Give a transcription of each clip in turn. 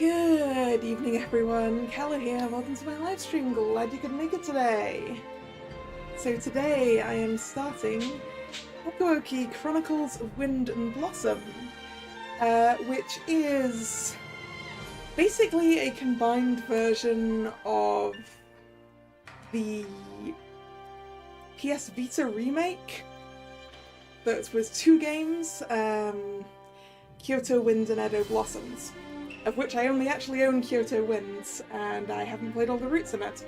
Good evening, everyone. Kalla here. Welcome to my live stream. Glad you could make it today. So today I am starting Hakuouki Chronicles of Wind and Blossom, which is basically a combined version of the PS Vita remake that was two games, Kyoto Winds and Edo Blossoms, of which I only actually own Kyoto Winds, and I haven't played all the routes in it.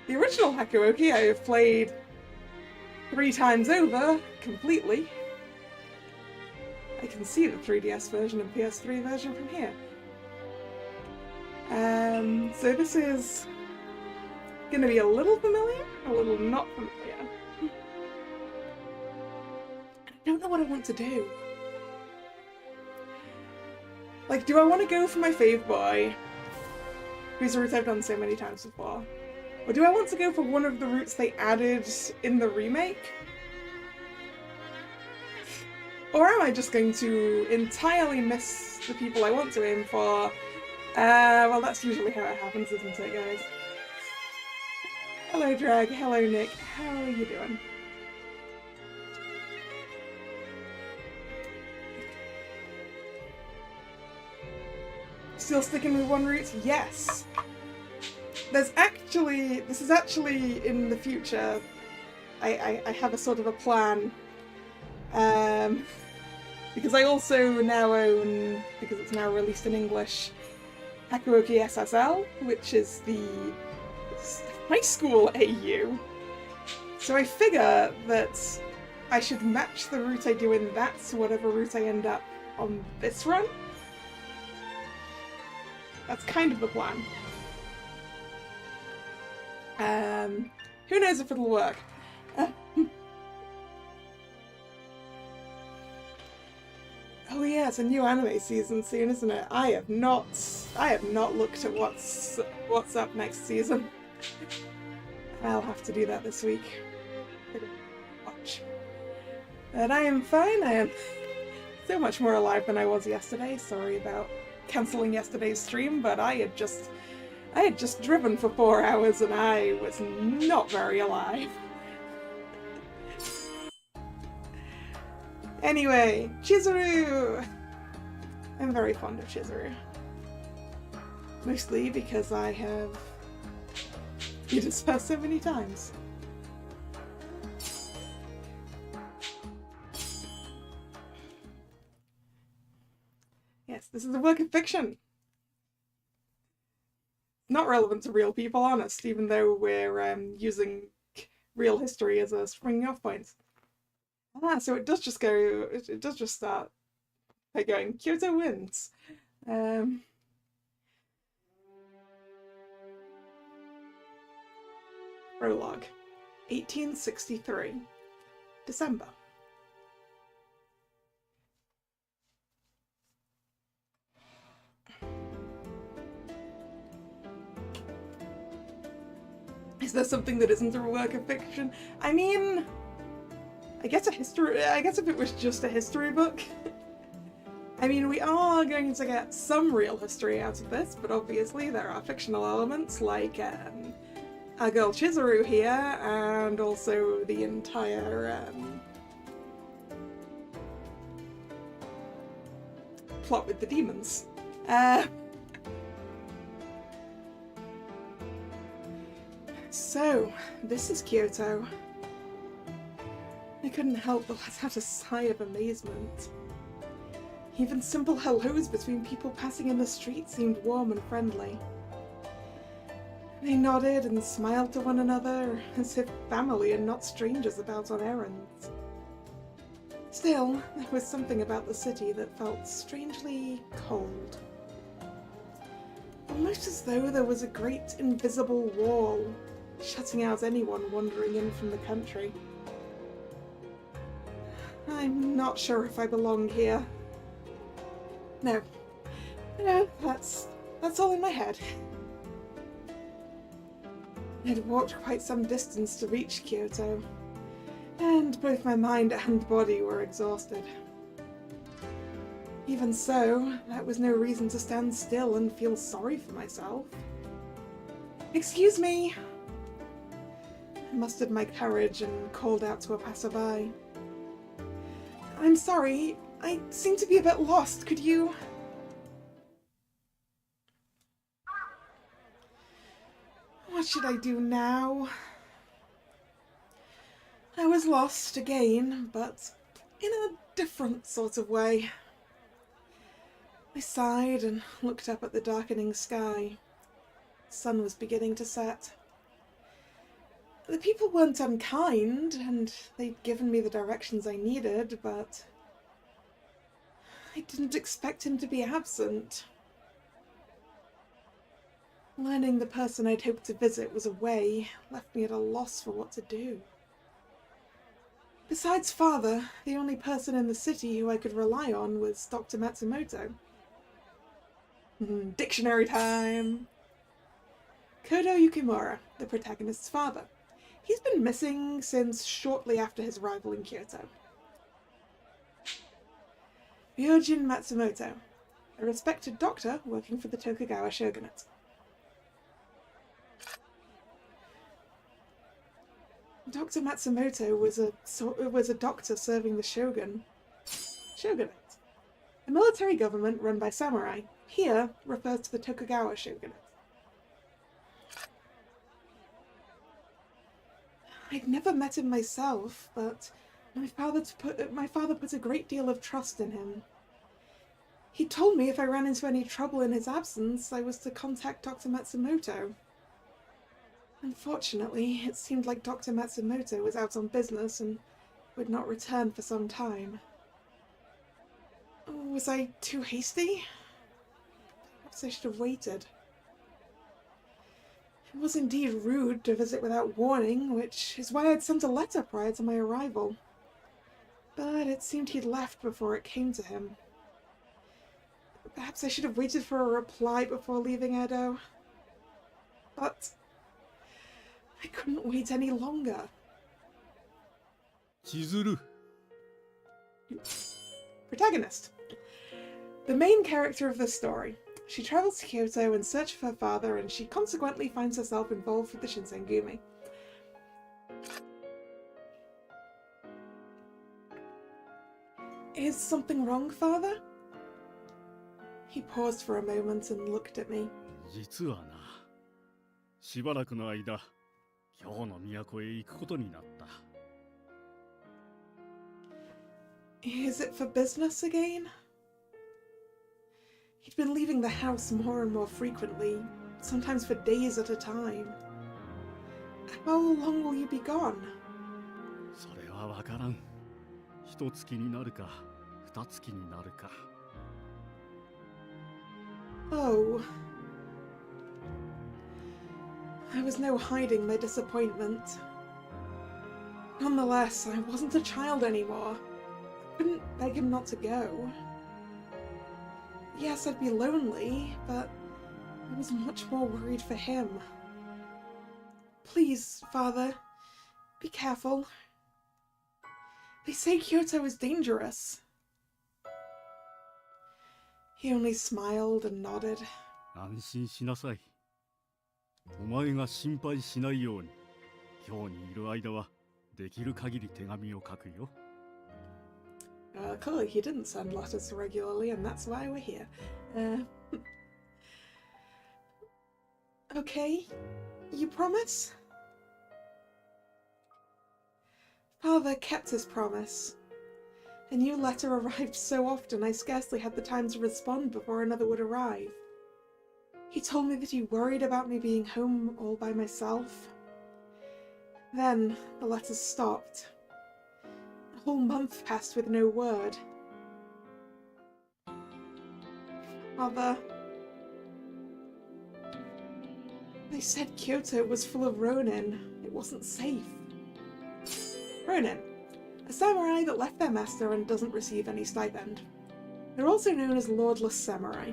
The original Hakuouki I have played 3 times over, completely. I can see the 3DS version and PS3 version from here. So this is going to be a little familiar, a little not familiar. I don't know what I want to do. Like, do I want to go for my fave boy, whose route I've done so many times before? Or do I want to go for one of the routes they added in the remake? Or am I just going to entirely miss the people I want to aim for? Well, that's usually how it happens, isn't it, guys? Hello, Drag. Hello, Nick. How are you doing? Still sticking with one route? Yes! This is actually in the future. I have a sort of a plan. Because I also now own, because it's now released in English, Hakuouki SSL, which is the high school AU. So I figure that I should match the route I do in that to whatever route I end up on this run. That's kind of the plan. Who knows if it'll work? Oh yeah, it's a new anime season soon, isn't it? I have not looked at what's up next season. I'll have to do that this week. Watch. But I am fine. I am so much more alive than I was yesterday. Sorry about cancelling yesterday's stream, but I had just I had just driven for 4 hours and I was not very alive. Anyway, Chizuru! I'm very fond of Chizuru. Mostly because I have used her so many times. Yes, this is a work of fiction. Not relevant to real people, honest, even though we're using real history as a springing off point. Ah, so it does just go, it does just start by going, Kyoto wins. Prologue, 1863, December. Is there something that isn't a work of fiction? I mean, I guess if it was just a history book. I mean, we are going to get some real history out of this, but obviously there are fictional elements like our girl Chizuru here, and also the entire plot with the demons. So, this is Kyoto. I couldn't help but let out a sigh of amazement. Even simple hellos between people passing in the street seemed warm and friendly. They nodded and smiled to one another, as if family and not strangers about on errands. Still, there was something about the city that felt strangely cold. Almost as though there was a great invisible wall, shutting out anyone wandering in from the country. I'm not sure if I belong here. No, that's all in my head. I'd walked quite some distance to reach Kyoto, and both my mind and body were exhausted. Even so, that was no reason to stand still and feel sorry for myself. Excuse me! I mustered my courage and called out to a passerby. I'm sorry, I seem to be a bit lost, could you... What should I do now? I was lost again, but in a different sort of way. I sighed and looked up at the darkening sky. The sun was beginning to set. The people weren't unkind, and they'd given me the directions I needed, but I didn't expect him to be absent. Learning the person I'd hoped to visit was away left me at a loss for what to do. Besides father, the only person in the city who I could rely on was Dr. Matsumoto. Dictionary time! Kodo Yukimura, the protagonist's father. He's been missing since shortly after his arrival in Kyoto. Ryojin Matsumoto, a respected doctor working for the Tokugawa shogunate. Dr. Matsumoto was a doctor serving the shogunate. A military government run by samurai. Here refers to the Tokugawa shogunate. I'd never met him myself, but my father put a great deal of trust in him. He told me if I ran into any trouble in his absence, I was to contact Dr. Matsumoto. Unfortunately, it seemed like Dr. Matsumoto was out on business and would not return for some time. Was I too hasty? Perhaps I should have waited. It was indeed rude to visit without warning, which is why I'd sent a letter prior to my arrival. But it seemed he'd left before it came to him. Perhaps I should have waited for a reply before leaving Edo. But I couldn't wait any longer. Chizuru. Protagonist. The main character of this story. She travels to Kyoto in search of her father, and she consequently finds herself involved with the Shinsengumi. Is something wrong, father? He paused for a moment and looked at me. 実はな、しばらくの間、京の都へ行くことになった。Is it for business again? He'd been leaving the house more and more frequently, sometimes for days at a time. How long will you be gone? それはわからん。一月になるか、二月になるか。Oh. There was no hiding my disappointment. Nonetheless, I wasn't a child anymore. I couldn't beg him not to go. Yes, I'd be lonely, but I was much more worried for him. Please, father, be careful. They say Kyoto is dangerous. He only smiled and nodded. 安心しなさい。お前が心配しないように、京にいる間はできる限り手紙を書くよ。Clearly he didn't send letters regularly, and that's why we're here. Okay, you promise? Father kept his promise. A new letter arrived so often I scarcely had the time to respond before another would arrive. He told me that he worried about me being home all by myself. Then the letters stopped. A whole month passed with no word. Father, they said Kyoto was full of ronin. It wasn't safe. Ronin, a samurai that left their master and doesn't receive any stipend. They're also known as lordless samurai.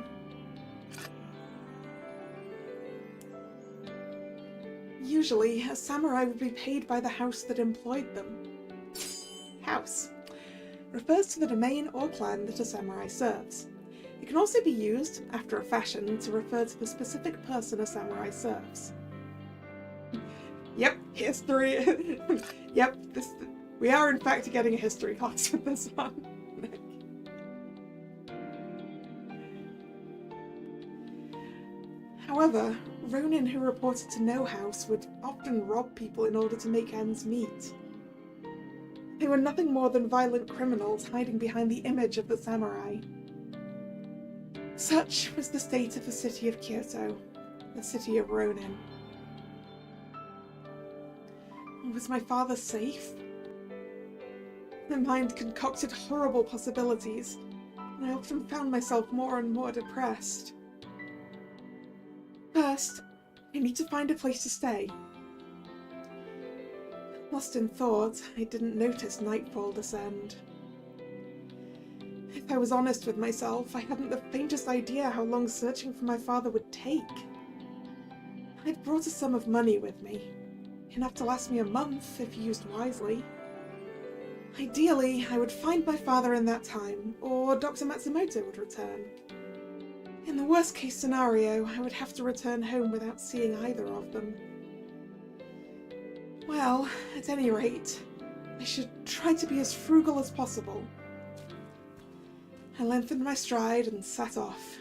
Usually, a samurai would be paid by the house that employed them. House refers to the domain or clan that a samurai serves. It can also be used, after a fashion, to refer to the specific person a samurai serves. Yep, history. Yep, we are in fact getting a history class with this one. However, ronin who reported to no house would often rob people in order to make ends meet. They were nothing more than violent criminals hiding behind the image of the samurai. Such was the state of the city of Kyoto, the city of ronin. Was my father safe? My mind concocted horrible possibilities, and I often found myself more and more depressed. First, I need to find a place to stay. Lost in thought, I didn't notice nightfall descend. If I was honest with myself, I hadn't the faintest idea how long searching for my father would take. I'd brought a sum of money with me, enough to last me a month if used wisely. Ideally, I would find my father in that time, or Dr. Matsumoto would return. In the worst case scenario, I would have to return home without seeing either of them. Well, at any rate, I should try to be as frugal as possible. I lengthened my stride and sat off.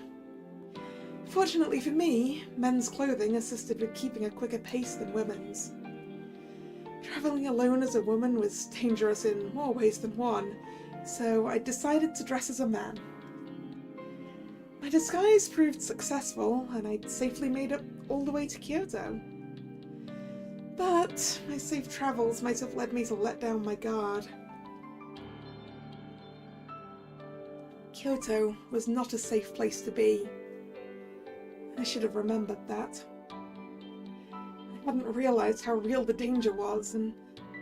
Fortunately for me, men's clothing assisted with keeping a quicker pace than women's. Travelling alone as a woman was dangerous in more ways than one, so I decided to dress as a man. My disguise proved successful, and I'd safely made it all the way to Kyoto. But my safe travels might have led me to let down my guard. Kyoto was not a safe place to be. I should have remembered that. I hadn't realised how real the danger was, and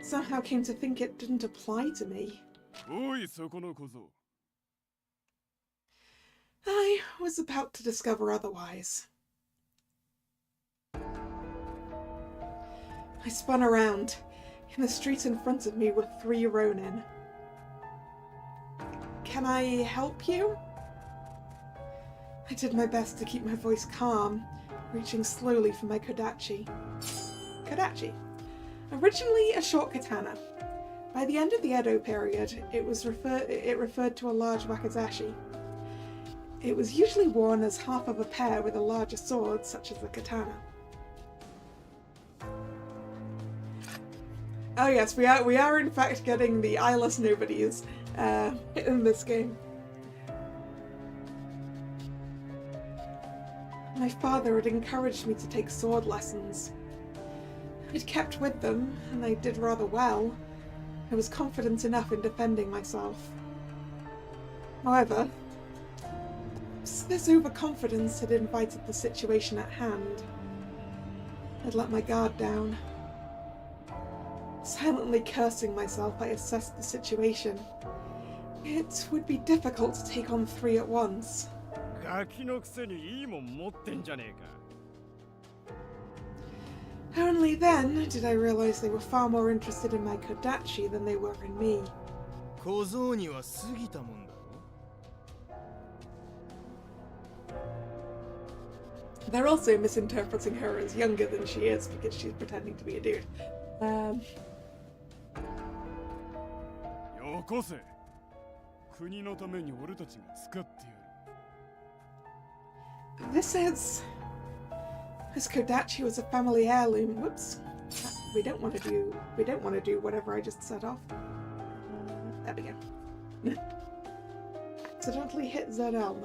somehow came to think it didn't apply to me. I was about to discover otherwise. I spun around. In the street in front of me were 3 ronin. Can I help you? I did my best to keep my voice calm, reaching slowly for my kodachi. Kodachi. Originally a short katana. By the end of the Edo period, it referred to a large wakizashi. It was usually worn as half of a pair with a larger sword, such as the katana. Oh yes, we are in fact getting the eyeless nobodies in this game. My father had encouraged me to take sword lessons. I'd kept with them, and I did rather well. I was confident enough in defending myself. However, this overconfidence had invited the situation at hand. I'd let my guard down. Silently cursing myself, I assessed the situation. It would be difficult to take on 3 at once. Only then did I realize they were far more interested in my kodachi than they were in me. They're also misinterpreting her as younger than she is because she's pretending to be a dude. This kodachi was a family heirloom. Whoops. We don't want to do whatever I just set off. There we go. Accidentally hit ZL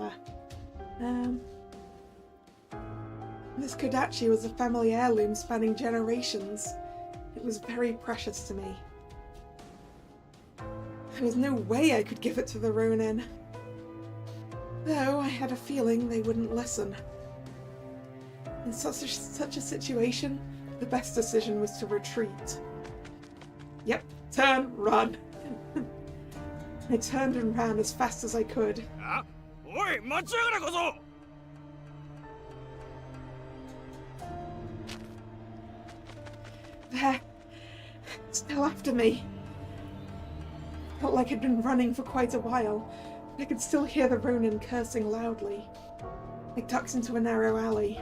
there. This kodachi was a family heirloom spanning generations. It was very precious to me. There was no way I could give it to the Ronin. Though I had a feeling they wouldn't listen. In such a situation, the best decision was to retreat. Yep, turn, run. I turned and ran as fast as I could. There, still after me. Felt like I'd been running for quite a while. I could still hear the Ronin cursing loudly. I ducked into a narrow alley.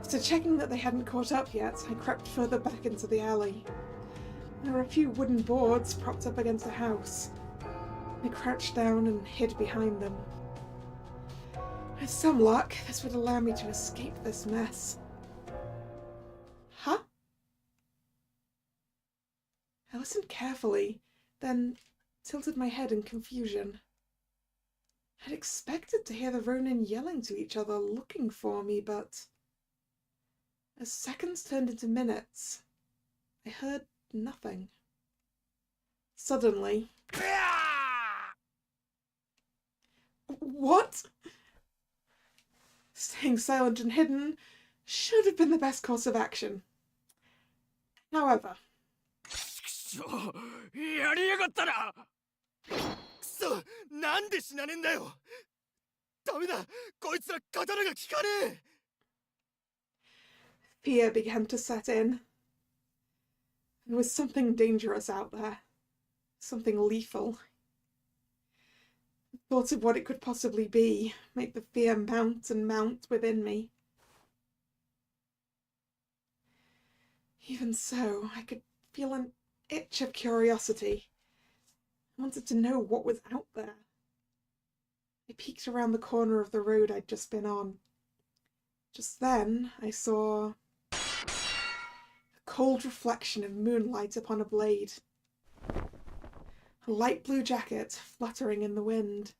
After checking that they hadn't caught up yet, I crept further back into the alley. There were a few wooden boards propped up against a house. I crouched down and hid behind them. With some luck, this would allow me to escape this mess. Huh? I listened carefully, then tilted my head in confusion. I'd expected to hear the Ronin yelling to each other, looking for me, but as seconds turned into minutes, I heard nothing. Suddenly... What? Staying silent and hidden should have been the best course of action. However... Fear began to set in. There was something dangerous out there. Something lethal. The thought of what it could possibly be made the fear mount and mount within me. Even so, I could feel an itch of curiosity. I wanted to know what was out there. I peeked around the corner of the road I'd just been on. Just then, I saw a cold reflection of moonlight upon a blade. A light blue jacket fluttering in the wind.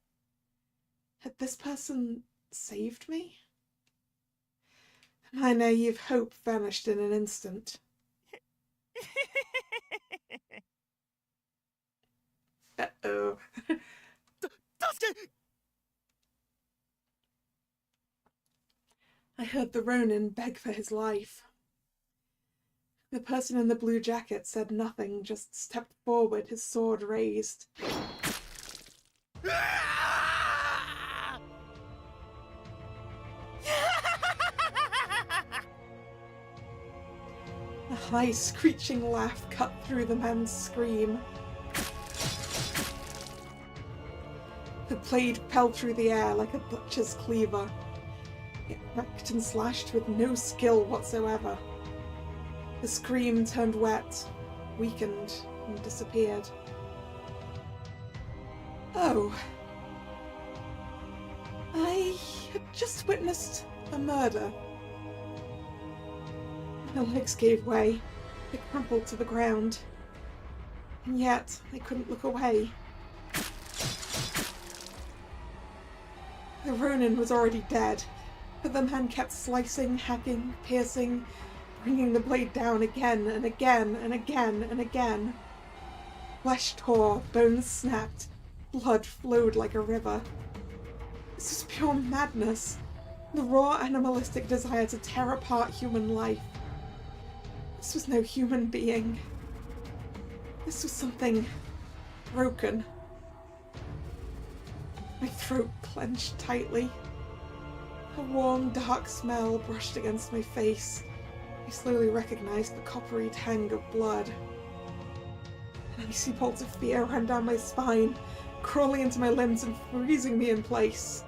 Had this person saved me? My naive hope vanished in an instant. Uh-oh. I heard the Ronin beg for his life. The person in the blue jacket said nothing, just stepped forward, his sword raised. A high, screeching laugh cut through the man's scream. The The blade fell through the air like a butcher's cleaver. It hacked and slashed with no skill whatsoever. The scream turned wet, weakened, and disappeared. Oh. I had just witnessed a murder. My legs gave way. They crumpled to the ground. And yet, I couldn't look away. The Ronin was already dead, but the man kept slicing, hacking, piercing, bringing the blade down again and again and again and again. Flesh tore, bones snapped, blood flowed like a river. This was pure madness, the raw animalistic desire to tear apart human life. This was no human being. This was something broken. My throat clenched tightly. A warm, dark smell brushed against my face. I slowly recognized the coppery tang of blood. An icy bolt of fear ran down my spine, crawling into my limbs and freezing me in place.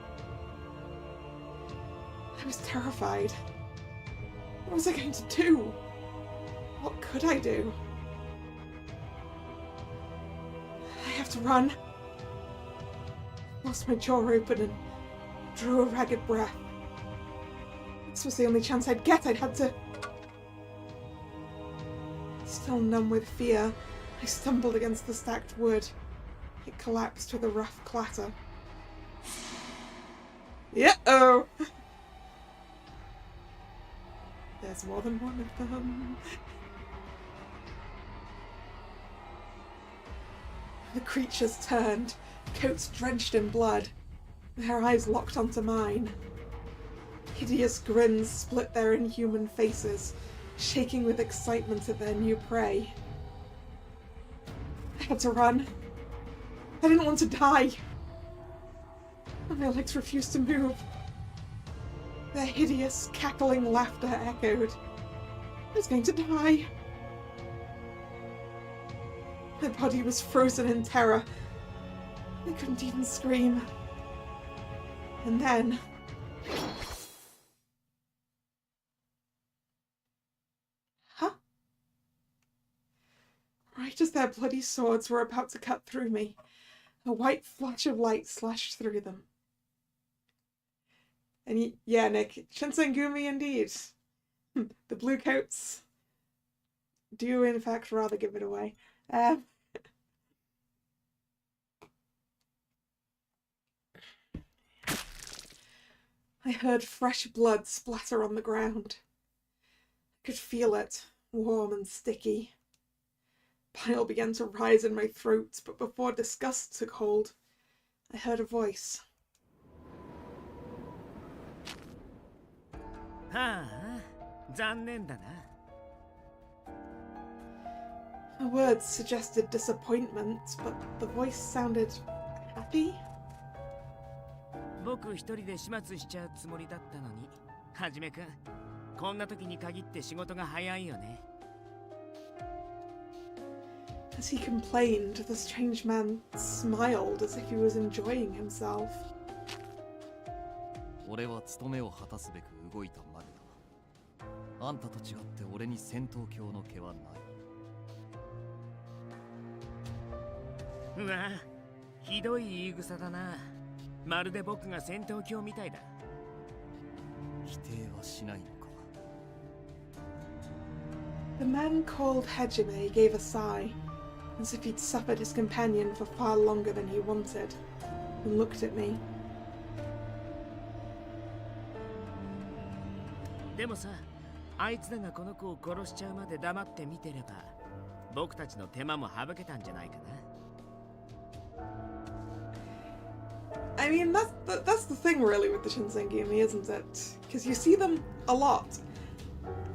I was terrified. What was I going to do? What could I do? I have to run. Lost my jaw open and drew a ragged breath. This was the only chance I'd get. I'd had to... Still numb with fear, I stumbled against the stacked wood. It collapsed with a rough clatter. Yeah-oh! There's more than one of them. The creatures turned, coats drenched in blood. Their eyes locked onto mine. Hideous grins split their inhuman faces, shaking with excitement at their new prey. I had to run. I didn't want to die. My legs refused to move. Their hideous, cackling laughter echoed. I was going to die. My body was frozen in terror. I couldn't even scream. And then... Huh? Right as their bloody swords were about to cut through me, a white flash of light slashed through them. And yeah, Nick, Shinsengumi indeed. The blue coats do in fact rather give it away. I heard fresh blood splatter on the ground. I could feel it, warm and sticky. Bile began to rise in my throat, but before disgust took hold, I heard a voice. The words suggested disappointment, but the voice sounded happy. 僕一人で始末しちゃうつもりだったのに、はじめくん、こんな時に限って仕事が早いよね。As he complained, the strange man smiled as if he was enjoying himself. 俺は務めを果たすべく動いたまでだ。あんたと違って俺に戦闘狂の気はない。うわ、ひどい言い草だな。まるで僕が戦闘狂みたいだ。否定はしないのか。The man called Hajime gave a sigh, as if he'd suffered his companion for far longer than he wanted, and looked at me. でもさ、あいつらがこの子を殺しちゃうまで黙って見てれば、僕たちの手間も省けたんじゃないかな。I mean, that's the thing really with the Shinsengumi, isn't it? Because you see them a lot,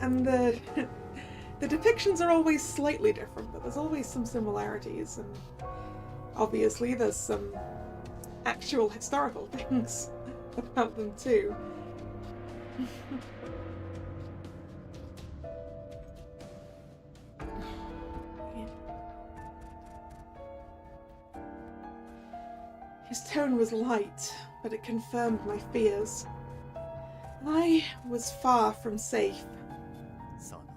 and the depictions are always slightly different, but there's always some similarities, and obviously there's some actual historical things about them too. His tone was light, but it confirmed my fears. I was far from safe. さあな、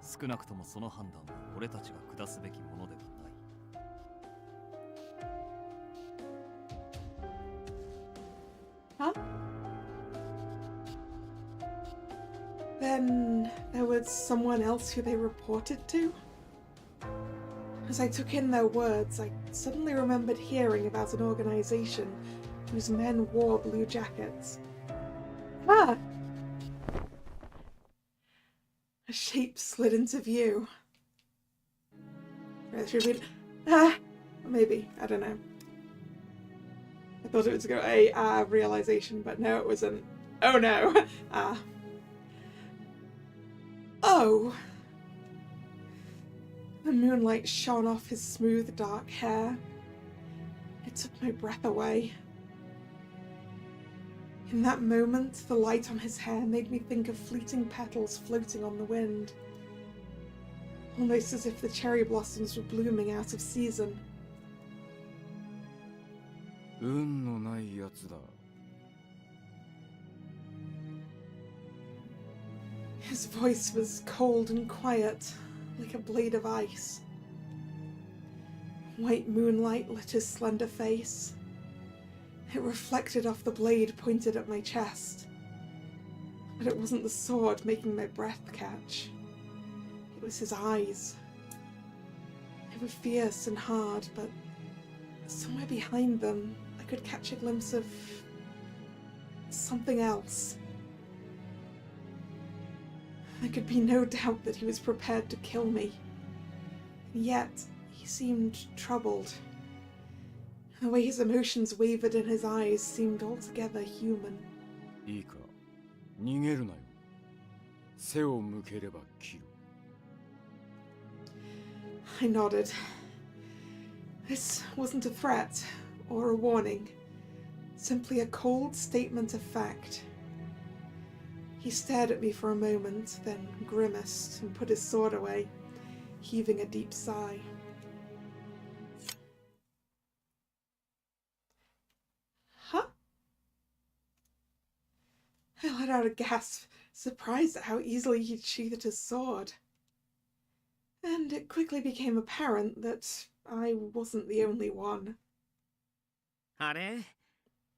少なくともその判断は俺たちが下すべきものではない。Huh? Then there was someone else who they reported to? As I took in their words, I suddenly remembered hearing about an organization whose men wore blue jackets. Ah! A shape slid into view. Should we... Maybe. I don't know. I thought it was going to a realization, but no, it wasn't. Oh no! Oh! The moonlight shone off his smooth, dark hair. It took my breath away. In that moment, the light on his hair made me think of fleeting petals floating on the wind. Almost as if the cherry blossoms were blooming out of season. 運のないやつだ。 His voice was cold and quiet, like a blade of ice. White moonlight lit his slender face. It reflected off the blade pointed at my chest. But it wasn't the sword making my breath catch. It was his eyes. They were fierce and hard, but somewhere behind them, I could catch a glimpse of something else. There could be no doubt that he was prepared to kill me. And yet, he seemed troubled. The way his emotions wavered in his eyes seemed altogether human. いいか、逃げるなよ。背を向ければ切る。 I nodded. This wasn't a threat or a warning, simply a cold statement of fact. He stared at me for a moment, then grimaced and put his sword away, heaving a deep sigh. Huh? I let out a gasp, surprised at how easily he'd sheathed his sword. And it quickly became apparent that I wasn't the only one. あれ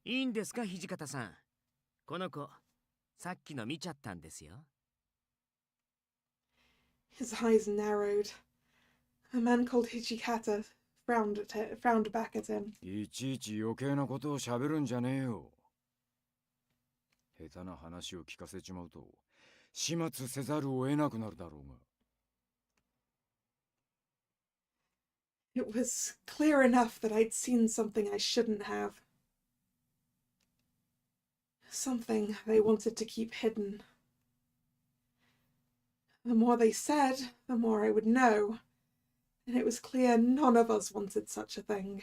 いいんですか、土方さん。この子、さっきの見ちゃったんですよ。His eyes narrowed. A man called Hijikata frowned back at him. いちいち余計なことを喋るんじゃねえよ。下手な話を聞かせちまうと、始末せざるを得なくなるだろうが。 It was clear enough that I'd seen something I shouldn't have. Something they wanted to keep hidden. The more they said, the more I would know. And it was clear none of us wanted such a thing.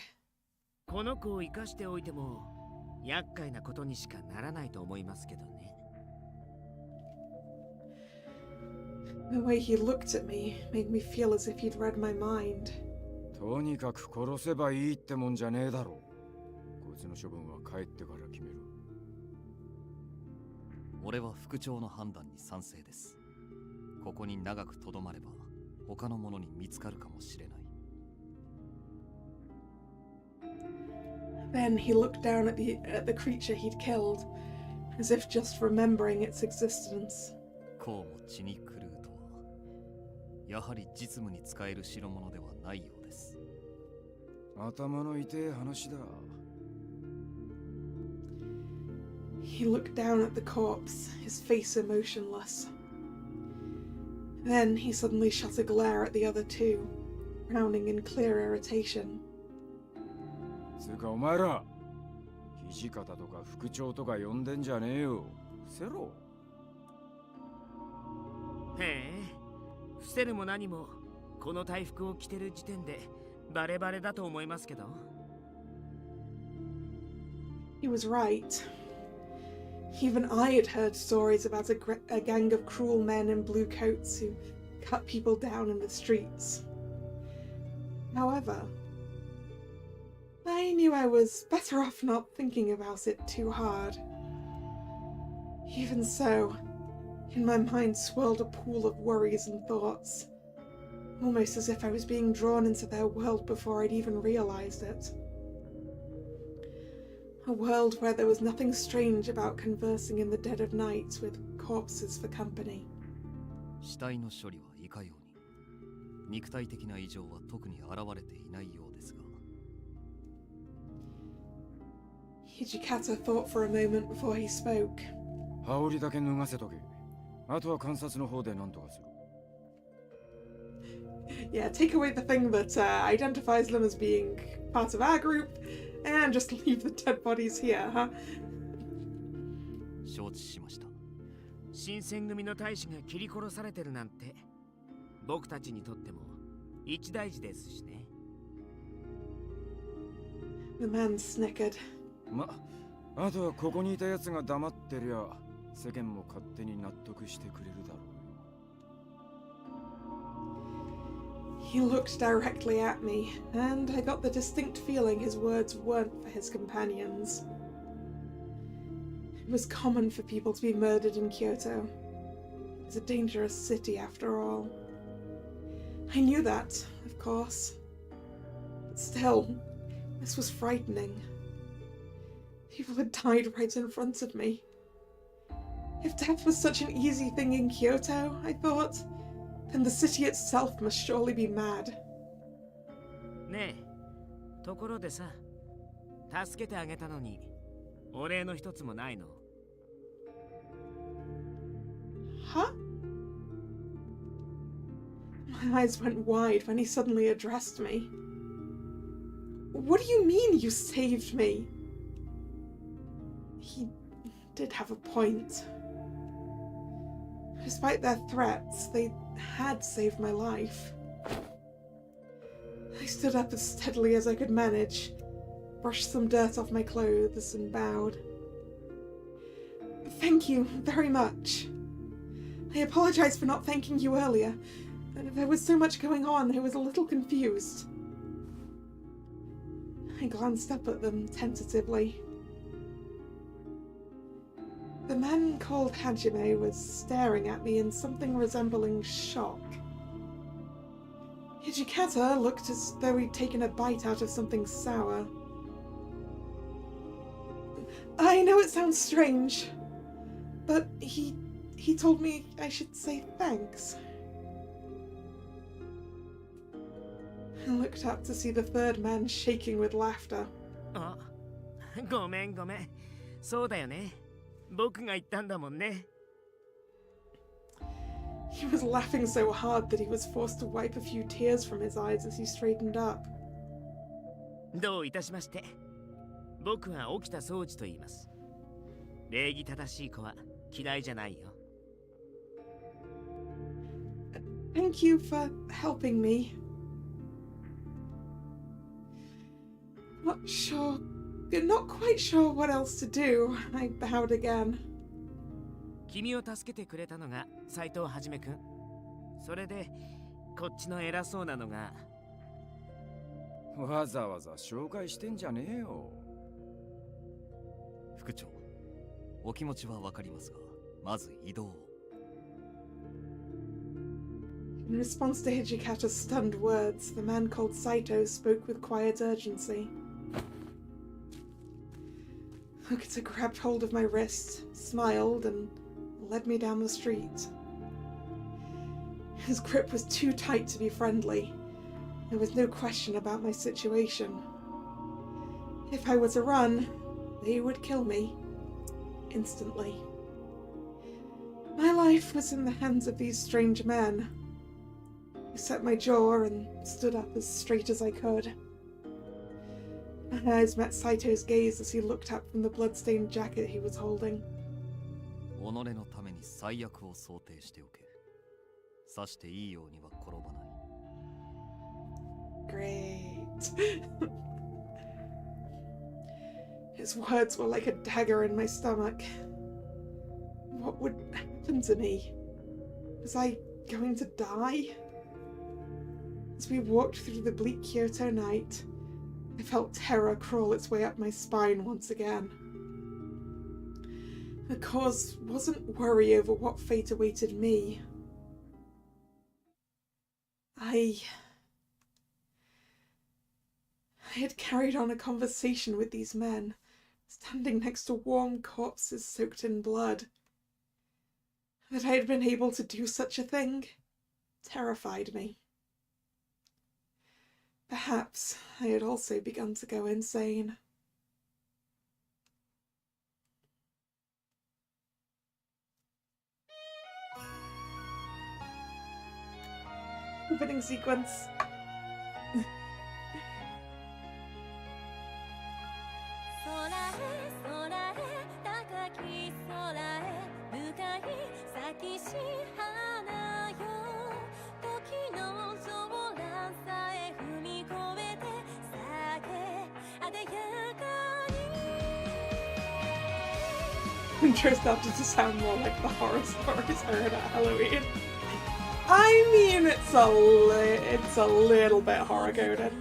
この子を生かしておいても厄介なことにしかならないと思いますけどね。The way he looked at me made me feel as if he'd read my mind. とにかく殺せばいいってもんじゃねえだろう。こいつの処分は帰ってから決める。俺は副長の判断に賛成です。ここに長くとどまれば他の者に見つかるかもしれない。 Then he looked down at the creature he'd killed, as if just remembering its existence. こうも血に狂うとは、やはり実務に使える代物ではないようです。頭の痛え話だ。 He looked down at the corpse, his face emotionless. Then he suddenly shot a glare at the other two, frowning in clear irritation. つうかお前ら、土方とか副長とか呼んでんじゃねえよ。伏せろ。へえ、伏せるも何もこの大服を着てる時点でバレバレだと思いますけど。He was right. Even I had heard stories about a gang of cruel men in blue coats who cut people down in the streets. However, I knew I was better off not thinking about it too hard. Even so, in my mind swirled a pool of worries and thoughts, almost as if I was being drawn into their world before I'd even realized it. A world where there was nothing strange about conversing in the dead of night with corpses for company. 死体の処理はいかように、肉体的な異常は特に現れていないようですが。Hijikata thought for a moment before he spoke. 羽織だけ脱がせとけ。あとは観察の方で何とかする。Yeah, take away the thing that identifies them as being part of our group, and just leave the dead bodies here, huh? 承知しました。新選組の大使が切り殺されてるなんて、僕たちにとっても一大事ですしね。The man snickered. あとはここにいたやつが黙ってりゃ、世間も勝手に納得してくれるだろう。He looked directly at me, and I got the distinct feeling his words weren't for his companions. It was common for people to be murdered in Kyoto. It was a dangerous city, after all. I knew that, of course. But still, this was frightening. People had died right in front of me. If death was such an easy thing in Kyoto, I thought, then the city itself must surely be mad. ねえ、ところでさ、助けてあげたのに、お礼の一つもないの？ Huh? My eyes went wide when he suddenly addressed me. What do you mean you saved me? He did have a point. Despite their threats, they had saved my life. I stood up as steadily as I could manage, brushed some dirt off my clothes, and bowed. Thank you very much. I apologize for not thanking you earlier. There was so much going on, I was a little confused. I glanced up at them tentatively. The man called Hajime was staring at me in something resembling shock. Hijikata looked as though he'd taken a bite out of something sour. I know it sounds strange, but he told me I should say thanks. I looked up to see the third man shaking with laughter. あ、ごめんごめん。そうだよね。僕が言ったんだもんね。He was laughing so hard that he was forced to wipe a few tears from his eyes as he straightened up. どういたしまして。僕は沖田総司と言います。礼儀正しい子は嫌いじゃないよ。Thank you for helping me. Not quite sure what else to do. I bowed again. 君を助けてくれたのが斉藤はじめくん。それでこっちの偉そうなのが。わざわざ紹介してんじゃねえよ。副長、お気持ちはわかりますが、まず移動を。In response to Hijikata's stunned words, the man called Saito spoke with quiet urgency. Okuta grabbed hold of my wrist, smiled, and led me down the street. His grip was too tight to be friendly. There was no question about my situation. If I were to run, they would kill me. Instantly. My life was in the hands of these strange men. I set my jaw and stood up as straight as I could. My eyes met Saito's gaze as he looked up from the blood-stained jacket he was holding. 己のために最悪を想定しておけ。さしていいようには転ばない。Great. His words were like a dagger in my stomach. What would happen to me? Was I going to die? As we walked through the bleak Kyoto night, I felt terror crawl its way up my spine once again. The cause wasn't worry over what fate awaited me. I had carried on a conversation with these men, standing next to warm corpses soaked in blood. That I had been able to do such a thing terrified me. Perhaps I had also begun to go insane. Opening sequence. Intro started to sound more like the horror stories heard at Halloween. I mean, it's a little bit horror coded.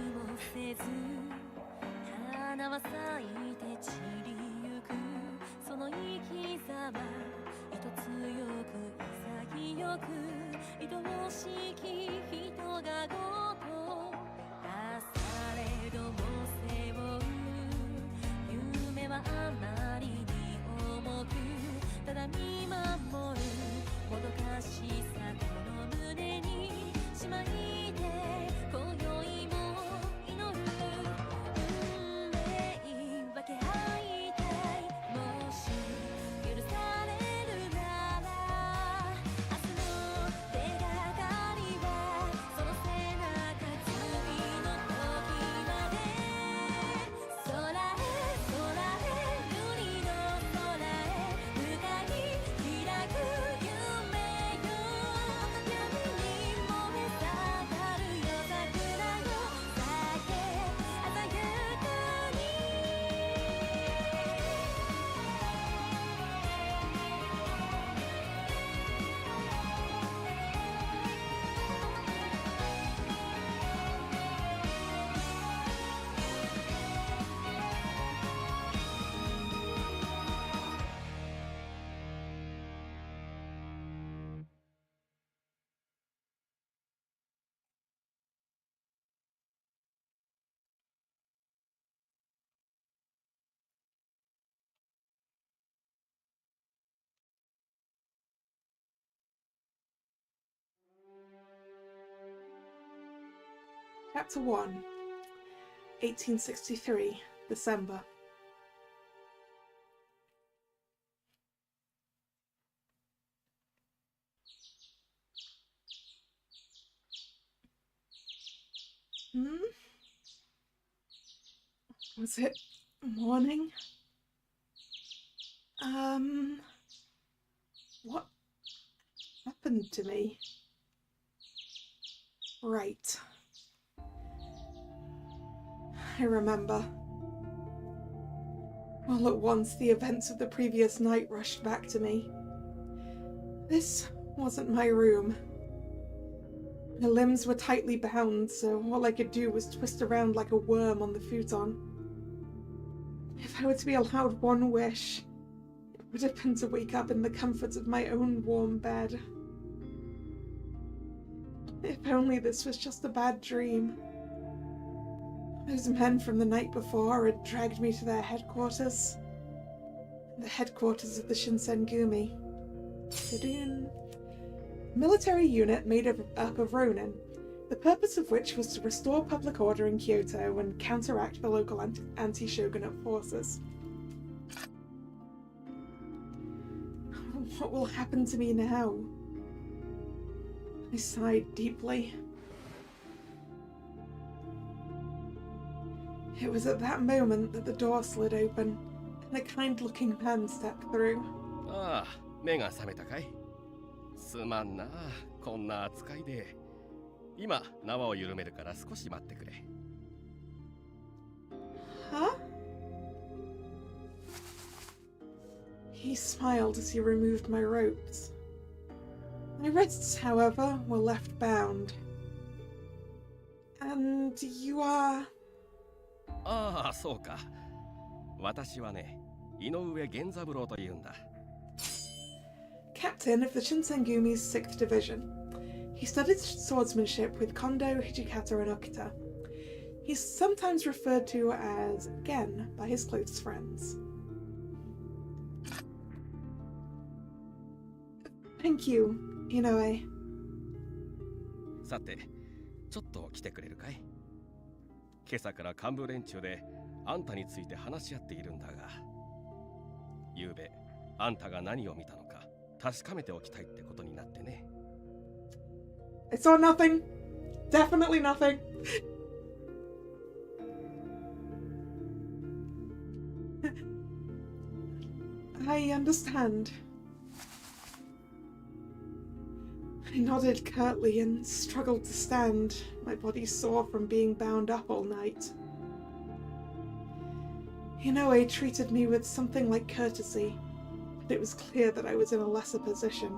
Chapter 1, 1863, December. Was it morning? What happened to me? Right. I remember. All at once, the events of the previous night rushed back to me. This wasn't my room. My limbs were tightly bound, so all I could do was twist around like a worm on the futon. If I were to be allowed one wish, it would have been to wake up in the comforts of my own warm bed. If only this was just a bad dream. Those men from the night before had dragged me to their headquarters. The headquarters of the Shinsengumi. Military unit made up of Ronin, the purpose of which was to restore public order in Kyoto and counteract the local anti-shogunate forces. What will happen to me now? I sighed deeply. It was at that moment that the door slid open, and a kind-looking man stepped through. ああ、目が覚めたかい？すまんな、こんな扱いで。今、縄を緩めるから少し待ってくれ。Huh? He smiled as he removed my ropes. My wrists, however, were left bound. And you are... ああ、そうか。私はね、井上源三郎というんだ。Captain of the Shinsengumi's 6th Division. He studied swordsmanship with Kondo, Hijikata, and Okita. He's sometimes referred to as Gen by his close friends. Thank you, Inoue. さて、ちょっと来てくれるかい？今朝から幹部連中であんたについて話し合っているんだが、ゆうべあんたが何を見たのか確かめておきたいってことになってね。I saw nothing. Definitely nothing. I understand. I nodded curtly and struggled to stand, my body sore from being bound up all night. Inoue treated me with something like courtesy, but it was clear that I was in a lesser position.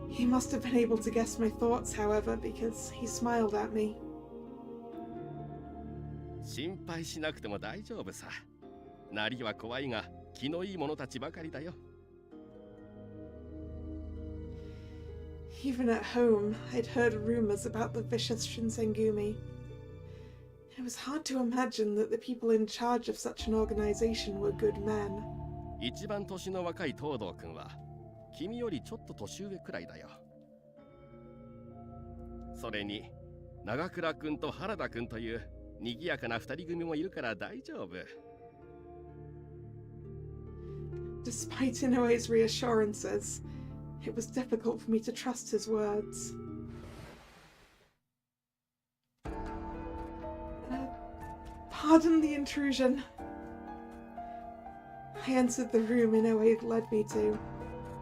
He must have been able to guess my thoughts, however, because he smiled at me. 心配しなくても大丈夫さ。なりは怖いが気のいい者たちばかりだよ。Even at home, I'd heard rumors about the vicious Shinsengumi. It was hard to imagine that the people in charge of such an organization were good men. 一番年の若い東堂君は君よりちょっと年上くらいだよ。それに長倉君と原田君という賑やかな二人組もいるから大丈夫。Despite Inoue's reassurances, it was difficult for me to trust his words. Pardon the intrusion. I entered the room Inoue led me to.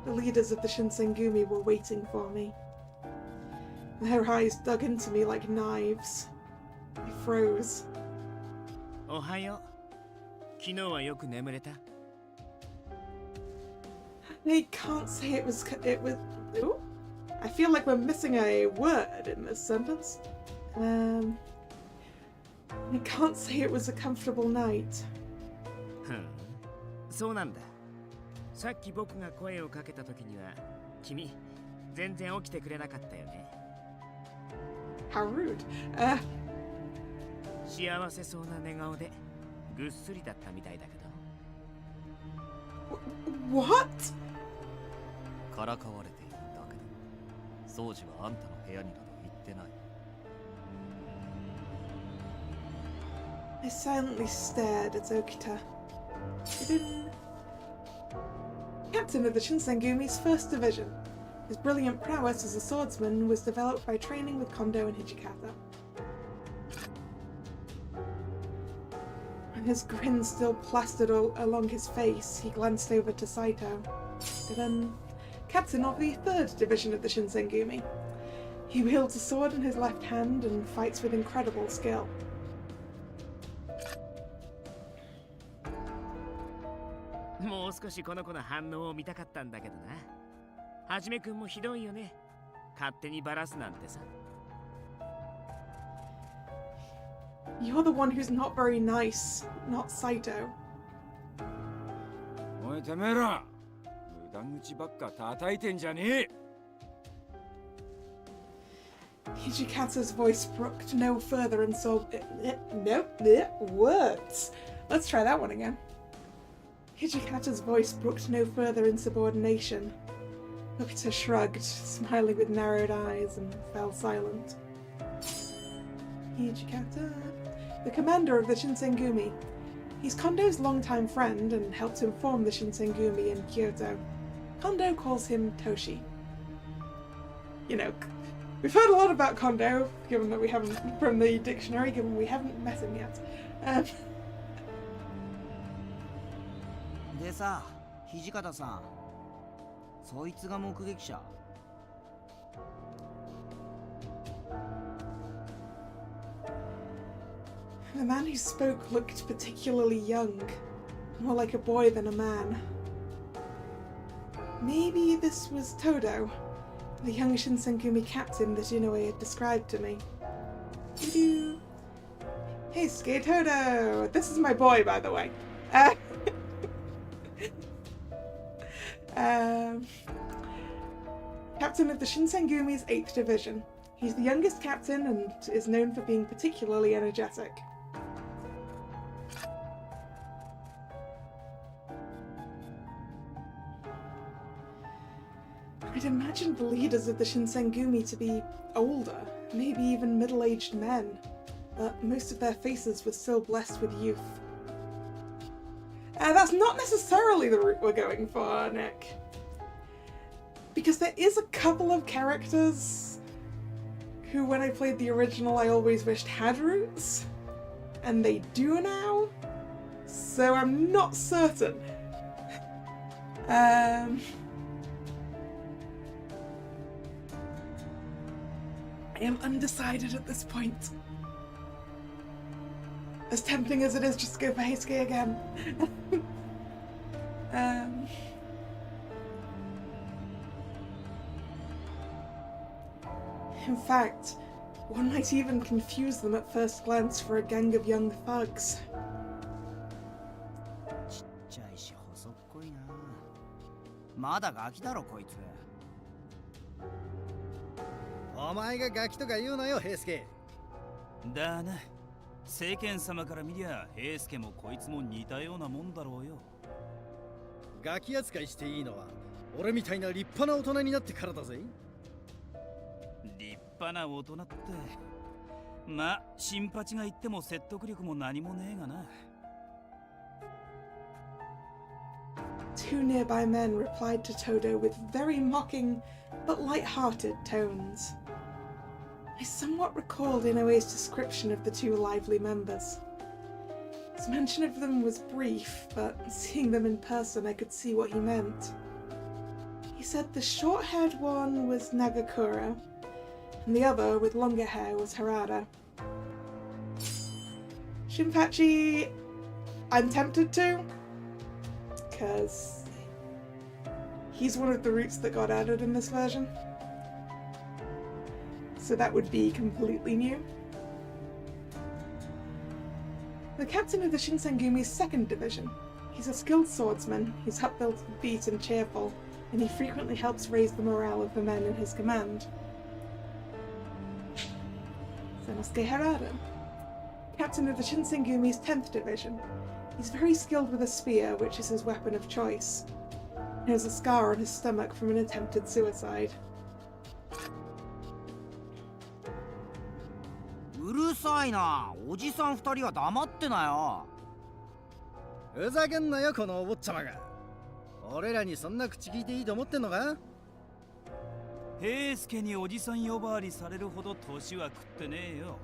The leaders of the Shinsengumi were waiting for me. Their eyes dug into me like knives. I froze. おはよう。昨日はよく眠れた？ I can't say it was. Ooh, I feel like we're missing a word in this sentence. I can't say it was a comfortable night. そうなんだ。さっき僕が声をかけた時には君全然起きてくれなかったよね。 How rude. 幸せそうな寝顔でぐっすりだったみたいだけど。What? からかわれているだけだ。掃除はあんたの部屋になど行ってない。I silently stared at Okita. Captain of the Shinsengumi's 1st Division. His brilliant prowess as a swordsman was developed by training with Kondo and Hijikata. When his grin still plastered along his face, he glanced over to Saito. Captain of the 3rd Division of the Shinsengumi. He wields a sword in his left hand and fights with incredible skill. もう少しこの子の反応を見たかったんだけどな。はじめくんもひどいよね。勝手にバラすなんてさ。You're the one who's not very nice, not Saito. おいてめえら、無駄口ばっか叩いてんじゃねえ。Hijikata's voice brooked no further words. Let's try that one again. Hijikata's voice brooked no further insubordination. Okita shrugged, smiling with narrowed eyes, and fell silent. Hijikata, the commander of the Shinsengumi. He's Kondo's longtime friend and helped him form the Shinsengumi in Kyoto. Kondo calls him Toshi. You know, we've heard a lot about Kondo, given that we haven't, from the dictionary, given we haven't met him yet. でさ、土方さん、そいつが目撃者。The man who spoke looked particularly young, more like a boy than a man. Maybe this was Todo, the young Shinsengumi captain that Inoue had described to me. Hey, Skatodo! This is my boy, by the way. Captain of the Shinsengumi's 8th Division. He's the youngest captain and is known for being particularly energetic. I'd imagine the leaders of the Shinsengumi to be older, maybe even middle-aged men, but most of their faces were still blessed with youth. That's not necessarily the route we're going for, Nick. Because there is a couple of characters who, when I played the original, I always wished had roots, and they do now, so I'm not certain. I am undecided at this point. As tempting as it is just to go for Heisuke again. In fact, one might even confuse them at first glance for a gang of young thugs. ちっちゃいし細っこいな。まだガキだろこいつ。お前がガキとか言うなよ、平助。だな。世間様から見りゃ、平助もこいつも似たようなもんだろうよ。ガキ扱いしていいのは、俺みたいな立派な大人になってからだぜ。立派な大人って。まあ、新八が言っても説得力も何もねえがな。Two nearby men replied to Todo with very mocking but light-hearted tones. I somewhat recalled Inoue's description of the two lively members. His mention of them was brief, but seeing them in person I could see what he meant. He said the short-haired one was Nagakura, and the other, with longer hair, was Harada. Shinpachi, I'm tempted to, because he's one of the roots that got added in this version. So that would be completely new. The captain of the Shinsengumi's 2nd Division. He's a skilled swordsman, he's upbeat and cheerful, and he frequently helps raise the morale of the men in his command. Sanosuke Harada. Captain of the Shinsengumi's 10th Division. He's very skilled with a spear, which is his weapon of choice. He has a scar on his stomach from an attempted suicide. うるさいな。おじさん2人は黙ってなよ。ふざけんなよこのお坊ちゃまが。俺らにそんな口聞いていいと思ってんのか？平助におじさん呼ばわりされるほど年は食ってねえよ。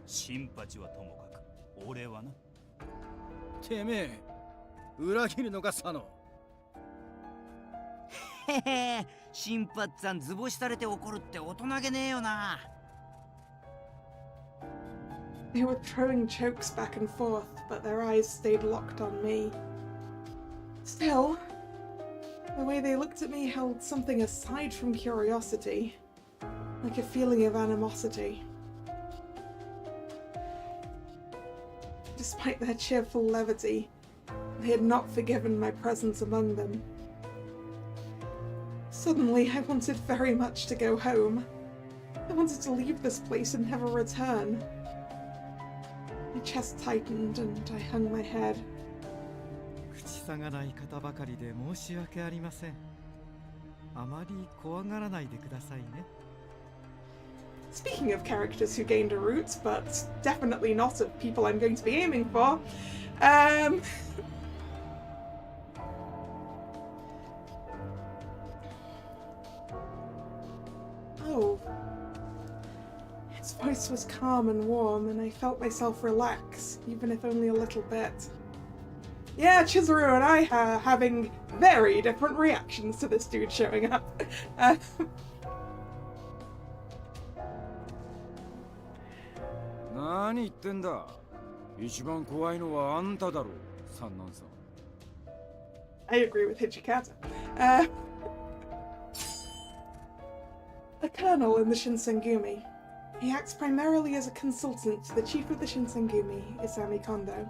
新八はともかく、俺はな。てめえ、裏切るのか佐野。へへ、新八さん図星されて怒るって大人げねえよな。They were throwing jokes back and forth, but their eyes stayed locked on me. Still, the way they looked at me held something aside from curiosity, like a feeling of animosity. Despite their cheerful levity, they had not forgiven my presence among them. Suddenly, I wanted very much to go home. I wanted to leave this place and never return. My chest tightened and I hung my head. 口さがない方ばかりで申し訳ありません。あまり怖がらないでくださいね。Speaking of characters who gained a root, but definitely not of people I'm going to be aiming for, oh. His voice was calm and warm, and I felt myself relax, even if only a little bit. Yeah, Chizuru and I are having very different reactions to this dude showing up. 何言ってんだ。一番怖いのはあんただろう、三男さん。I agree with Hijikata. A colonel in the Shinsengumi. He acts primarily as a consultant to the chief of the Shinsengumi, Isami Kondo.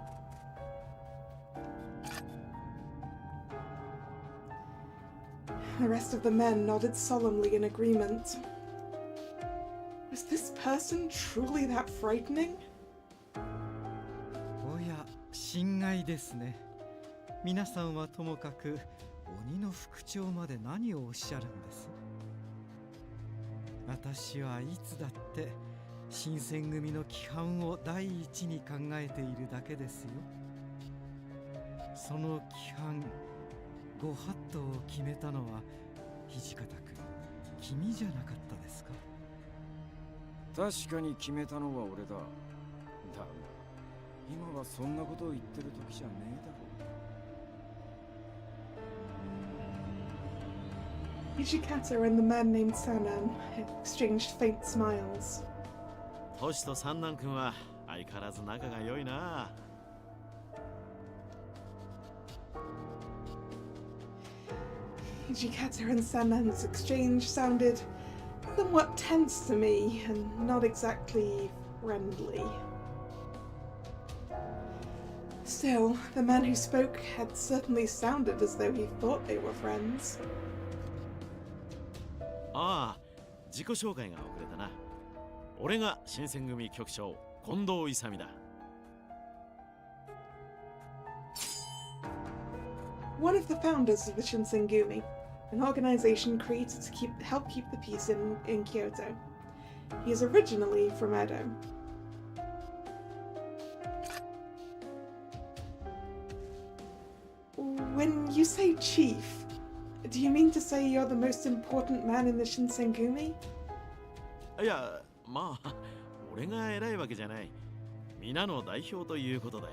The rest of the men nodded solemnly in agreement. Was this person truly that frightening? おや、心外ですね。皆さんはともかく鬼の副長まで何をおっしゃるんです？私はいつだって新選組の規範を第一に考えているだけですよ。その規範、ご法度を決めたのは土方君、君じゃなかったですか？確かに決めたのは俺だ。だが今はそんなことを言ってる時じゃねえだろ。Hijikata and the man named Sanan exchanged faint smiles. トシと三男君は相変わらず仲が良いな。Hijikata and Sanan's exchange sounded somewhat tense to me and not exactly friendly. Still, the man who spoke had certainly sounded as though he thought they were friends. ああ、自己紹介が遅れたな。俺が新選組局長、近藤勇だ。One of the founders of the Shinsengumi, an organization created to help keep the peace in Kyoto. He is originally from Edo. When you say chief, do you mean to say you're the most important man in the Shinsengumi? いや、まあ、俺が偉いわけじゃない。皆の代表ということだよ。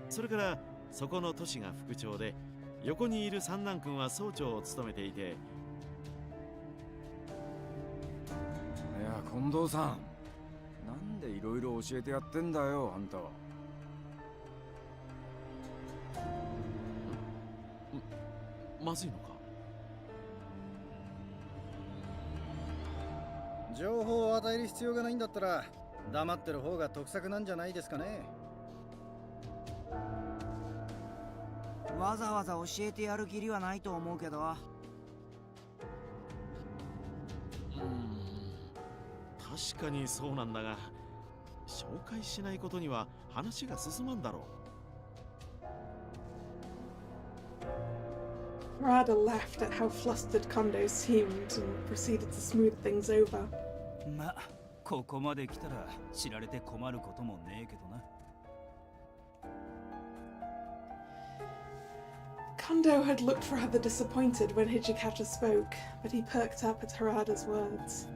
それから、そこの都市が副長で、横にいる三男君は総長を務めていて。いや、近藤さん。なんでいろいろ教えてやってんだよ、あんたは。まずいのか？情報を与える必要がないんだったら黙ってる方が得策なんじゃないですかね。わざわざ教えてやる義理はないと思うけど。確かにそうなんだが、紹介しないことには話が進まんだろう。Harada laughed at how flustered Kondo seemed and proceeded to smooth things over. ま、ここまで来たら知られて困ることもねえけどな。Kondo had looked rather disappointed when Hijikata spoke, but he perked up at Harada's words.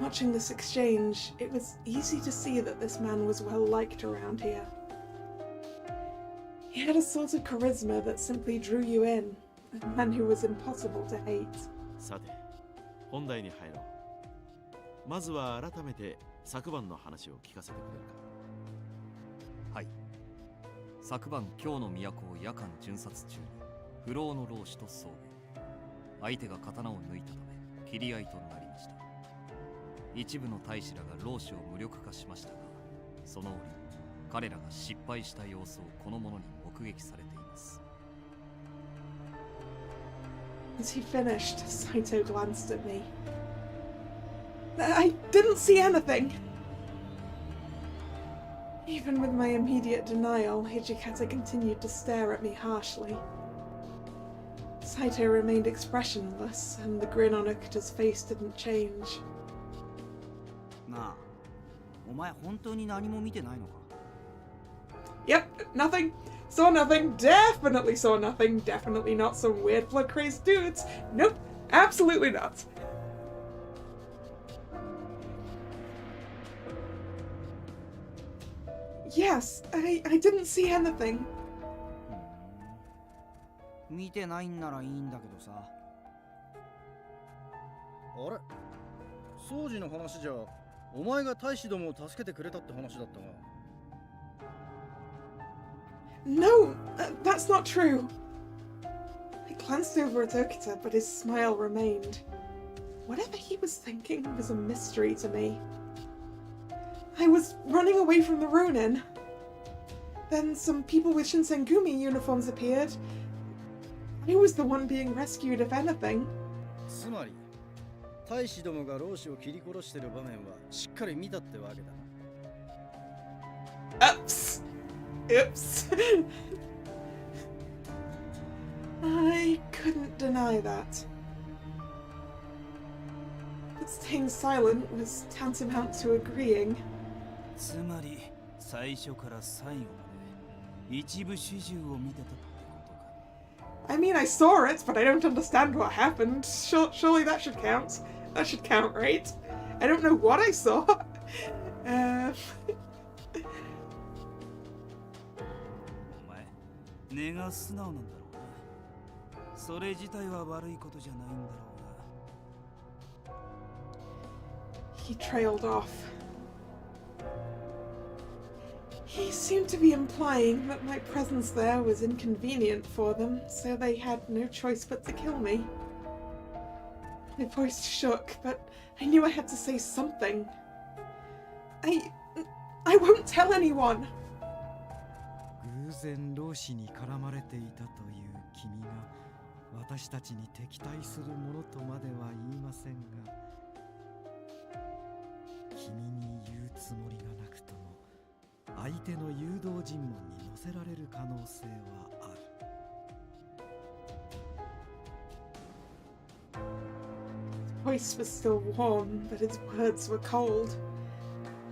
Watching this exchange, it was easy to see that this man was well liked around here. He had a sort of charisma that simply drew you in, a man who was impossible to hate. さて、本題に入ろう。まずは改めて昨晩の話を聞かせてくれるか。はい。昨晩京の都を夜間巡察中に不老の老師と遭遇。相手が刀を抜いたため切り合いとなりました。一部の大使らが老師を無力化しましたが、その折彼らが失敗した様子をこの者に目撃されています。As he finished, Saito glanced at me. I didn't see anything! Even with my immediate denial, Hijikata continued to stare at me harshly. Saito remained expressionless, and the grin on Okuta's face didn't change. なあ、お前本当に何も見てないのか？ Yep, nothing. Saw nothing. Definitely saw nothing. Definitely not some weird blood-crazed dudes. Nope, absolutely not. Yes, I didn't see anything. 見てないんならいいんだけどさ。あれ、掃除の話じゃお前が大使どもを助けてくれたって話だったが。No, that's not true. I glanced over at Okuta, but his smile remained. whatever he was thinking was a mystery to me. I was running away from the Ronin. Then some people with Shinsengumi uniforms appeared. I was the one being rescued, if anything. つまり大使どもが老子を切り殺してる場面はしっかり見たってわけだな。 Oops. Oops. I couldn't deny that. But staying silent was tantamount to agreeing. つまり最初から最後まで一部始終を見てたってことか。 I mean, I saw it, but I don't understand what happened. Surely that should count. That should count, right? I don't know what I saw. お前根が素直なんだろうな。それ自体は悪いことじゃないんだろうが。 He trailed off. He seemed to be implying that my presence there was inconvenient for them, so they had no choice but to kill me. My voice shook, but I knew I had to say something. I won't tell anyone! 偶然老子に絡まれていたという君が私たちに敵対するものとまでは言いませんが、君に言うつもりがなくとも相手の誘導尋問に乗せられる可能性はある。His voice was still warm, but his words were cold,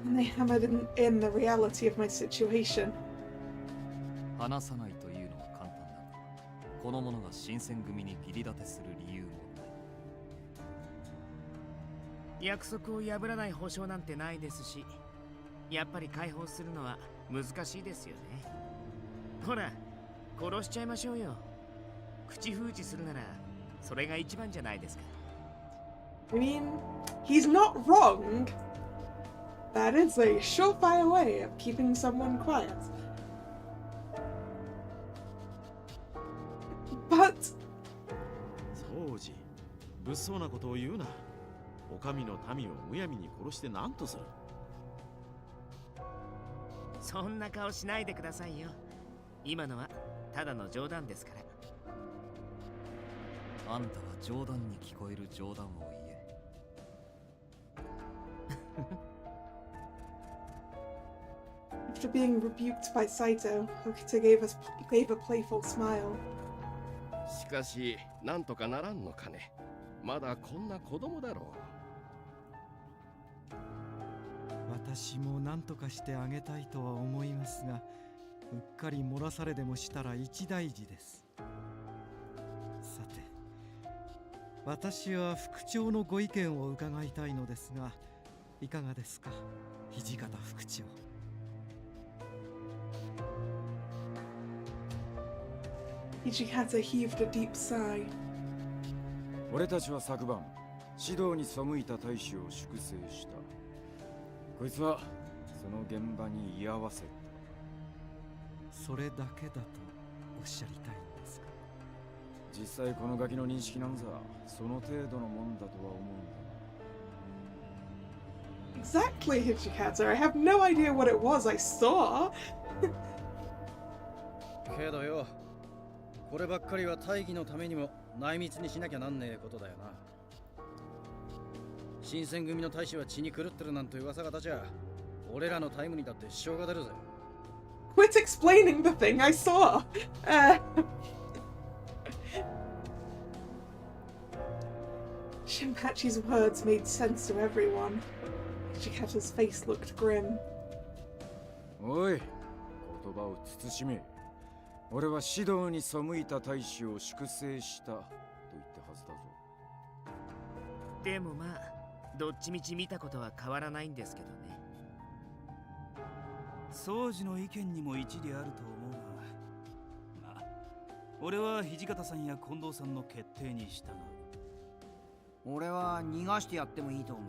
and they hammered in the reality of my situation. 話さないというのは簡単だが、この者が新選組に義理立てする理由もない。約束を破らない保証なんてないですし、やっぱり解放するのは難しいですよね。ほら、殺しちゃいましょうよ。口封じするならそれが一番じゃないですか。 I mean, he's not wrong. That is a surefire way of keeping someone quiet. But そうじ、物騒なことを言うな。お上の民をむやみに殺して何とする。そんな顔しないでくださいよ。今のはただの冗談ですから。あんたは冗談に聞こえる冗談を言え。after being rebuked by Saito, Hokuto gave a playful smile. しかし、なんとかならんのかね。まだこんな子供だろう。私も何とかしてあげたいとは思いますが、うっかり漏らされでもしたら一大事です。さて、私は副長のご意見を伺いたいのですが、いかがですか、土方副長。Hijikata heaved a deep sigh. 俺たちは昨晩、指導に背いた大使を粛清した。こいつはその現場に居合わせた。それだけだとおっしゃりたいんですか。実際このガキの認識なんざその程度のもんだとは思うんだ。 Exactly, Hijikata. I have no idea what it was I saw. けどよ、こればっかりは大義のためにも内密にしなきゃなんねえことだよな。新選組の大使は血に狂ってるなんて噂が立ちゃ、俺らのタイムにだって支障が出るぜ。 Quit explaining the thing I saw. Shinpachi's words made sense to everyone. Hijikata's face looked grim. おい、言葉を慎め。俺は指導に背いた大使を粛清したと言ったはずだぞ。でもまあ、どっちみち見たことは変わらないんですけどね。宗司の意見にも一理あると思うが、まあ、俺は土方さんや近藤さんの決定に従う。俺は逃がしてやってもいいと思う。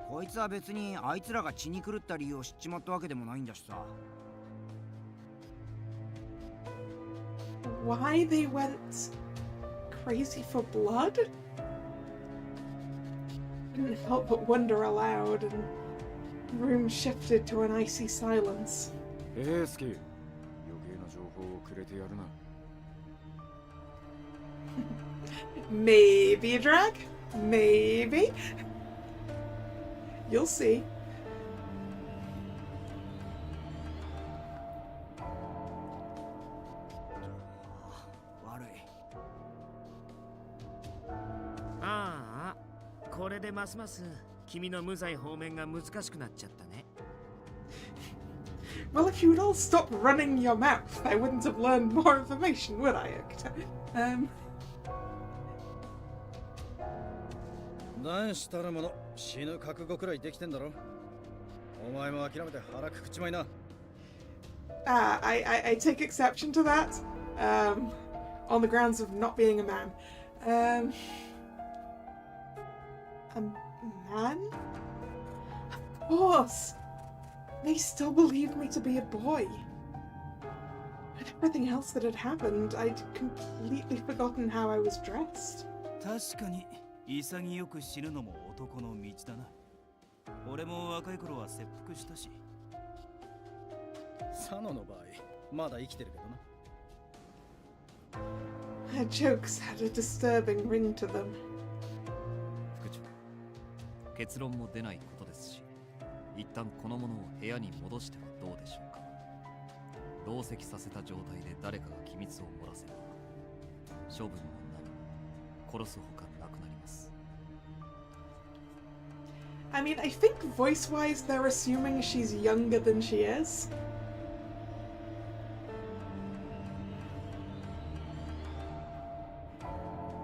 こいつは別にあいつらが血に狂った理由を知っちまったわけでもないんだしさ。Why they went crazy for blood? Couldn't help but wonder aloud, and the room shifted to an icy silence. 英介、余計な情報をくれてやるな。Maybe, Drag? Maybe? You'll see. Ah, これでますます君の無罪放免が難しくなっちゃったね。Well, if you would all stop running your mouth, I wouldn't have learned more information, would I, Octa? 男子たるもの死ぬ覚悟くらいできてんだろ。お前も諦めて腹くくちまいな。I take exception to that, on the grounds of not being a man. A man? Of course! They still believed me to be a boy. With everything else that had happened, I'd completely forgotten how I was dressed. 確かに潔く死ぬのも男の道だな。俺も若い頃は切腹したし。サノの場合、まだ生きてるけどな。Her jokes had a disturbing ring to them. 副長、結論も出ないことですし、一旦このものを部屋に戻してはどうでしょうか。同席させた状態で誰かが機密を漏らせば、処分も何も殺すほかなくなります。I mean, I think voice-wise they're assuming she's younger than she is.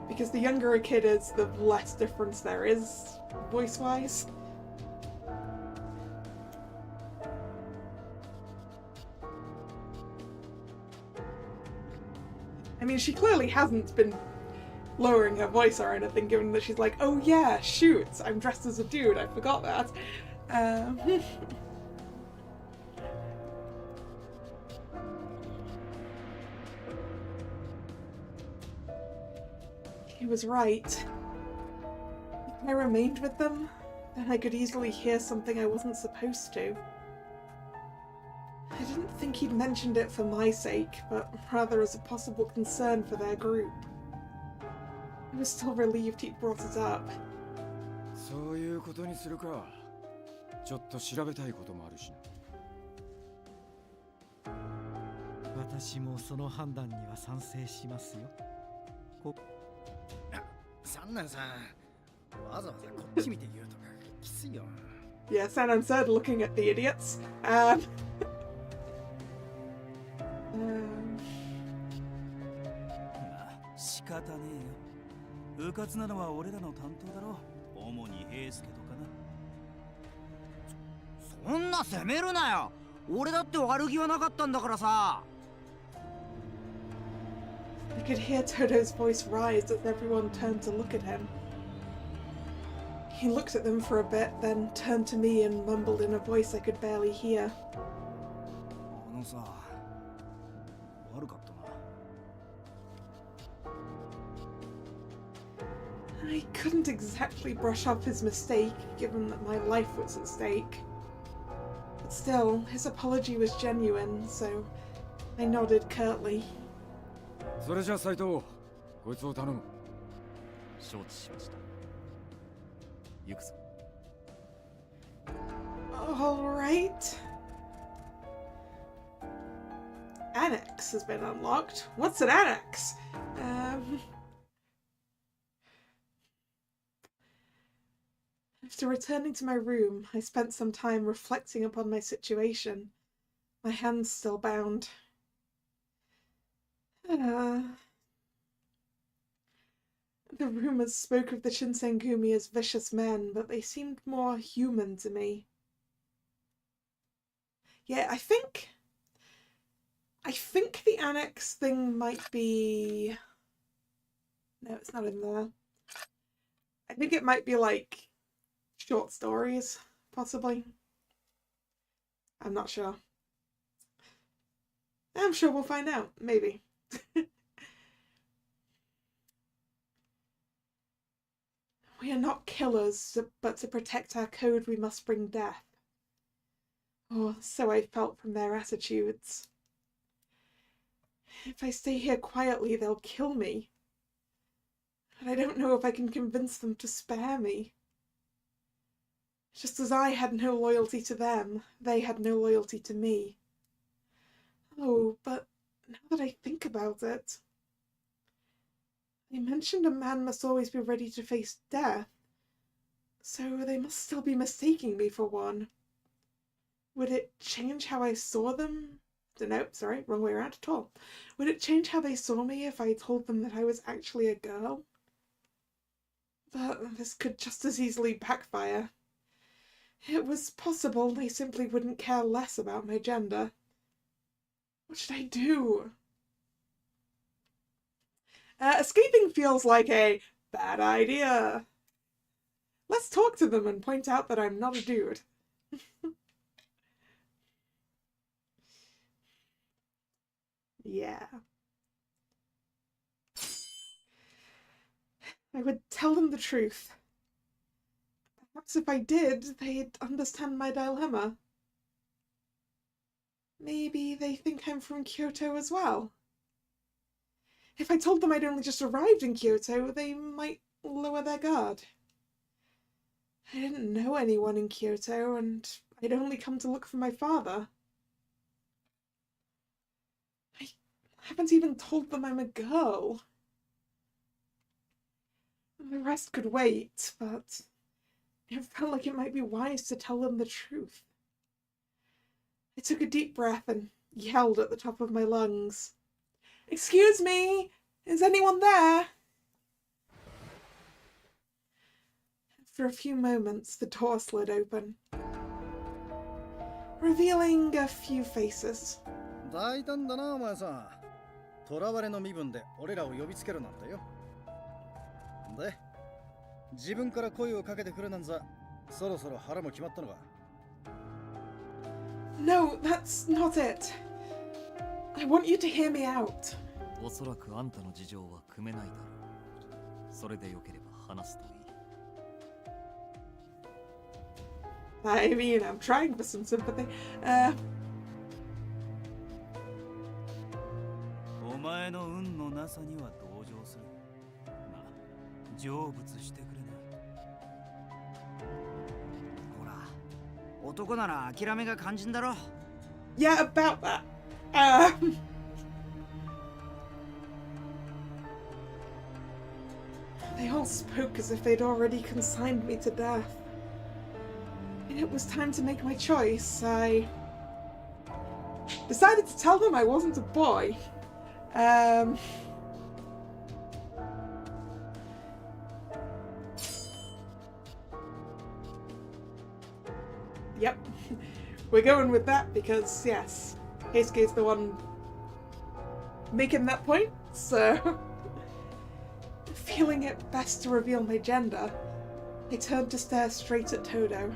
Because the younger a kid is, the less difference there is, voice-wise. I mean, she clearly hasn't been lowering her voice or anything, given that she's like, oh yeah, shoot, I'm dressed as a dude, I forgot that. He was right. If I remained with them, then I could easily hear something I wasn't supposed to. I didn't think he'd mentioned it for my sake, but rather as a possible concern for their group. I was still relieved he'd brought it up. そういうことにするか。ちょっと調べたいこともあるしな。私もその判断には賛成しますよ。三男さん、わざわざこっち見て言うとかきついよ。Yeah, Sanan said, looking at the idiots. 仕方ねえよ。うかつなのは俺らの担当だろ。主に平助とかな。そんな責めるなよ。俺だって悪気はなかったんだからさ。I could hear Todo's voice rise as everyone turned to look at him. He looked at them for a bit, then turned to me and mumbled in a voice I could barely hear. あのさ、悪かったな。I couldn't exactly brush off his mistake, given that my life was at stake. But still, his apology was genuine, so I nodded curtly. それじゃ斉藤、こいつを頼む。承知しました。行くぞ。All right. Annex has been unlocked. What's an annex? After returning to my room, I spent some time reflecting upon my situation, my hands still bound. The rumors spoke of the Shinsengumi as vicious men, but they seemed more human to me. Yeah, I think the annex thing might be... No, it's not in there. I think it might be like short stories, possibly. I'm not sure. I'm sure we'll find out, maybe. We are not killers, but to protect our code we must bring death. Or so I felt from their attitudes. If I stay here quietly, they'll kill me. And I don't know if I can convince them to spare me. Just as I had no loyalty to them, they had no loyalty to me. Oh, but now that I think about it, they mentioned a man must always be ready to face death, so they must still be mistaking me for one. Would it change how I saw them? No, sorry, wrong way around at all. Would it change how they saw me if I told them that I was actually a girl? But this could just as easily backfire. It was possible they simply wouldn't care less about my gender. What should I do? Escaping feels like a bad idea. Let's talk to them and point out that I'm not a dude. Yeah. I would tell them the truth. Perhaps if I did, they'd understand my dilemma. Maybe they think I'm from Kyoto as well. If I told them I'd only just arrived in Kyoto, they might lower their guard. I didn't know anyone in Kyoto, and I'd only come to look for my father. I haven't even told them I'm a girl. The rest could wait, but it felt like it might be wise to tell them the truth. I took a deep breath and yelled at the top of my lungs. "Excuse me! Is anyone there?" For a few moments, the door slid open, revealing a few faces. 大胆だなお前さん。囚われの身分で俺らを呼びつけるなんてよ。で、自分から声をかけてくるなんざ、そろそろ腹も決まったのか。No, that's not it. I want you to hear me out. おそらくあんたの事情は汲めないだろう。それでよければ話すといい。I mean, I'm trying for some sympathy. お前の運のなさには同情する。まあ、成仏してくれな。ほら、男なら諦めが肝心だろ。Yeah, about that. They all spoke as if they'd already consigned me to death. When it was time to make my choice, I decided to tell them I wasn't a boy. Yep, we're going with that because, yes, Heisuke's the one making that point, so feeling it best to reveal my gender, I turned to stare straight at Todo.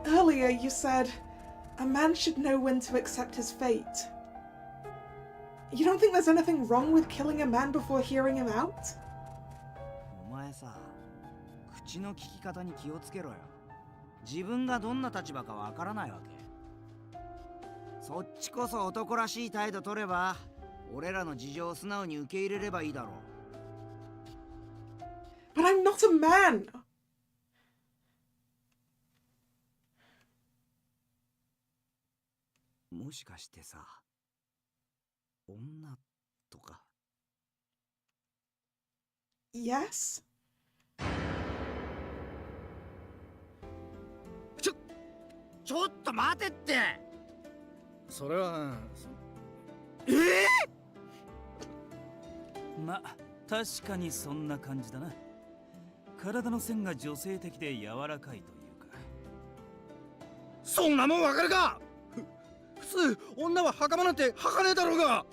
Earlier you said a man should know when to accept his fate. You don't think there's anything wrong with killing a man before hearing him out? お前さ、口の利き方に気をつけろよ。自分がどんな立場かわからないわけ。そっちこそ男らしい態度取れば、俺らの事情を素直に受け入れればいいだろう。But I'm not a man! もしかしてさ、女とか。Yes? ちょっと待てって。それは。ま、確かにそんな感じだな。体の線が女性的で柔らかいというか。そんなもんわかるか。普通女は袴なんて履かねえだろうが。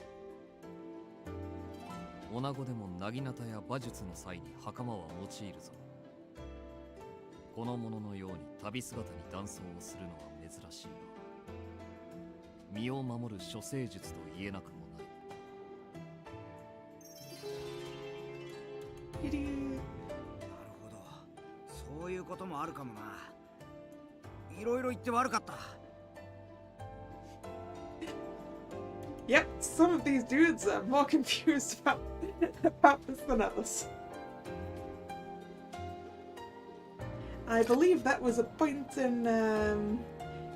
女子でもなぎなたや馬術の際に袴は用いるぞ。この者のように旅姿に男装をするのは珍しいが、身を守る処世術と言えなくもない。もあるかもな。いろいろ言って悪かった。 Yep, some of these dudes are more confused about this than others. I believe that was a point in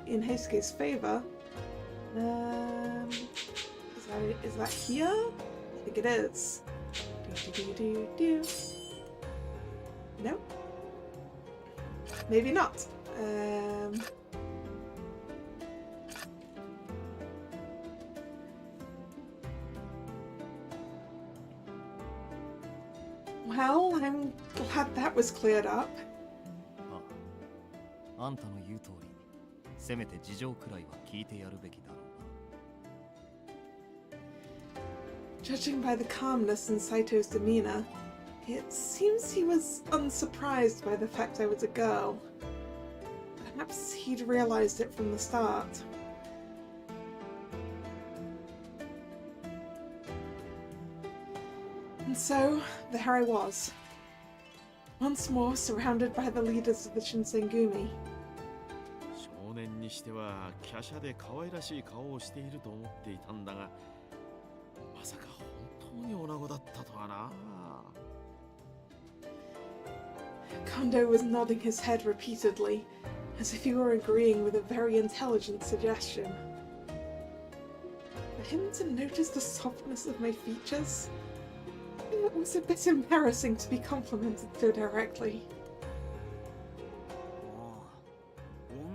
Heisuke's favor. Is that here? I think it is. No? Maybe not. Well, I'm glad that was cleared up. あんたの言う通り、せめて事情くらいは聞いてやるべきだろうな。 Judging by the calmness in Saito's demeanor, it seems he was unsurprised by the fact I was a girl. Perhaps he'd realized it from the start. And so, there I was. Once more surrounded by the leaders of the Shinsengumi. 少年にしては華奢で可愛らしい顔をしていると思っていたんだが、まさか本当に女子だったとはな。 Kondo was nodding his head repeatedly, as if he were agreeing with a very intelligent suggestion. For him to notice the softness of my features? It was a bit embarrassing to be complimented so directly.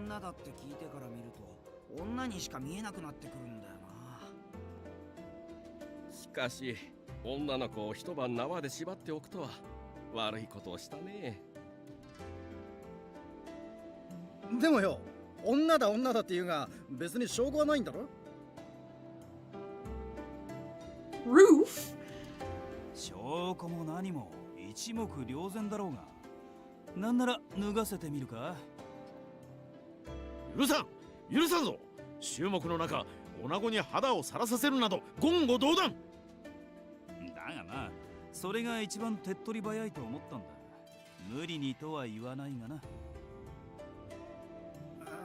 女だって聞いてから見ると女にしか見えなくなってくるんだよな。しかし女の子を一晩縄で縛っておくとは悪いことをしたね。でもよ、女だって言うが別に証拠はないんだろ。 Roof? 証拠も何も一目瞭然だろうが、なんなら脱がせてみるか。許さんぞ。衆目の中、女子に肌をさらさせるなど言語道断。だがな、それが一番手っ取り早いと思ったんだ。無理にとは言わないがな。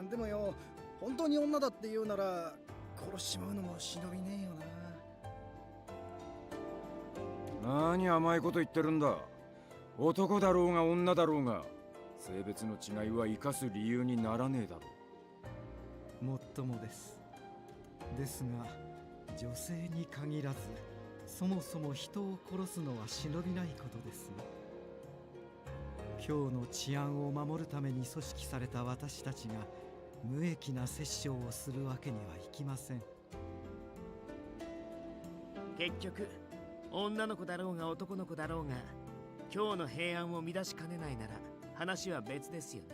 でもよ、本当に女だって言うなら殺しちまうのも忍びねえよな。何甘いこと言ってるんだ。男だろうが女だろうが、性別の違いは生かす理由にならねえだろう。もっともです。ですが、女性に限らず、そもそも人を殺すのは忍びないことですよ。今日の治安を守るために組織された私たちが無益な殺生をするわけにはいきません。結局女の子だろうが男の子だろうが、今日の平安を乱しかねないなら話は別ですよね。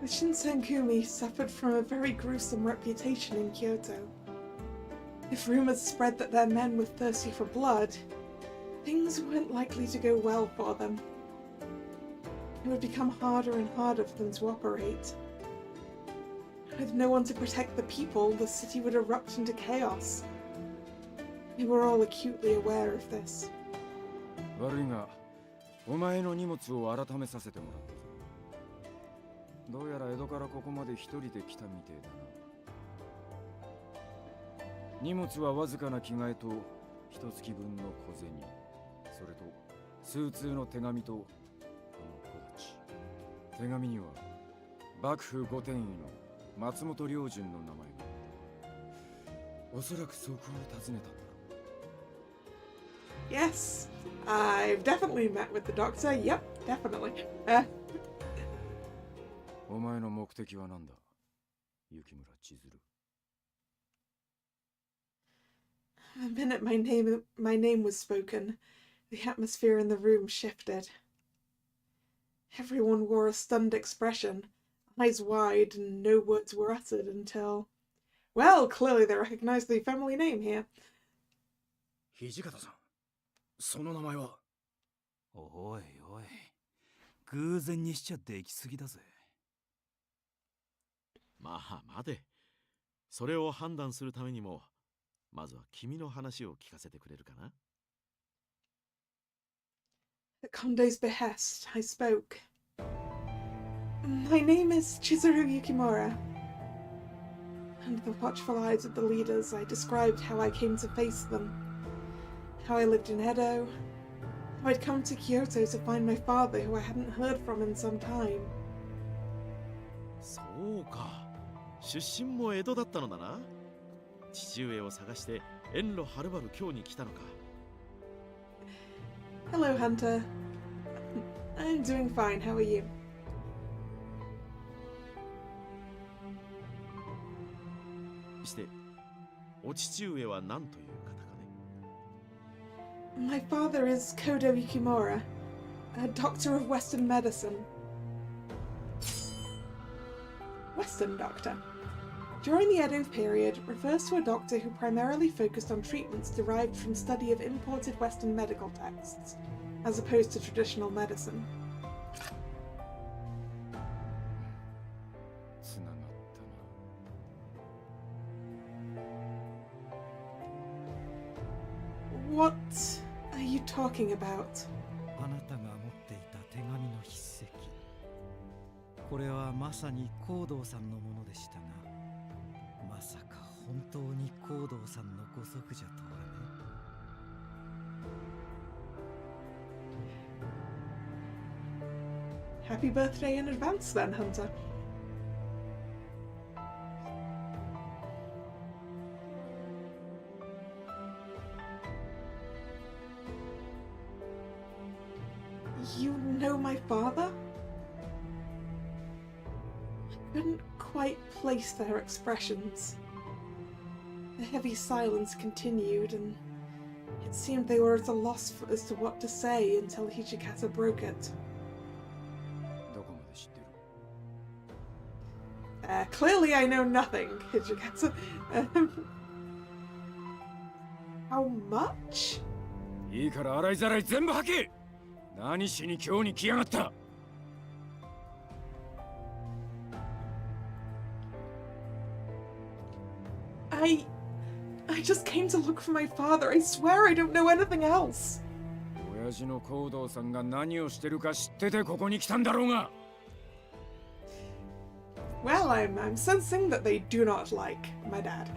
The Shinsengumi suffered from a very gruesome reputation in Kyoto. If rumors spread that their men were thirsty for blood, things weren't likely to go well for them. It would become harder and harder for them to operate. With no one to protect the people, the city would erupt into chaos. They were all acutely aware of this. 悪いが、お前の荷物を改めさせてもらったぞ。どうやら江戸からここまで一人で来たみてえだな。荷物はわずかな着替えと一月分の小銭、それと数通の手紙とこの小鉢。手紙には幕府御殿医の松本良順の名前が。おそらくそこを訪ねたんだろう。 Yes, I've definitely met with the doctor. Yep, definitely. お前の目的は何だ、雪村千鶴。The minute my name was spoken, the atmosphere in the room shifted. Everyone wore a stunned expression, eyes wide, and no words were uttered until... Well, clearly they recognized the family name here. 土方さん、その名前は。おいおい、偶然にしちゃできすぎだぜ。まあ待て。それを判断するためにも、まずは君の話を聞かせてくれるかな。At Kondo's behest, I spoke. My name is Chizuru Yukimura. Under the watchful eyes of the leaders, I described how I came to face them, how I lived in Edo, how I'd come to Kyoto to find my father, who I hadn't heard from in some time. そうか、出身も江戸だったのだな。父上を探して遠路はるばる京に来たのか。Hello, Hunter. I'm doing fine. How are you? してお父上は何という方かね。My father is Kodo Yukimura, a doctor of Western medicine. Western doctor. During the Edo period, refers to a doctor who primarily focused on treatments derived from study of imported Western medical texts, as opposed to traditional medicine. つながったな。 What are you talking about? あなたが持っていた手紙の筆跡。これはまさに光道さんのものでしたが、まさか本当に光道さんのご息女とはね。Happy birthday in advance then, Hunter. You know my father? I couldn't quite place their expressions. The heavy silence continued, and it seemed they were at a loss as to what to say until Hijikata broke it. どこまで知ってる？ Clearly I know nothing, Hijikata. How much? いいから洗いざらい全部吐け！何しに今日に来やがった！ I just came to look for my father. I swear I don't know anything else. 親父の光道さんが何をしてるか知っててここに来たんだろうが。 Well, I'm sensing that they do not like my dad.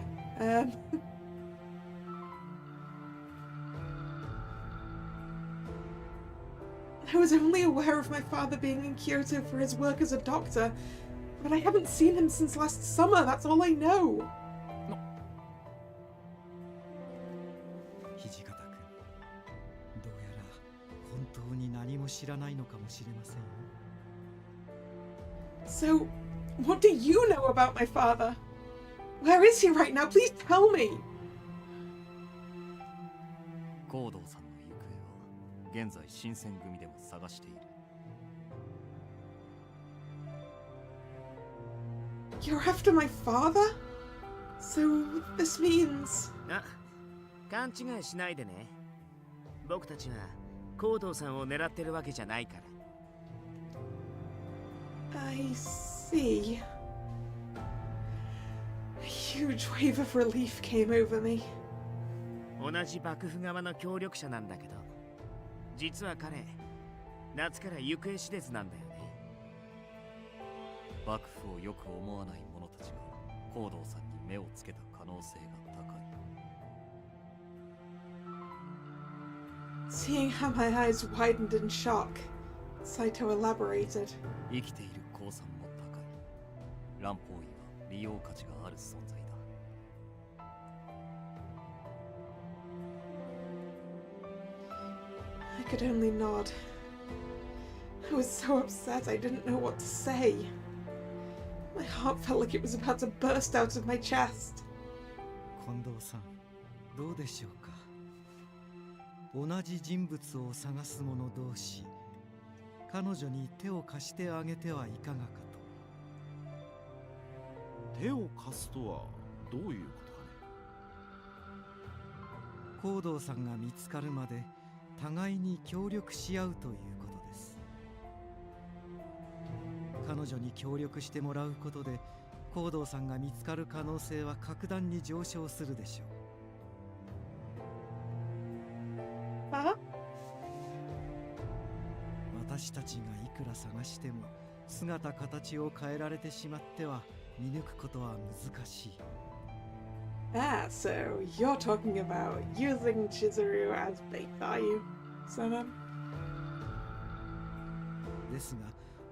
I was only aware of my father being in Kyoto for his work as a doctor, but I haven't seen him since last summer. That's all I know. 土方君、どうやら本当に何も知らないのかもしれませんよ。 So, what do you know about my father? Where is he right now? Please tell me. 光道さんの行方は現在新選組でも探している。 You're after my father? So, this means... あ、勘違いしないでね。僕たちは光道さんを狙ってるわけじゃないから。I see. A huge wave of relief came over me. 同じ幕府側の協力者なんだけど、実は彼、夏から行方知れずなんだよね。幕府をよく思わない者たちが光道さんに目をつけた可能性が高い。 Seeing how my eyes widened in shock, Saito elaborated. 生きている降参も高い。乱方医は利用価値がある存在だ。 I could only nod. I was so upset I didn't know what to say. My heart felt like it was about to burst out of my chest. 近藤さん、どうでしょうか。同じ人物を探す者同士、彼女に手を貸してあげてはいかがかと。手を貸すとはどういうことかね。光道さんが見つかるまで互いに協力し合うということです。彼女に協力してもらうことで光道さんが見つかる可能性は格段に上昇するでしょう。 Huh? たちがいくら探しても姿形を変えられてしまっては見抜くことは難しい。Ah, so you're talking about using Chizuru as bait, are you, Sanan? ですが、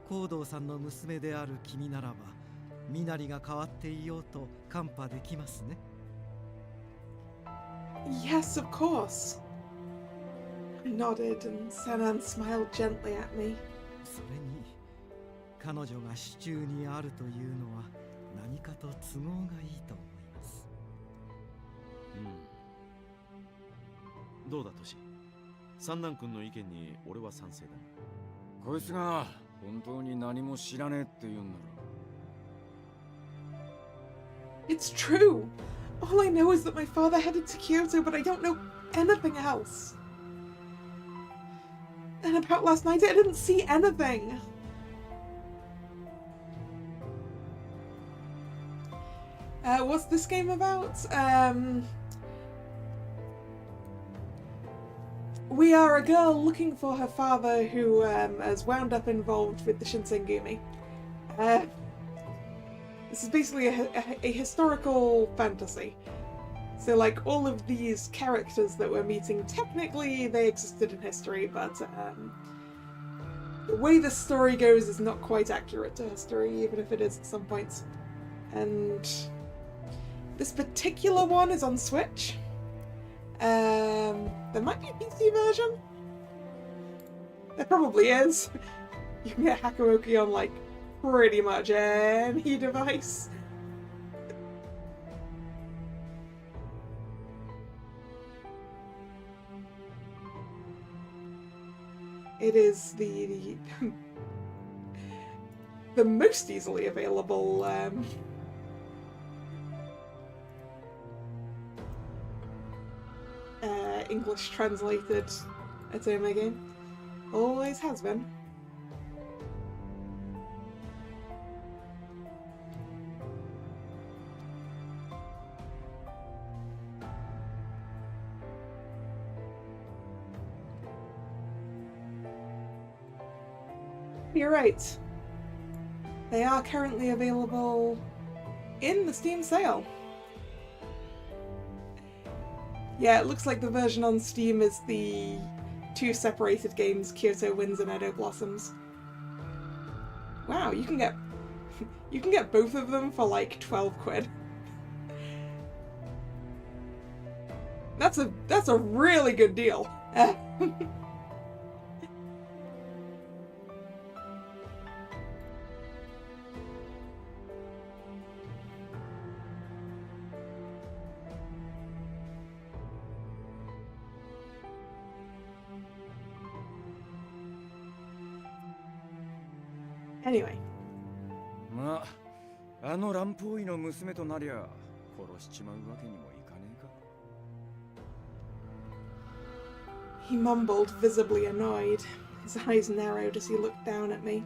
光道さんの娘である君ならば、身なりが変わっていようと看破できますね。Yes, of course. I nodded and Sanan smiled gently at me. それに、彼女が手中にあるというのは何かと都合がいいと思います。どうだトシ、三男君の意見に俺は賛成だ。こいつが本当に何も知らねえって言うんなら。 It's true. All I know is that my father headed to Kyoto, but I don't know anything else. And about last night, I didn't see anything. What's this game about? We are a girl looking for her father who has wound up involved with the Shinsengumi. This is basically a historical fantasy. So like all of these characters that we're meeting, technically they existed in history, but the way the story goes is not quite accurate to history, even if it is at some points. And this particular one is on Switch. There might be a PC version. There probably is. You can get Hakuouki on like pretty much any device. It is the most easily available English translated Atome game. Always has been. You're right. They are currently available in the Steam sale. Yeah, it looks like the version on Steam is the two separated games, Kyoto Winds and Edo Blossoms. Wow, you can get both of them for like 12 quid. That's a really good deal. Anyway. まあ、あの乱暴医の娘となりゃ殺しちまうわけにもいかねえか。 He mumbled, visibly annoyed. His eyes narrowed as he looked down at me.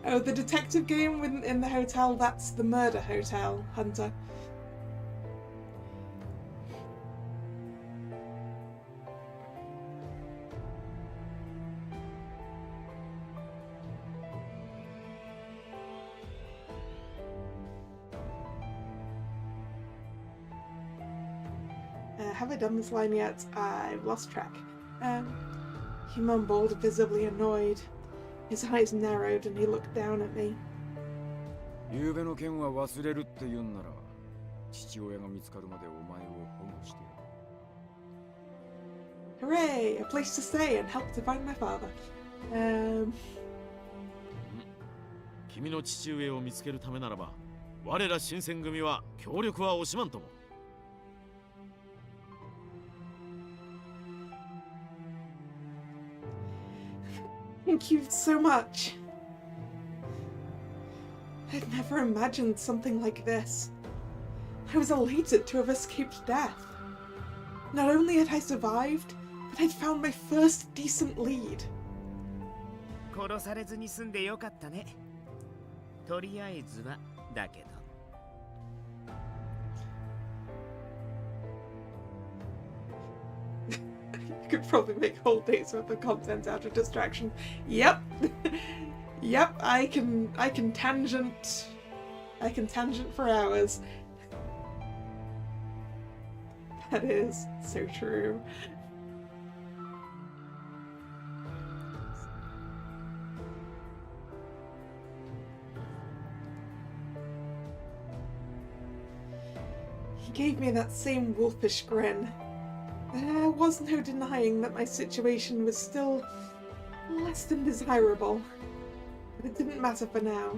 Oh, the detective game in the hotel, that's the murder hotel, Hunter. Have I done this line yet? I've lost track. He mumbled, visibly annoyed. His eyes narrowed and he looked down at me. 昨べの件は忘れるって言うんなら、父親が見つかるまでお前を保護してやる。 Hooray! A place to stay and help to find my father. 君の父上を見つけるためならば、我ら新選組は協力は惜しまんとも。 Thank you so much. I'd never imagined something like this. I was elated to have escaped death. Not only had I survived, but I'd found my first decent lead. 殺されずに済んでよかったね。とりあえずはだけど。probably make whole days worth of content out of distraction. Yep. Yep, I can tangent for hours. That is so true. He gave me that same wolfish grin. There was no denying that my situation was still less than desirable, but it didn't matter for now.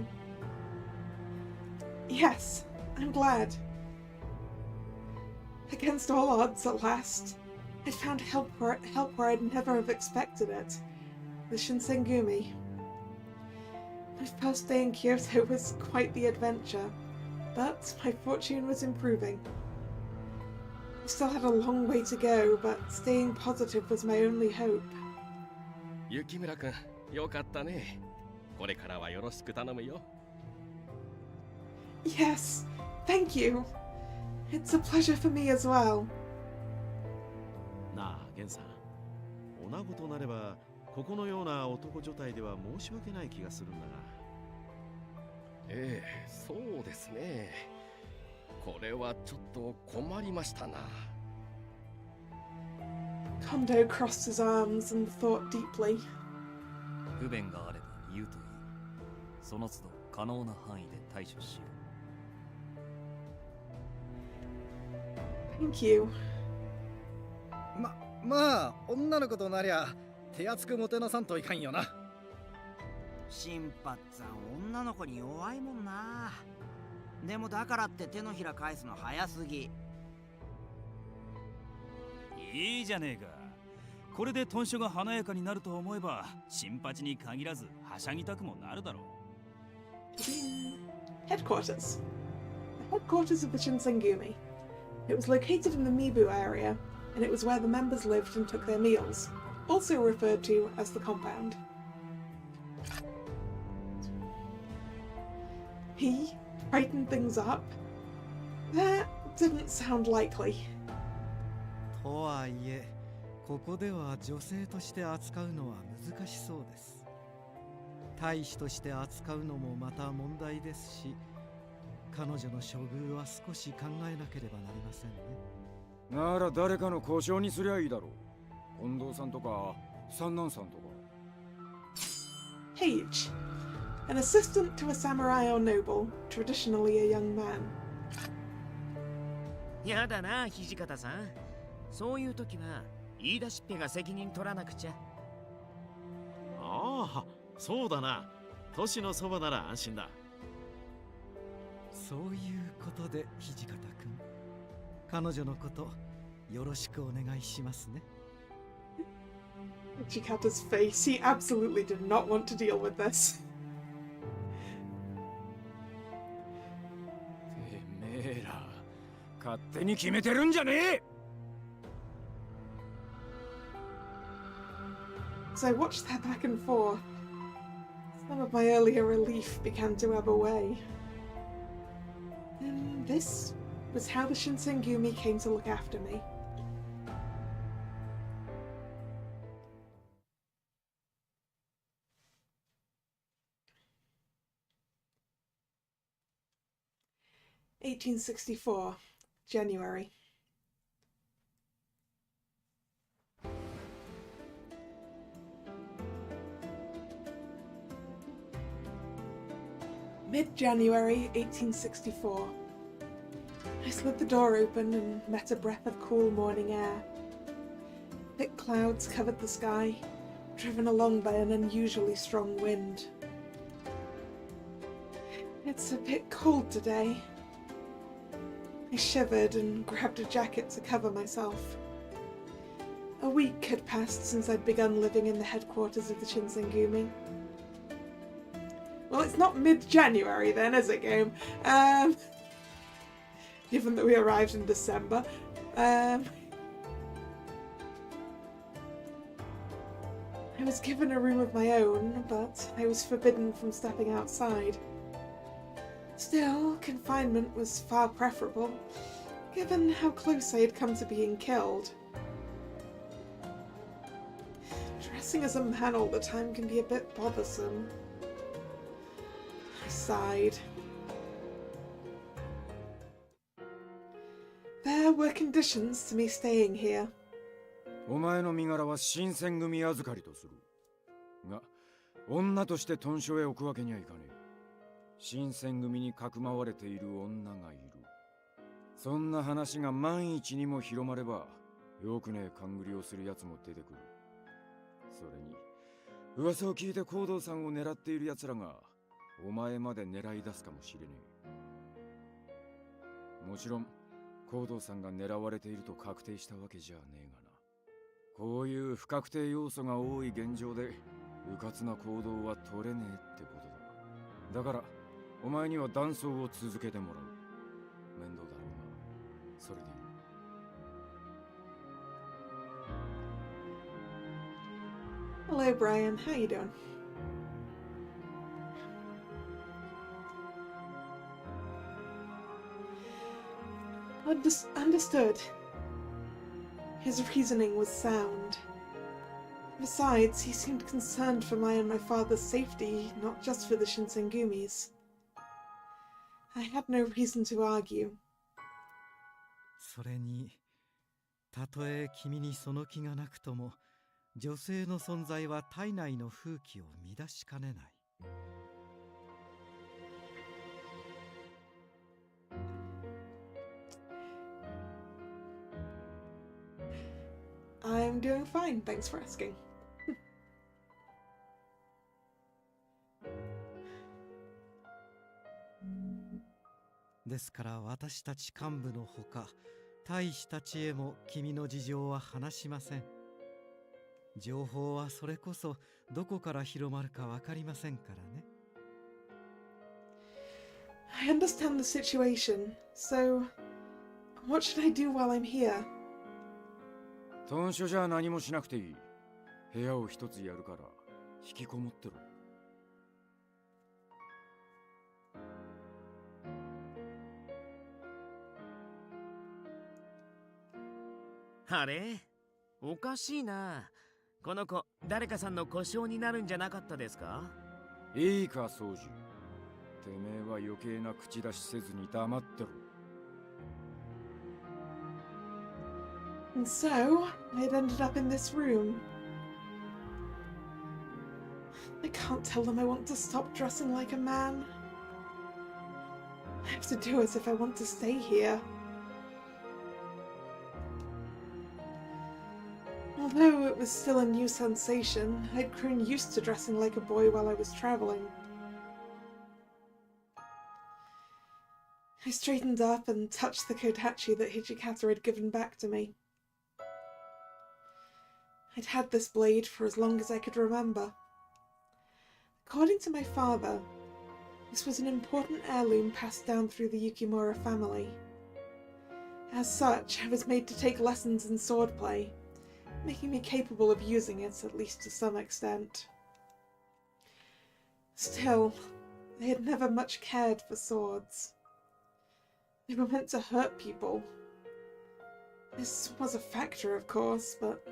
Yes, I'm glad. Against all odds, at last, I'd found help where I'd never have expected it. The Shinsengumi. My first day in Kyoto was quite the adventure, but my fortune was improving. I still had a long way to go, but staying positive was my only hope. 雪村くん、よかったね。これからはよろしく頼むよ。Yes, thank you. It's a pleasure for me as well. なあ、ゲンさん。女子となれば、ここのような男女体では申し訳ない気がするんだが。ええ、そうですね。これはちょっと困りましたな。Kondo crossed his arms and thought deeply. 不便があれば言うといい。その都度可能な範囲で対処しよう。Thank you. まあ、女の子となりゃ手厚くもてなさんといかんよな。新八さん、女の子に弱いもんな。でもだからって手のひら返すの早すぎ。いいじゃねえか。これで豚書が華やかになると思えば、新八に限らずはしゃぎたくもなるだろう。Headquarters. The headquarters of the Shinsengumi. It was located in the Mibu area, and it was where the members lived and took their meals, also referred to as the compound. He brightened things up? That didn't sound likely. とはいえ、ここでは女性として扱うのは難しそうです。大使として扱うのもまた問題ですし、彼女の処遇は少し考えなければなりませんね。なら誰かの交渉にすりゃいいだろう。近藤さんとか三男さんとか。Page. An assistant to a samurai or noble, traditionally a young man. やだな、土方さん。そういう時は言い出しっぺが責任取らなくちゃ。ああ、そうだな。都市のそばなら安心だ。そういうことで土方くん、彼女のことよろしくお願いしますね。Chikata's face. He absolutely did not want to deal with this. てめえら、勝手に決めてるんじゃねえ。As I watched their back and forth, some of my earlier relief began to ebb away. And this was how the Shinsengumi came to look after me. (1864) January. Mid-January 1864. I slid the door open and met a breath of cool morning air. Thick clouds covered the sky, driven along by an unusually strong wind. It's a bit cold today. I shivered and grabbed a jacket to cover myself. A week had passed since I'd begun living in the headquarters of the Shinsengumi. Well, it's not mid-January then, is it, game? Given that we arrived in December. I was given a room of my own, but I was forbidden from stepping outside. Still, confinement was far preferable, given how close I had come to being killed. dressing as a man all the time can be a bit bothersome. I sighed. There were conditions to me staying here. お前の身柄は新選組預かりとする。が、女として屯所へ置くわけにはいかねえ。新選組にかくまわれている女がいる。そんな話が万一にも広まれば、よくねえ勘繰りをする奴も出てくる。それに、噂を聞いて行動さんを狙っている奴らが、お前まで狙い出すかもしれねえ。もちろん、行動さんが狙われていると確定したわけじゃねえがな。こういう不確定要素が多い現状で、迂闊な行動は取れねえってことだ。だから、お前には断層を続けてもらう。面倒だろうが、それでいい。Hello, Brian. How you doing? Understood. His reasoning was sound. Besides, he seemed concerned for my and my father's safety, not just for the Shinsengumis. I had no reason to argue. それに、たとえ君にその気がなくとも、女性の存在は体内の風紀を乱しかねない。I'm doing fine, thanks for asking. ですから私たち幹部のほか、大使たちへも君の事情は話しません。情報はそれこそどこから広まるかわかりませんからね。I understand the situation, so what should I do while I'm here? 屯所じゃ何もしなくていい。部屋を一つやるから引きこもってろ。あれ？おかしいな。この子、誰かさんの故障になるんじゃなかったですか？いいか、掃除。てめえは余計な口出しせずに黙ってろ。And so, I'd ended up in this room. I can't tell them I want to stop dressing like a man. I have to do it if I want to stay here. Although it was still a new sensation, I'd grown used to dressing like a boy while I was traveling. I straightened up and touched the kodachi that Hijikata had given back to me. I'd had this blade for as long as I could remember. According to my father, this was an important heirloom passed down through the Yukimura family. As such, I was made to take lessons in swordplay, making me capable of using it, at least to some extent. Still, I had never much cared for swords. They were meant to hurt people. This was a factor, of course, but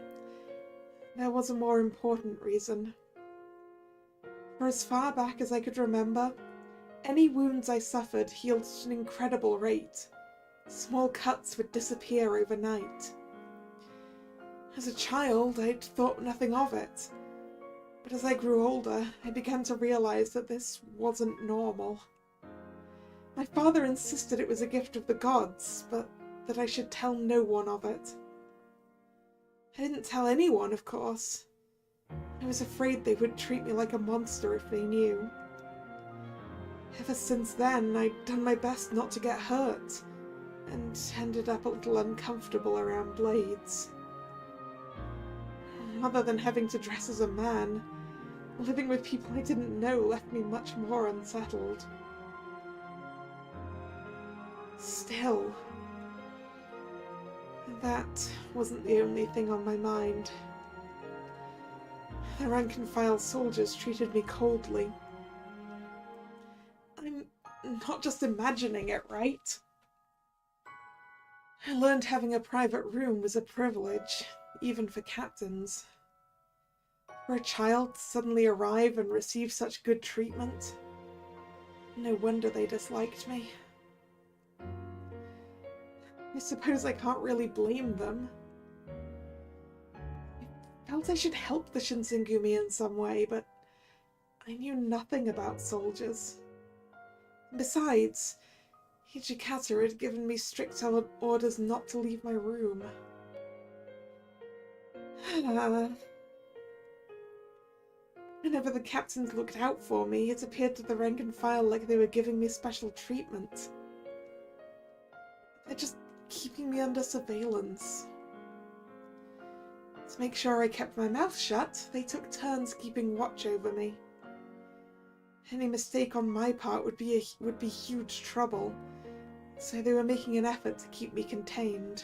there was a more important reason. For as far back as I could remember, any wounds I suffered healed at an incredible rate. Small cuts would disappear overnight. As a child, I'd thought nothing of it. But as I grew older, I began to realize that this wasn't normal. My father insisted it was a gift of the gods, but that I should tell no one of it. I didn't tell anyone, of course. I was afraid they would treat me like a monster if they knew. Ever since then, I'd done my best not to get hurt, and ended up a little uncomfortable around blades. Other than having to dress as a man, living with people I didn't know left me much more unsettled. Still, that wasn't the only thing on my mind. The rank-and-file soldiers treated me coldly. I'm not just imagining it, right? I learned having a private room was a privilege, even for captains. For a child to suddenly arrive and receive such good treatment. No wonder they disliked me. I suppose I can't really blame them. I felt I should help the Shinsengumi in some way, but I knew nothing about soldiers. Besides, Hijikata had given me strict orders not to leave my room. Whenever the captains looked out for me, it appeared to the rank and file like they were giving me special treatment. They're just keeping me under surveillance. To make sure I kept my mouth shut, they took turns keeping watch over me. Any mistake on my part would be huge trouble, so they were making an effort to keep me contained.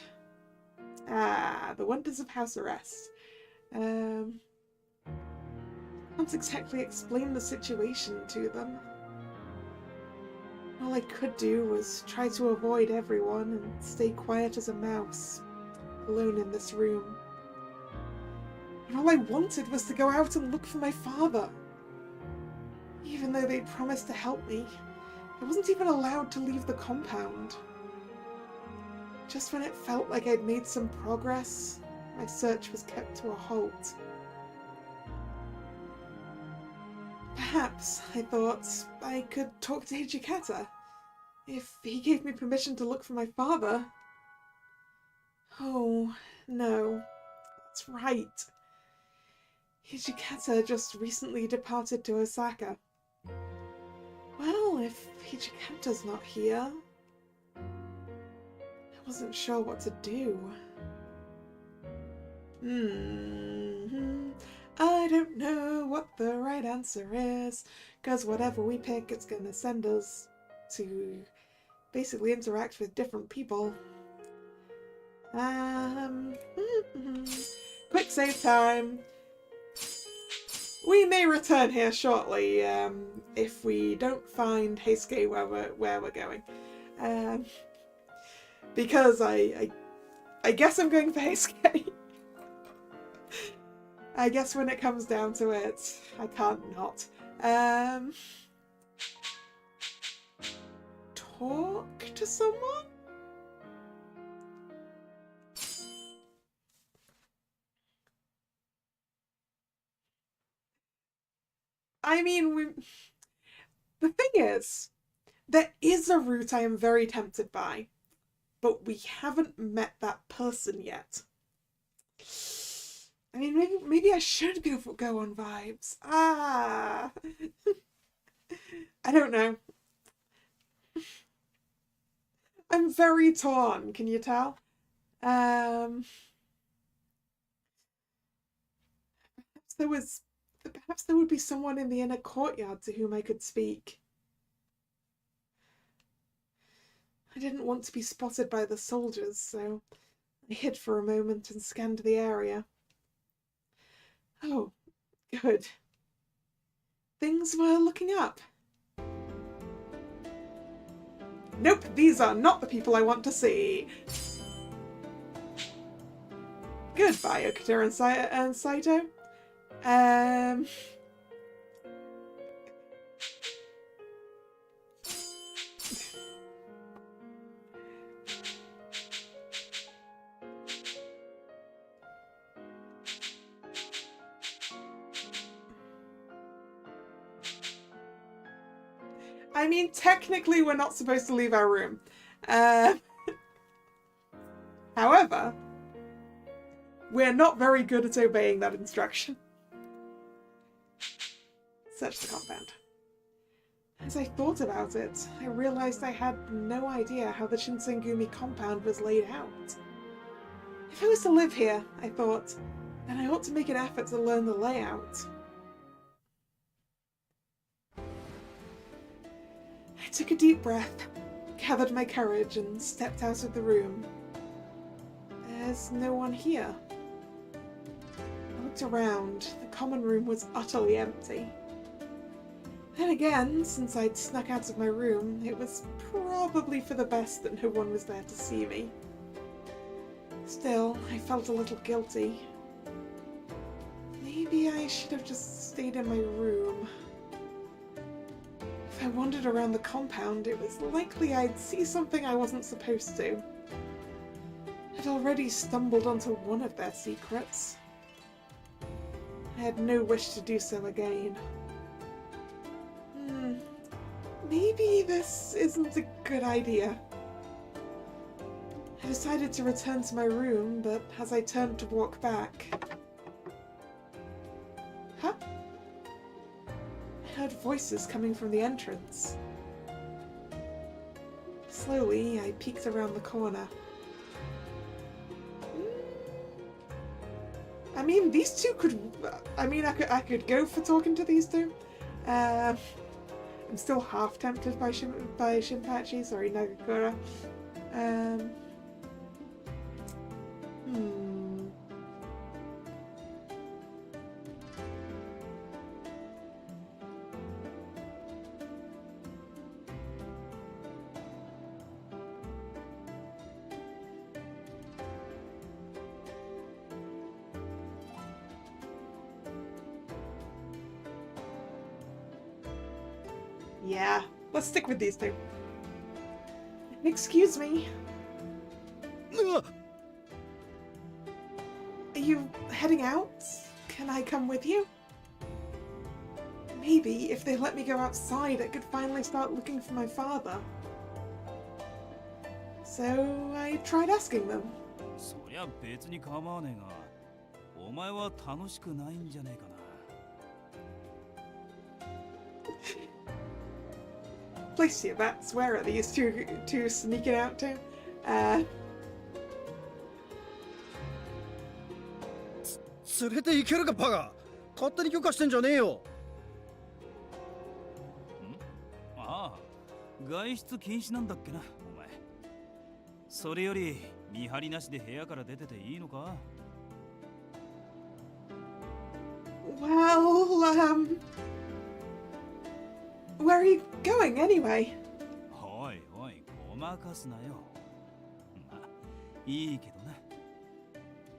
Ah, the wonders of house arrest. Can't exactly explain the situation to them. All I could do was try to avoid everyone and stay quiet as a mouse, alone in this room. And all I wanted was to go out and look for my father. Even though they'd promised to help me, I wasn't even allowed to leave the compound. Just when it felt like I'd made some progress, my search was kept to a halt. Perhaps, I thought, I could talk to Hijikata. If he gave me permission to look for my father. Oh, no. That's right. Hijikata just recently departed to Osaka. Well, if Hijikata's not here... I wasn't sure what to do. I don't know what the right answer is, because whatever we pick, it's going to send us to basically interact with different people. Quick save time. We may return here shortly if we don't find Heisuke where we're going. Because I guess I'm going for Heisuke. I guess when it comes down to it, I can't not. Talk to someone? I mean, the thing is, there is a route I am very tempted by, but we haven't met that person yet. I mean, maybe I should go on vibes. I don't know. I'm very torn, can you tell? Perhaps there would be someone in the inner courtyard to whom I could speak. I didn't want to be spotted by the soldiers, so I hid for a moment and scanned the area. Oh, good. Things were looking up. Nope, these are not the people I want to see. Goodbye, Okuta and Saito. I mean, technically we're not supposed to leave our room. However, we're not very good at obeying that instruction. Search the compound. As I thought about it, I realized I had no idea how the Shinsengumi compound was laid out. If I was to live here, I thought, then I ought to make an effort to learn the layout. I took a deep breath, gathered my courage, and stepped out of the room. There's no one here. I looked around. The common room was utterly empty. Then again, since I'd snuck out of my room, it was probably for the best that no one was there to see me. Still, I felt a little guilty. Maybe maybe I should have just stayed in my room. If I wandered around the compound, it was likely I'd see something I wasn't supposed to. I'd already stumbled onto one of their secrets. I had no wish to do so again. Maybe this isn't a good idea. I decided to return to my room, but as I turned to walk back... Huh? I heard voices coming from the entrance. Slowly, I peeked around the corner. I mean, these two could... I mean, I could go for talking to these two. I'm still half tempted by Shinpachi. Sorry, Nagakura. Yeah, let's stick with these two. Excuse me. Are you heading out? Can I come with you? Maybe if they let me go outside, I could finally start looking for my father. So I tried asking them. そりゃ別に構わねえが、お前は楽しくないんじゃねえかな。Place your bets. Where are these two sneaking out to? 連れて行けるかバカ。勝手に許可してんじゃねえよ。ああ、外出禁止なんだっけな、お前。それより見張りなしで部屋から出てていいのか？ Well, where are you going anyway? おいおい、ごまかすなよ。まあ、いいけどな。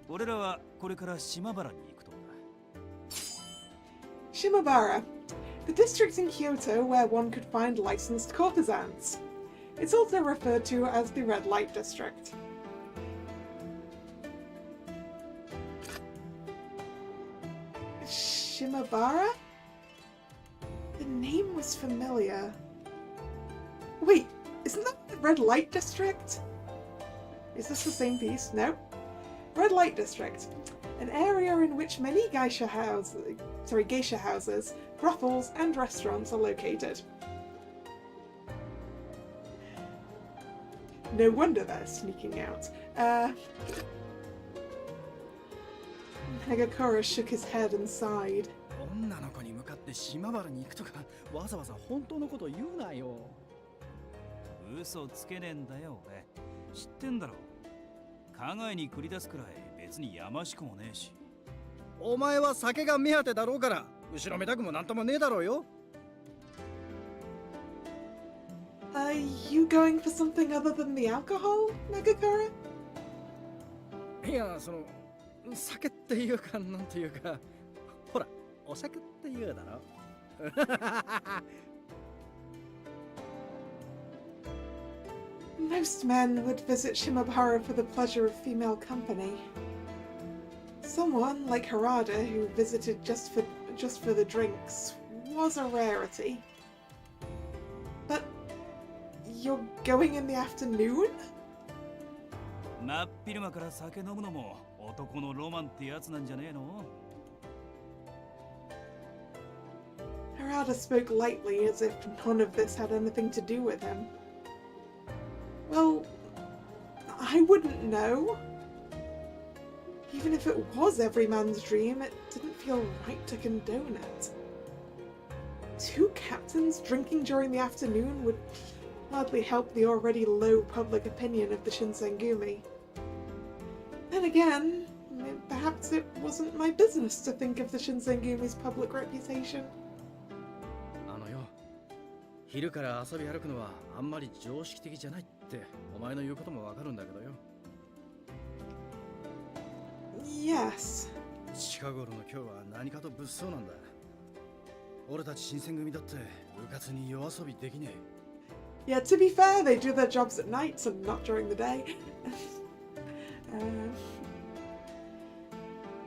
俺らはこれから島原に行くとこだ。Shimabara, the district in Kyoto where one could find licensed courtesans. It's also referred to as the Red Light District. Shimabara? The name was familiar. Wait, isn't that the Red Light District? Is this the same piece? No. Red Light District. An area in which many geisha houses, brothels, and restaurants are located. No wonder they're sneaking out. Nagakura shook his head and sighed. 女の子に向かって島原に行くとかわざわざ本当のこと言うなよ。嘘つけねえんだよ、俺。知ってんだろ。考えに繰り出すくらい別にやましくもねえし。お前は酒が目当てだろうから後ろめたくもなんともねえだろうよ。Are you going for something other than the alcohol, Nagakura? いや、その酒っていうかなんていうか、ほら、お酒っていうだろ。Most men would visit Shimabara for the pleasure of female company. Someone like Harada who visited just for the drinks was a rarity. But you're going in the afternoon? 真っ昼間から酒飲むのも男のロマンってやつなんじゃねえの？ Harada spoke lightly as if none of this had anything to do with him. Well, I wouldn't know. Even if it was every man's dream, it didn't feel right to condone it. Two captains drinking during the afternoon would hardly help the already low public opinion of the Shinsengumi. Then again, perhaps it wasn't my business to think of the Shinsengumi's public reputation. あのよ、昼から遊び歩くのはあんまり常識的じゃないってお前の言うこともわかるんだけどよ。Yes. 近頃の今日は何かと物騒なんだ。俺たち新選組だって部活に夜遊びできねえ。 Yeah, to be fair, they do their jobs at night and not during the day.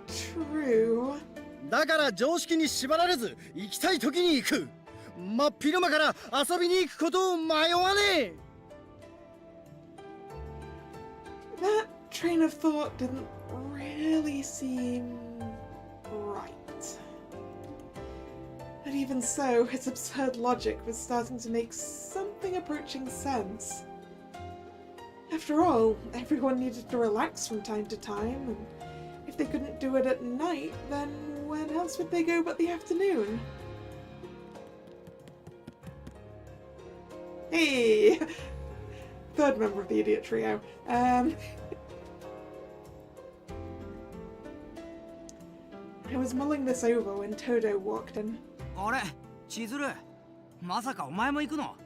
True. だから常識に縛られず行きたい時に行く。真っ昼間から遊びに行くことを迷わねえ。 That train of thought didn't really seem right. But even so, his absurd logic was starting to make something approaching sense. After all, everyone needed to relax from time to time, and if they couldn't do it at night, then when else would they go but the afternoon? Hey! Third member of the idiot trio. I was mulling this over when Todo walked in. あれ、千鶴、まさかお前も行くの？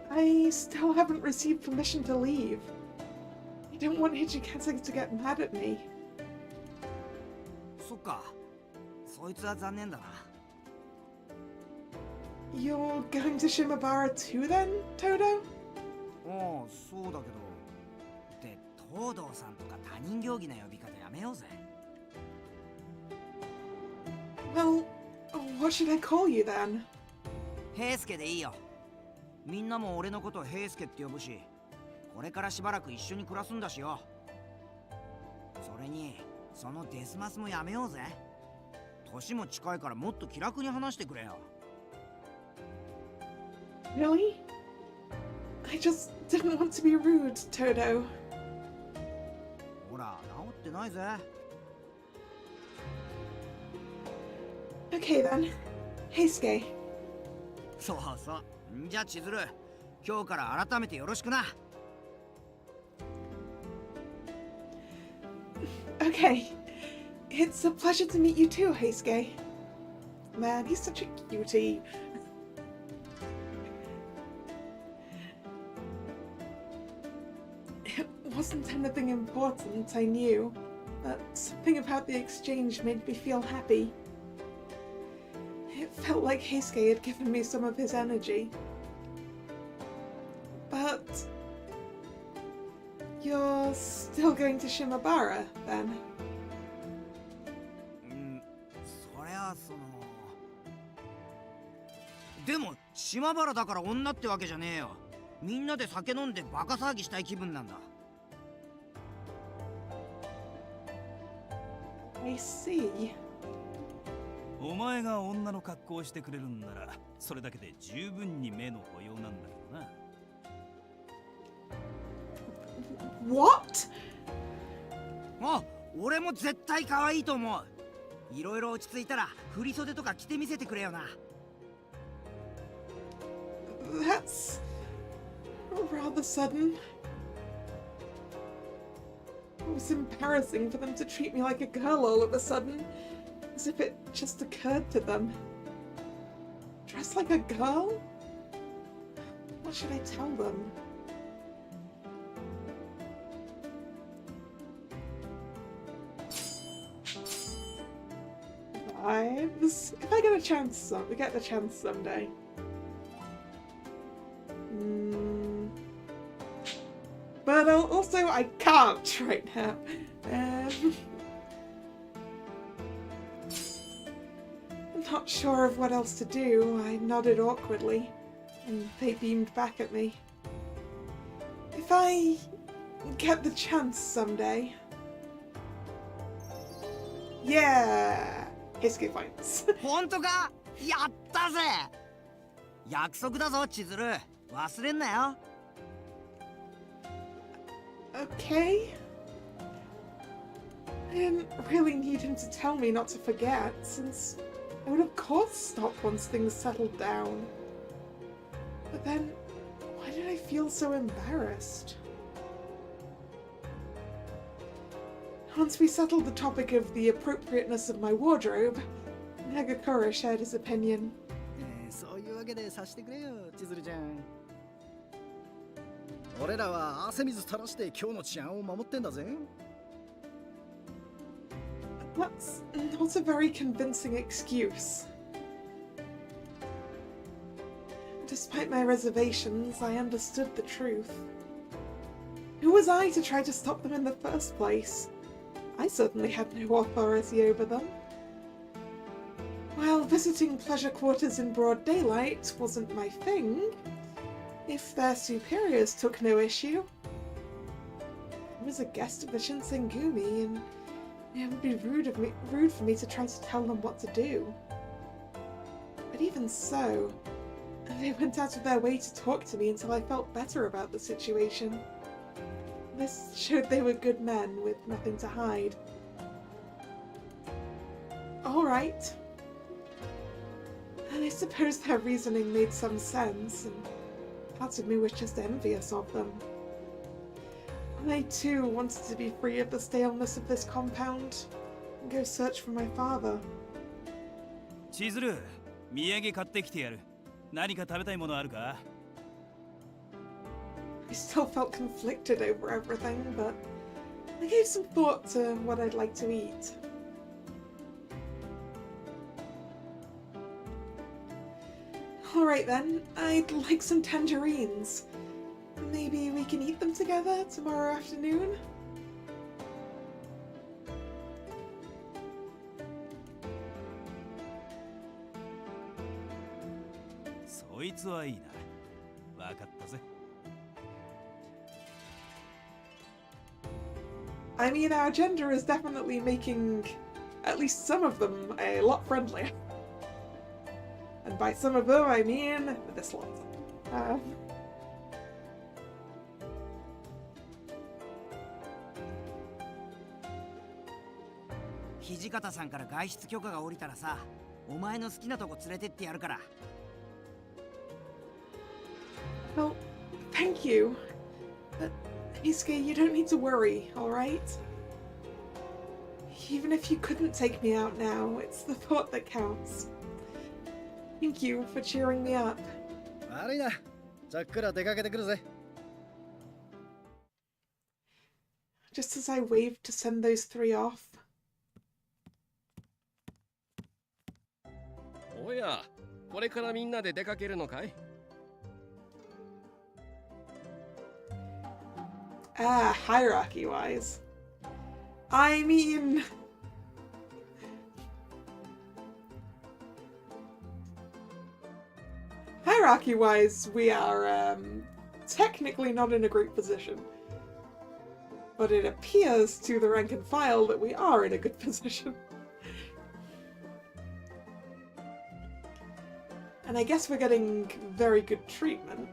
I still haven't received permission to leave. I don't want Hijikata to get mad at me. そっか、そいつは残念だな。 You're going to Shimabara too then, Todo? おう、そうだけど。で、東堂さんとか他人行儀な呼び方やめようぜ。 Well, what should I call you then? 平助でいいよ。みんなも俺のことを平助って呼ぶし、これからしばらく一緒に暮らすんだしよ。それに、そのデスマスもやめようぜ。年も近いからもっと気楽に話してくれよ。 Really? I just didn't want to be rude, Todo. ほら、治ってないぜ。 Okay then. Heisuke. そうそう。じゃあ千鶴、今日から改めてよろしくな。 Okay. It's a pleasure to meet you too, Heisuke. Man, he's such a cutie. It wasn't anything important, I knew, but something about the exchange made me feel happy. It felt like Heisuke had given me some of his energy. But you're still going to Shimabara, then? そりゃその。でも島原だから女ってわけじゃねえよ。みんなで酒飲んでバカ騒ぎしたい気分なんだ。 I see. お前が女の格好をしてくれるんならそれだけで十分に目の保養なんだけどな。 What? あ、俺も絶対可愛いと思う。いろいろ落ち着いたら振り袖とか着てみせてくれよな。 That's rather sudden. It was embarrassing for them to treat me like a girl all of a sudden, as if it just occurred to them. Dressed like a girl? What should I tell them? Vibes. If I get a chance, get the chance someday. But also, I can't right now. I'm not sure of what else to do. I nodded awkwardly, and they beamed back at me. If I get the chance someday... Yeah! Heisuke points. 本当か？やったぜ！約束だぞ、千鶴。忘れんなよ。 Okay. I didn't really need him to tell me not to forget, since I would of course stop once things settled down. But then, why did I feel so embarrassed? Once we settled the topic of the appropriateness of my wardrobe, Nagakura shared his opinion. そういうわけでさしてくれよ、千鶴ちゃん。俺らは汗水垂らして今日の治安を守ってんだぜ。That's not a very convincing excuse. Despite my reservations, I understood the truth. Who was I to try to stop them in the first place? I certainly had no authority over them. While visiting pleasure quarters in broad daylight wasn't my thing, if their superiors took no issue, I was a guest of the Shinsengumi, and it would be rude for me to try to tell them what to do. But even so, they went out of their way to talk to me until I felt better about the situation. This showed they were good men with nothing to hide. Alright. And I suppose their reasoning made some sense, and part of me was just envious of them. I too wanted to be free of the staleness of this compound and go search for my father. 千鶴、土産買ってきてやる。何か食べたいものあるか？ I still felt conflicted over everything, but I gave some thought to what I'd like to eat. Alright then, I'd like some tangerines. Maybe we can eat them together tomorrow afternoon? そいつはいいな。わかったぜ。I mean, our gender is definitely making at least some of them a lot friendlier. And by some of them, I mean this lot. Hijikata さんから外出許可が下りたらさ、お前の好きなとこ連れてってやるから。Well, thank you. But, Isuke, you don't need to worry, alright? Even if you couldn't take me out now, it's the thought that counts. Thank you for cheering me up. 悪いな。じゃっくら出かけてくるぜ。Just as I waved to send those three off. おや、これからみんなで出かけるのかい？ Hierarchy-wise. I mean... Hierarchy-wise, we are, technically not in a great position. But it appears to the rank and file that we are in a good position. And I guess we're getting very good treatment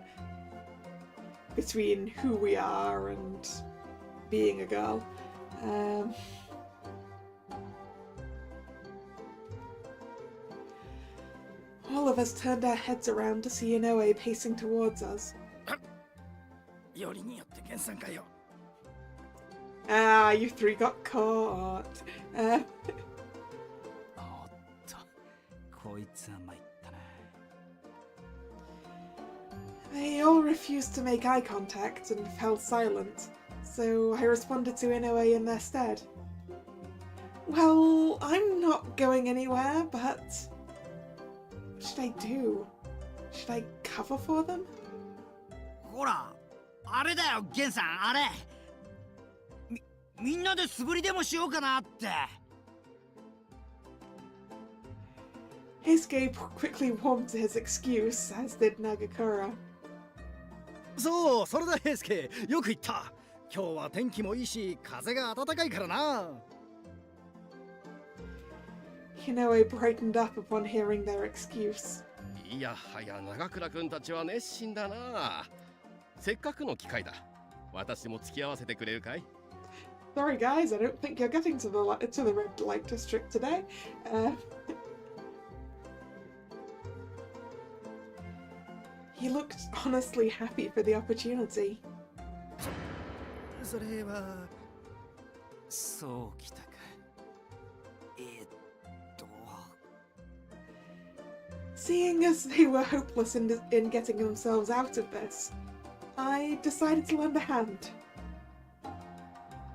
between who we are and being a girl. All of us turned our heads around to see Inoue pacing towards us. Ah, you three got caught. おっと、こいつは参ったな。They all refused to make eye contact and fell silent, so I responded to Inoue in their stead. Well, I'm not going anywhere, but... what should I do? Should I cover for them? ほら、あれだよ、ゲンさん、あれ。みんなで素振りでもしようかなって。Hisuke quickly warmed to his excuse, as did Nagakura. そう、それだ、ヘイスケ。よく言った。今日は天気もいいし、風が暖かいからな。Inoue brightened up upon hearing their excuse. いやはや、長倉くんたちは熱心だな。せっかくの機会だ。私も付き合わせてくれるかい？ Sorry guys, I don't think you're getting to the red light district today. He looked honestly happy for the opportunity. それはそうきたか。Seeing as they were hopeless in getting themselves out of this, I decided to lend a hand.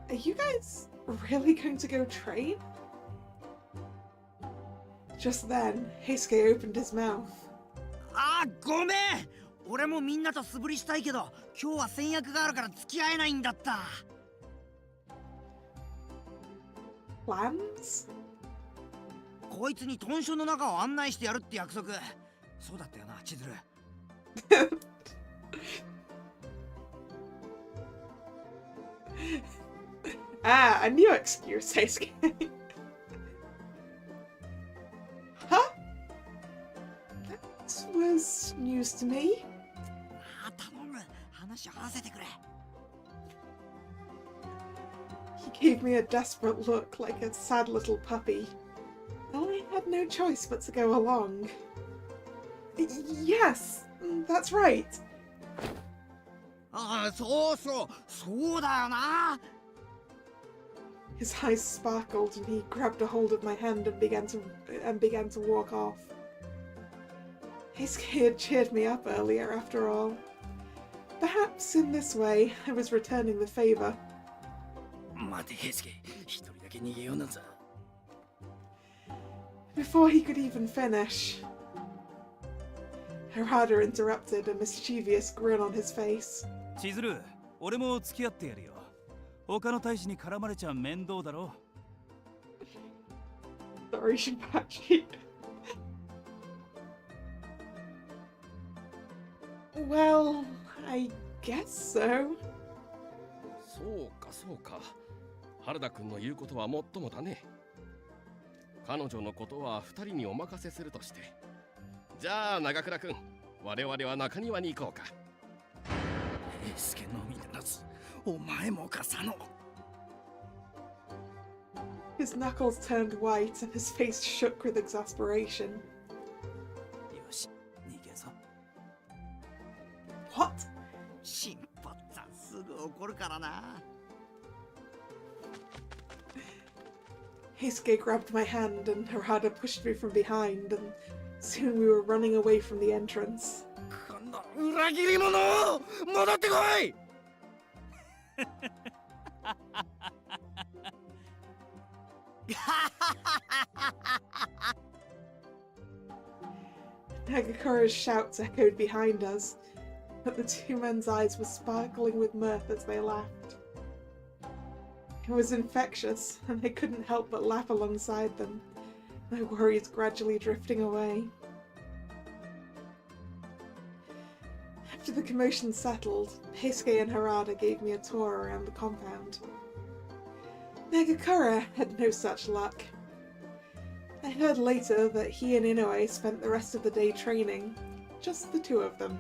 Are you guys really going to go train? Just then, Heisuke opened his mouth. あ、ごめん。俺もみんなと素振りしたいけど、今日は先約があるから付き合えないんだった。Plans? こいつに豚書の中を案内してやるって約束。そうだったよな、千鶴。Ah, a new excuse, Heisuke. Huh? That was news to me. あ、頼む。話を合わせてくれ。He gave me a desperate look like a sad little puppy. I had no choice but to go along. Yes, that's right. ああ、そうそう、そうだよな。His eyes sparkled and he grabbed a hold of my hand and began to walk off. Heisuke had cheered me up earlier after all. Perhaps in this way I was returning the favor. 待て、ヘイスケ、一人だけ逃げようなんざ。Before he could even finish, Harada interrupted, a mischievous grin on his face. 千鶴、俺も付き合ってやるよ。他の大使に絡まれちゃ面倒だろ。Sorry, Shinpachi. Well, I guess so. そうかそうか。原田君の言うことはもっともだね。彼女のことは二人にお任せするとして。じゃあ長倉君、我々は中庭に行こうか。ヘイスケのみならず、お前もか佐野。His knuckles turned white and his face shook with exasperation. よし、逃げぞ。What? 新発さんすぐ怒るからな。Heisuke grabbed my hand and Harada pushed me from behind, and soon we were running away from the entrance. この裏切り者！戻ってこい！Nagakura's shouts echoed behind us, but the two men's eyes were sparkling with mirth as they laughed. It was infectious, and I couldn't help but laugh alongside them, my worries gradually drifting away. After the commotion settled, Heisuke and Harada gave me a tour around the compound. Nagakura had no such luck. I heard later that he and Inoue spent the rest of the day training, just the two of them.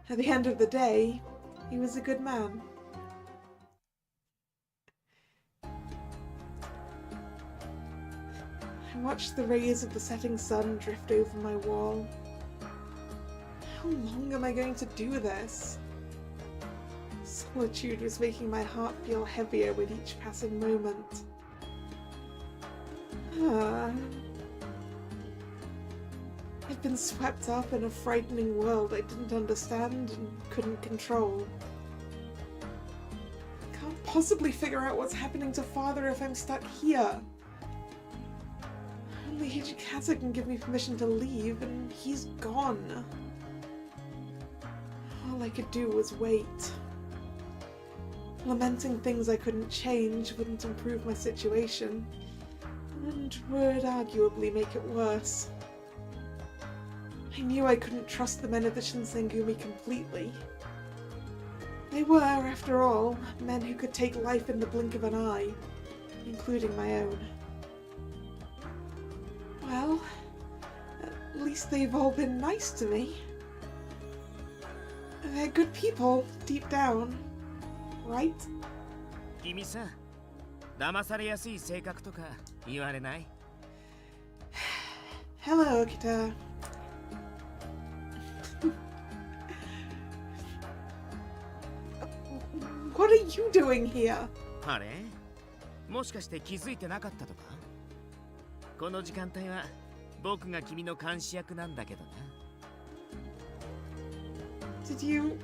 At the end of the day, he was a good man. I watched the rays of the setting sun drift over my wall. How long am I going to do this? Solitude was making my heart feel heavier with each passing moment. I'd been swept up in a frightening world I didn't understand and couldn't control. I can't possibly figure out what's happening to Father if I'm stuck here. Only Hijikata can give me permission to leave, and he's gone. All I could do was wait. Lamenting things I couldn't change wouldn't improve my situation, and would arguably make it worse. I knew I couldn't trust the men of the Shinsengumi completely. They were, after all, men who could take life in the blink of an eye, including my own. Well, at least they've all been nice to me. They're good people, deep down, right? 君さ、騙されやすい性格とか言われない？ Hello, Okita. What are you doing here? あれ？もしかして気づいてなかったとか？この時間帯は僕が君の監視役なんだけどな。Did you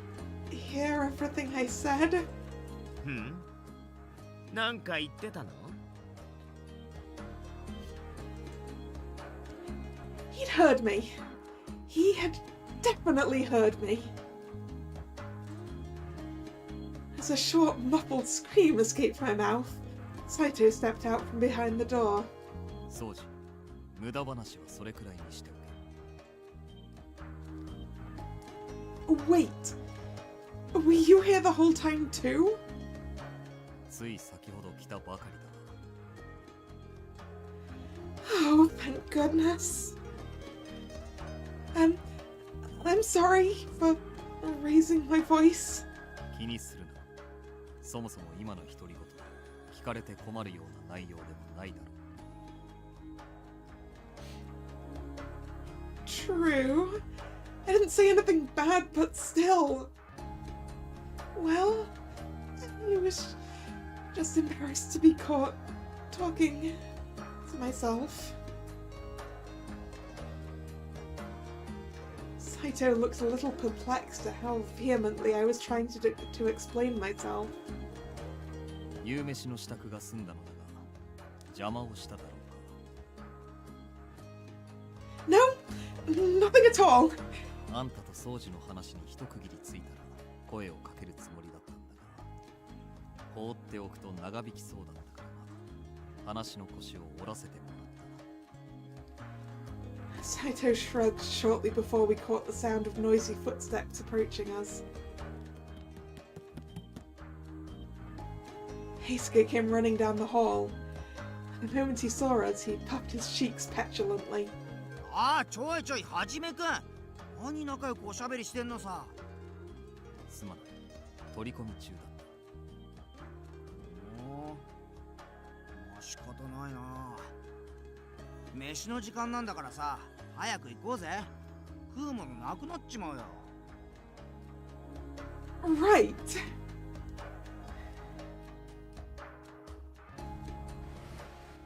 hear everything I said? なんか言ってたの？ He'd heard me. He had definitely heard me. As a short, muffled scream escaped my mouth, Saito stepped out from behind the door. 掃除、無駄話はそれくらいにしておけ。 Wait. Were you here the whole time too? つい先ほど来たばかりだ。 Oh, thank goodness. I'm sorry for raising my voice. 気にするな。そもそも今の独り言、聞かれて困るような内容でもないだろう。 True. I didn't say anything bad, but still. Well, I was just embarrassed to be caught talking to myself. Saito looked a little perplexed at how vehemently I was trying to explain myself. 夕飯の支度が済んだのだが、邪魔をしただろうか。 No, nothing at all. あんたと掃除の話に一区切りついたら声をかけるつもりだったんだが、放っておくと長引きそうだったからな。話の腰を折らせてもらった。 Saito shrugged shortly before we caught the sound of noisy footsteps approaching us. Heisuke came running down the hall. The moment he saw us, he puffed his cheeks petulantly. ああ、ちょいちょい、はじめくん。何仲良くおしゃべりしてんのさ。すまない。取り込み中だった。おお。仕方ないな。飯の時間なんだからさ、早く行こうぜ。食うものなくなっちまうよ。Right.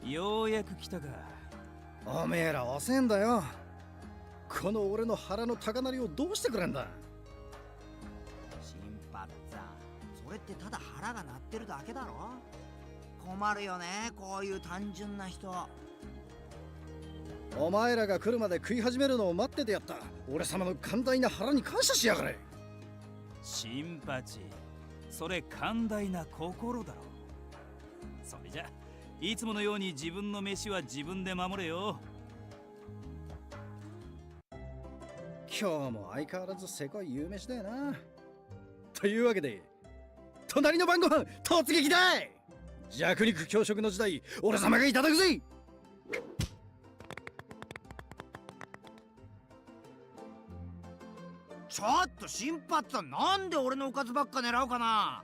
ようやく来たか。おめえら遅えんだよ。この俺の腹の高鳴りをどうしてくれんだ。新発さん、それってただ腹が鳴ってるだけだろ。困るよね、こういう単純な人。お前らが来るまで食い始めるのを待っててやった。俺様の寛大な腹に感謝しやがれ。新八、それ寛大な心だろ。それじゃいつものように自分の飯は自分で守れよ。今日も相変わらずせこい夕飯だよな。というわけで隣の晩ご飯突撃だい。弱肉強食の時代、俺様がいただくぜ。ちょっと新発さん、なんで俺のおかずばっか狙うかな。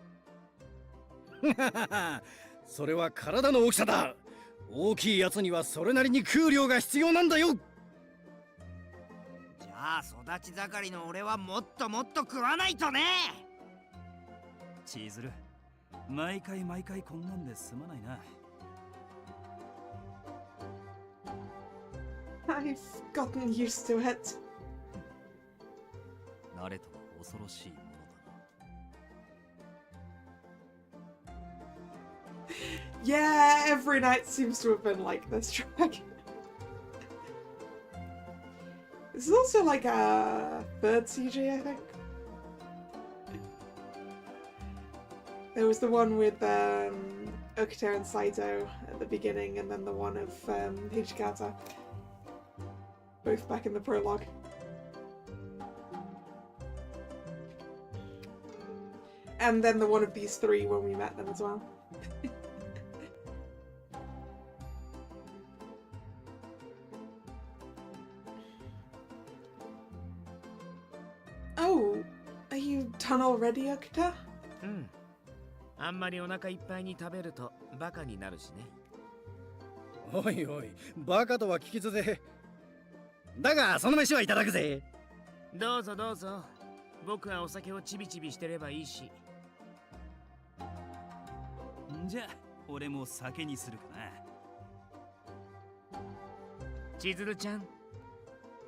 それは体の大きさだ。大きいやつにはそれなりに食う量が必要なんだよ。じゃあ育ち盛りの俺はもっともっと食わないとね。千鶴、毎回こんなんですまないな。I've gotten used to it. 慣れとは恐ろしいものだな。 Yeah, every night seems to have been like this track. This is also like a third CG, I think. There was the one with Okita and Saito at the beginning, and then the one of Hijikata. Both back in the prologue. And then the one of these three when we met them as well. Oh, are you done already, Okita? うん。あんまりお腹いっぱいに食べるとバカになるしね。おいおい、バカとは聞き捨て。だがその飯はいただくぜ。どうぞどうぞ。僕はお酒をちびちびしてればいいし。んじゃ俺も酒にするかな。千鶴ちゃん、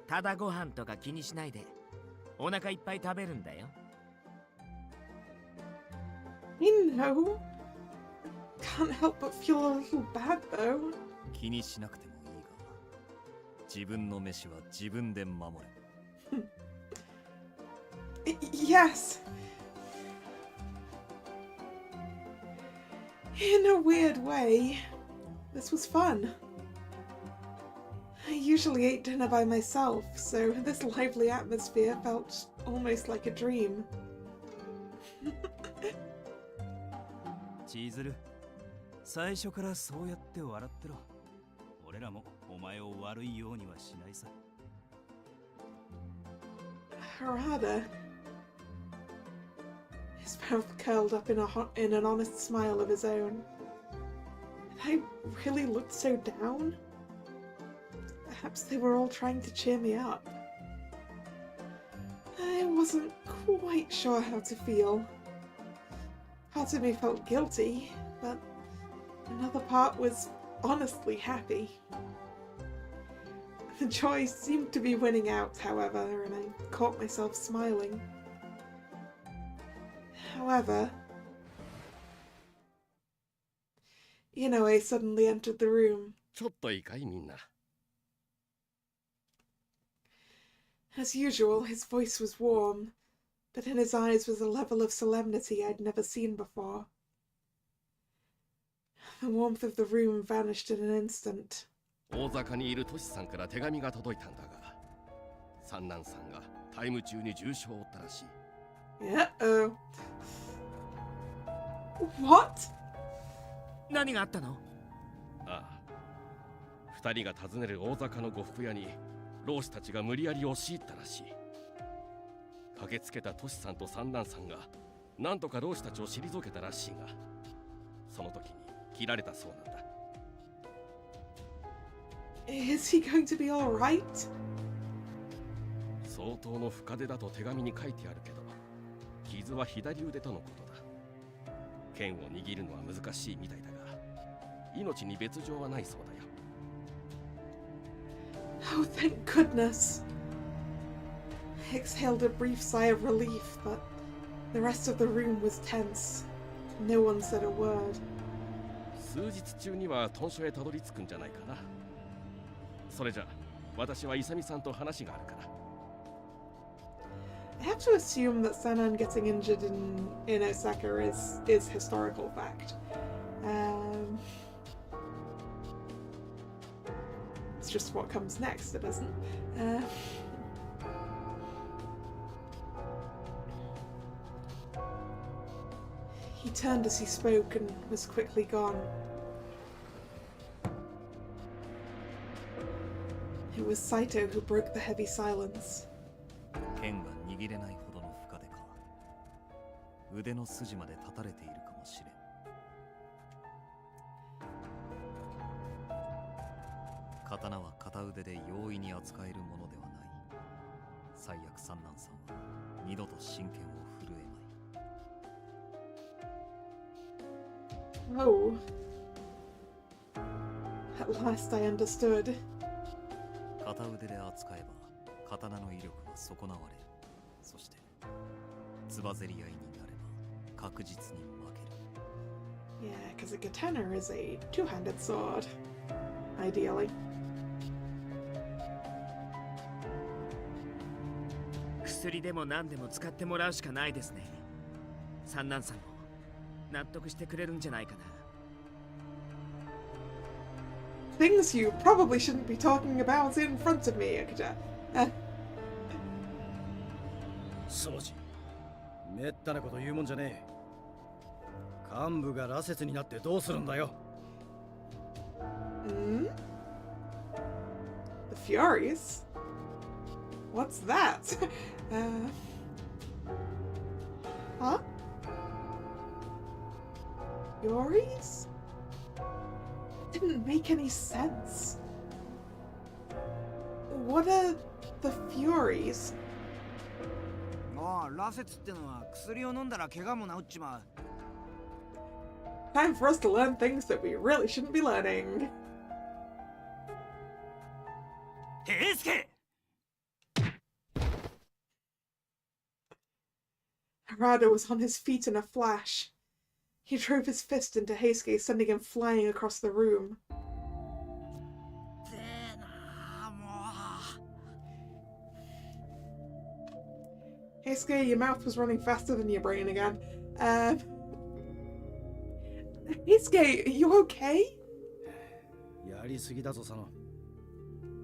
ただご飯とか気にしないで。お腹いっぱい食べるんだよ。You know. Can't help but feel a little bad though. 気にしなくてもいいが、自分の飯は自分で守れ。Yes. In a weird way, this was fun. I usually ate dinner by myself, so this lively atmosphere felt almost like a dream. 千鶴、最初からそうやって笑ってろ。俺らもお前を悪いようにはしないさ。Harada. His mouth curled up in an honest smile of his own. I really looked so down. Perhaps they were all trying to cheer me up. I wasn't quite sure how to feel. Part of me felt guilty, but another part was honestly happy. The joy seemed to be winning out, however, and I caught myself smiling. However, Inoue suddenly entered the room. ちょっといいかいみんな。As usual, his voice was warm, but in his eyes was a level of solemnity I'd never seen before. The warmth of the room vanished in an instant. 大坂にいるトシさんから手紙が届いたんだが、三男さんがタイム中に重傷を負ったらしい。Uh-oh. What? 何があったの？ああ。二人が訪ねる大坂の呉服屋に老師たちが無理やり押し入ったらしい。駆けつけたトシさんと三男さんがなんとか老師たちを退けたらしいが、その時に切られたそうなんだ。Is he going to be all right? 相当の深手だと手紙に書いてあるけど、傷は左腕とのことだ。剣を握るのは難しいみたいだが、命に別状はないそうだよ。Oh, thank goodness. I exhaled a brief sigh of relief, but the rest of the room was tense. No one said a word. 数日中には豚書へたどり着くんじゃないかな。それじゃ、私はイサミさんと話があるから。I have to assume that Sanan getting injured in Osaka is historical fact. It's just what comes next, it isn't. He turned as he spoke and was quickly gone. It was Saito who broke the heavy silence. 剣が握れないほどの深手か。腕の筋まで立たれているかもしれん。刀は片腕で容易に扱えるものではない。最悪三男さんは二度と真剣を震えまい。Oh. At last I understood. 片腕で扱えば刀の威力は損なわれる。そしてつばぜり合いになれば確実に負ける。Yeah, because a katana is a two-handed sword, ideally. 薬でも何でも使ってもらうしかないですね。三男さんも納得してくれるんじゃないかな。Things you probably shouldn't be talking about in front of me, Yakuja. そうじ。めったなこと言うもんじゃねえ。幹部が羅刹になってどうするんだよ。Hmm? The Furies? What's that? Huh? Furies? Didn't make any sense. What are the Furies? ああ、羅刹ってのは薬を飲んだら怪我も治っちまう。Time for us to learn things that we really shouldn't be learning. 平助 Harada was on his feet in a flash. He drove his fist into Heisuke, sending him flying across the room. Heisuke, your mouth was running faster than your brain again. Heisuke, you okay? やりすぎだぞ佐野。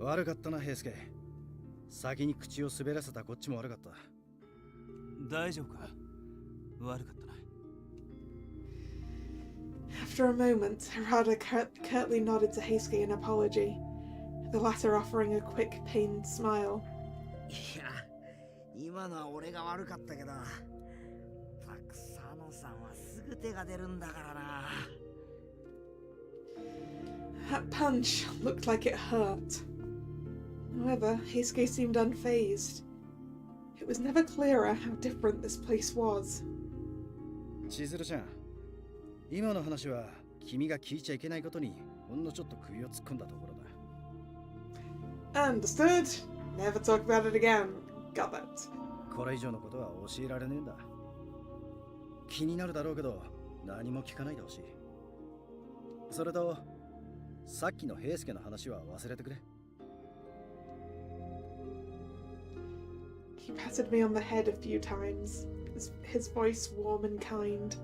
悪かったな平介。先に口を滑らせたこっちも悪かった。大丈夫か？悪かったな。After a moment, Harada curtly nodded to Heisuke in apology, the latter offering a quick, pained smile. いや、今のは俺が悪かったけど、たく佐野さんはすぐ手が出るんだからな。That punch looked like it hurt. However, Heisuke seemed unfazed. It was never clearer how different this place was. 千鶴ちゃん、今の話は君が聞いちゃいけないことにほんのちょっと首を突っ込んだところだ。Understood. Never talk about it again. Got that. これ以上のことは教えられねえんだ。気になるだろうけど何も聞かないでほしい。それとさっきの平介の話は忘れてくれ。He patted me on the head a few times, his voice warm and kind.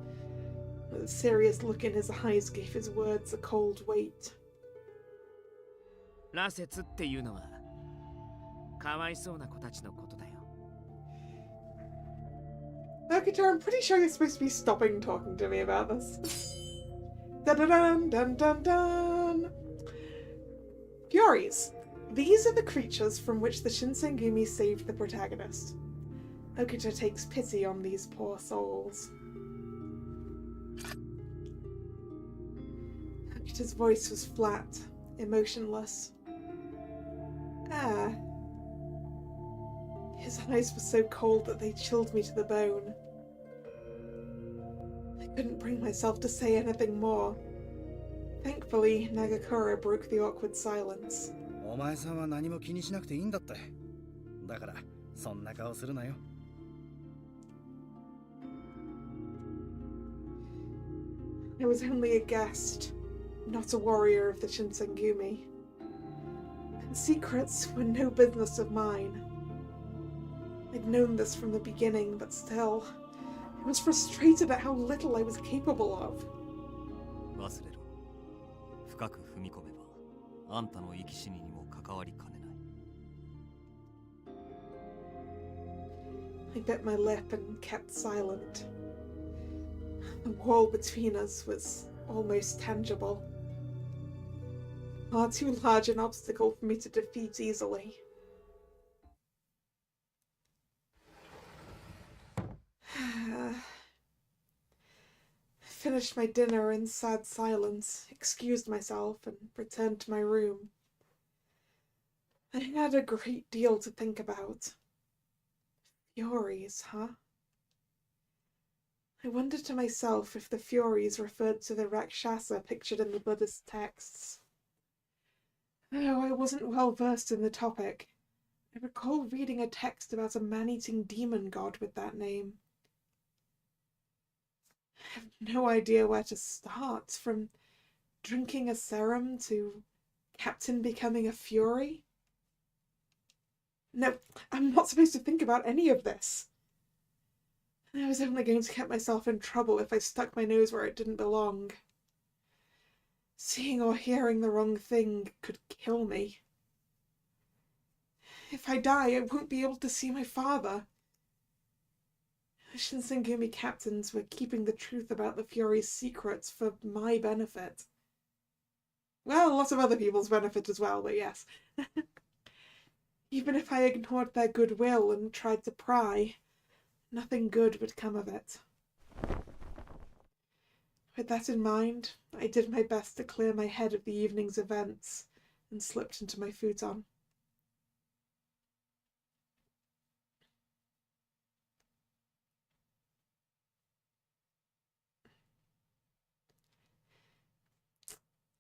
The serious look in his eyes gave his words a cold weight. 羅刹っていうのはかわいそうな子たちのことだよ。Okuta, I'm pretty sure you're supposed to be stopping talking to me about this. Dun dun dun dun dun. Furies. These are the creatures from which the Shinsengumi saved the protagonist. Okuta takes pity on these poor souls. Okuta's voice was flat, emotionless. His eyes were so cold that they chilled me to the bone. I couldn't bring myself to say anything more. Thankfully, Nagakura broke the awkward silence. お前さんは何も気にしなくていいんだって。だからそんな顔するなよ。I was only a guest, not a warrior of the Shinsengumi. And secrets were no business of mine. I'd known this from the beginning, but still, I was frustrated at how little I was capable of. 忘れろ。深く踏み込めば、あんたの生き死ににも関わりかねない。I bit my lip and kept silent. The wall between us was almost tangible. Far too large an obstacle for me to defeat easily. I finished my dinner in sad silence, excused myself, and returned to my room. I had a great deal to think about. Furies, huh? I wondered to myself if the Furies referred to the Rakshasa pictured in the Buddhist texts. Though I wasn't well versed in the topic, I recall reading a text about a man-eating demon god with that name. I have no idea where to start, from drinking a serum to Captain becoming a Fury. No, I'm not supposed to think about any of this. I was only going to get myself in trouble if I stuck my nose where it didn't belong. Seeing or hearing the wrong thing could kill me. If I die, I won't be able to see my father. The Shinsengumi captains were keeping the truth about the Fury's secrets for my benefit. Well, a lot of other people's benefit as well, but yes. Even if I ignored their goodwill and tried to pry, nothing good would come of it. With that in mind, I did my best to clear my head of the evening's events and slipped into my futon.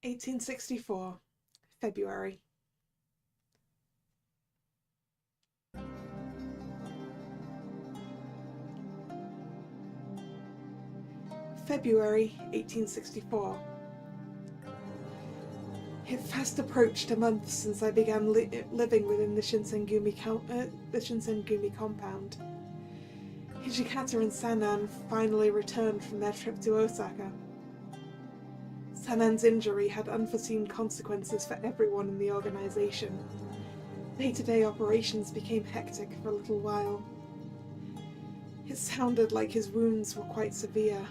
(1864) February. February 1864. It fast approached a month since I began living within the Shinsengumi compound. Hijikata and Sanan finally returned from their trip to Osaka. Sanan's injury had unforeseen consequences for everyone in the organization. Day-to-day operations became hectic for a little while. It sounded like his wounds were quite severe.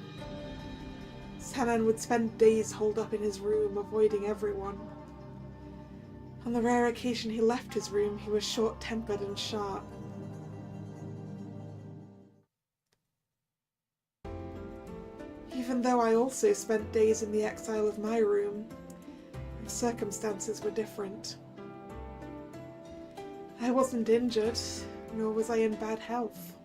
Sanan would spend days holed up in his room, avoiding everyone. On the rare occasion he left his room, he was short-tempered and sharp. Even though I also spent days in the exile of my room, the circumstances were different. I wasn't injured, nor was I in bad health.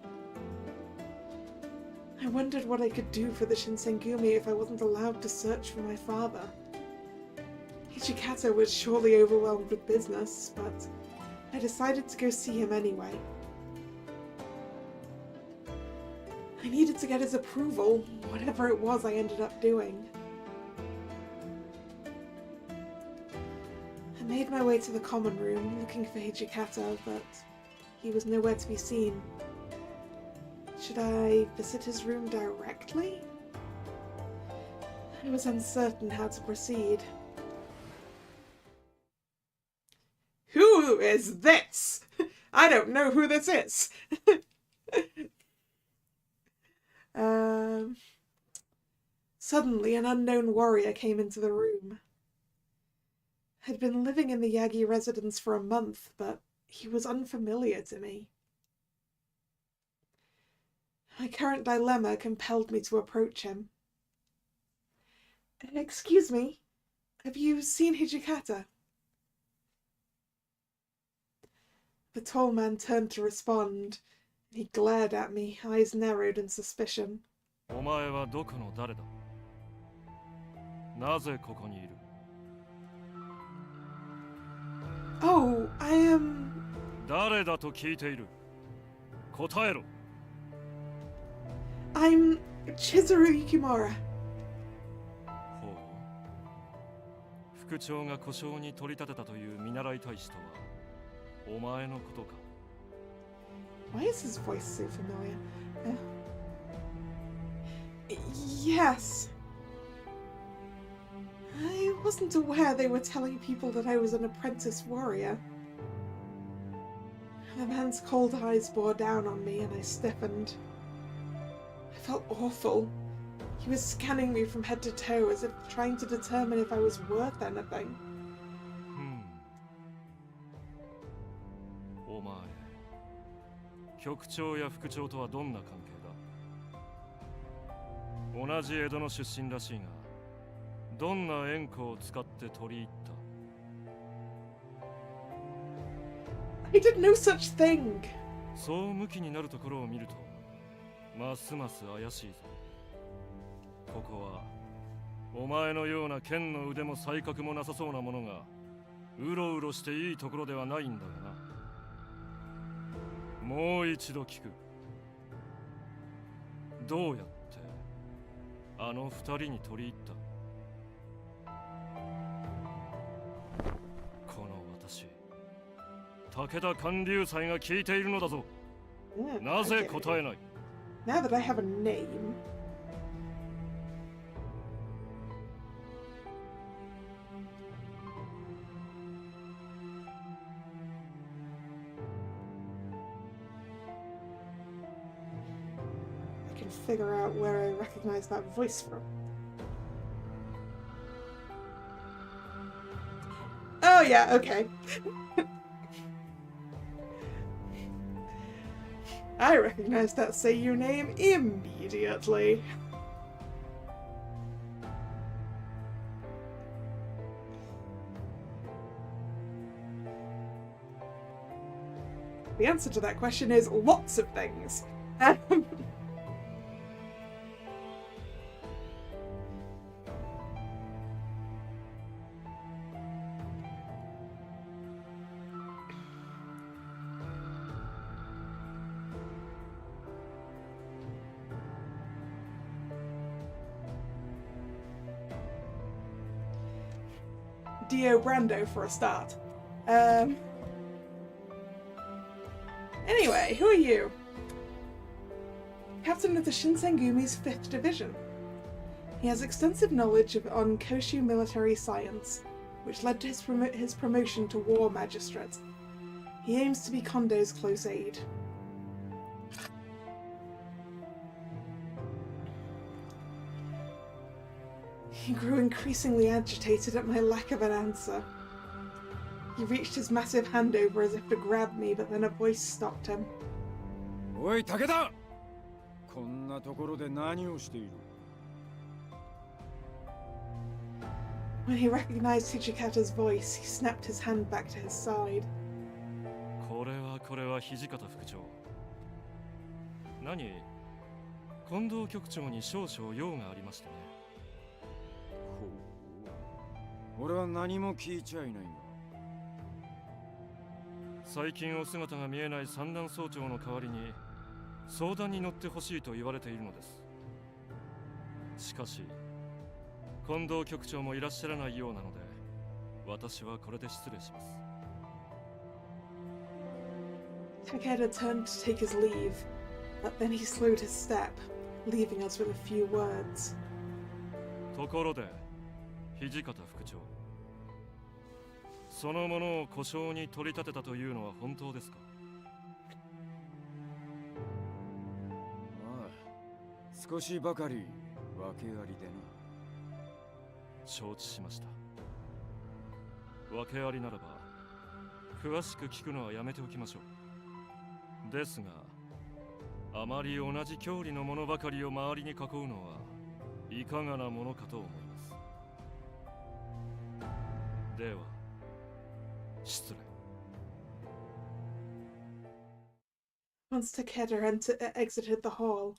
I wondered what I could do for the Shinsengumi if I wasn't allowed to search for my father. Hijikata was surely overwhelmed with business, but I decided to go see him anyway. I needed to get his approval, whatever it was I ended up doing. I made my way to the common room, looking for Hijikata, but he was nowhere to be seen. Should I visit his room directly? I was uncertain how to proceed. Who is this? I don't know who this is. Suddenly, an unknown warrior came into the room. I'd been living in the Yagi residence for a month, but he was unfamiliar to me. My current dilemma compelled me to approach him. Excuse me, have you seen Hijikata? The tall man turned to respond. He glared at me, eyes narrowed in suspicion. お前はどこの誰だ? なぜここにいる? Oh, I am... 誰だと聞いている? 答えろ. I'm Chizuru Yukimura. ほう。副長が故障に取り立てたという見習い大使とはお前のことか? Why is his voice so familiar? Yes. I wasn't aware they were telling people that I was an apprentice warrior. The man's cold eyes bore down on me and I stiffened. I felt awful. He was scanning me from head to toe as if trying to determine if I was worth anything. お前、局長や副長とはどんな関係だ? 同じ江戸の出身らしいが、どんな縁故を使って取り入った? I did no such thing. そう向きになるところを見ると、ますます怪しいぞ。ここはお前のような剣の腕も才覚もなさそうなものがうろうろしていいところではないんだがな。もう一度聞く。どうやってあの二人に取り入った？この私、武田観柳斎が聞いているのだぞ。なぜ答えない？ Now that I have a name. I can figure out where I recognize that voice from. Oh yeah, okay. I recognize that Seiyu name immediately. The answer to that question is lots of things. Dio Brando for a start. Anyway, who are you? Captain of the Shinsengumi's 5th Division. He has extensive knowledge on Koshu military science, which led to his promotion to War Magistrate. He aims to be Kondo's close aide. He grew increasingly agitated at my lack of an answer. He reached his massive hand over as if to grab me, but then a voice stopped him. Oi, Takeda! こんなところで何をしている? When he recognized Hijikata's voice, he snapped his hand back to his side. これは土方副長。何？近藤局長に少々用がありましてね。俺は何も聞いちゃいないが。最近お姿が見えない三段総長の代わりに相談に乗ってほしいと言われているのです。しかし近藤局長もいらっしゃらないようなので、私はこれで失礼します。Takeda turned to take his leave, but then he slowed his step, leaving us with a few words. ところで、土方副長。そのものを故障に取り立てたというのは本当ですか？ああ、少しばかり訳ありでな。承知しました。訳ありならば詳しく聞くのはやめておきましょう。ですが、あまり同じ郷里のものばかりを周りに囲うのはいかがなものかと思います。では失礼。Once Takeda exited the hall,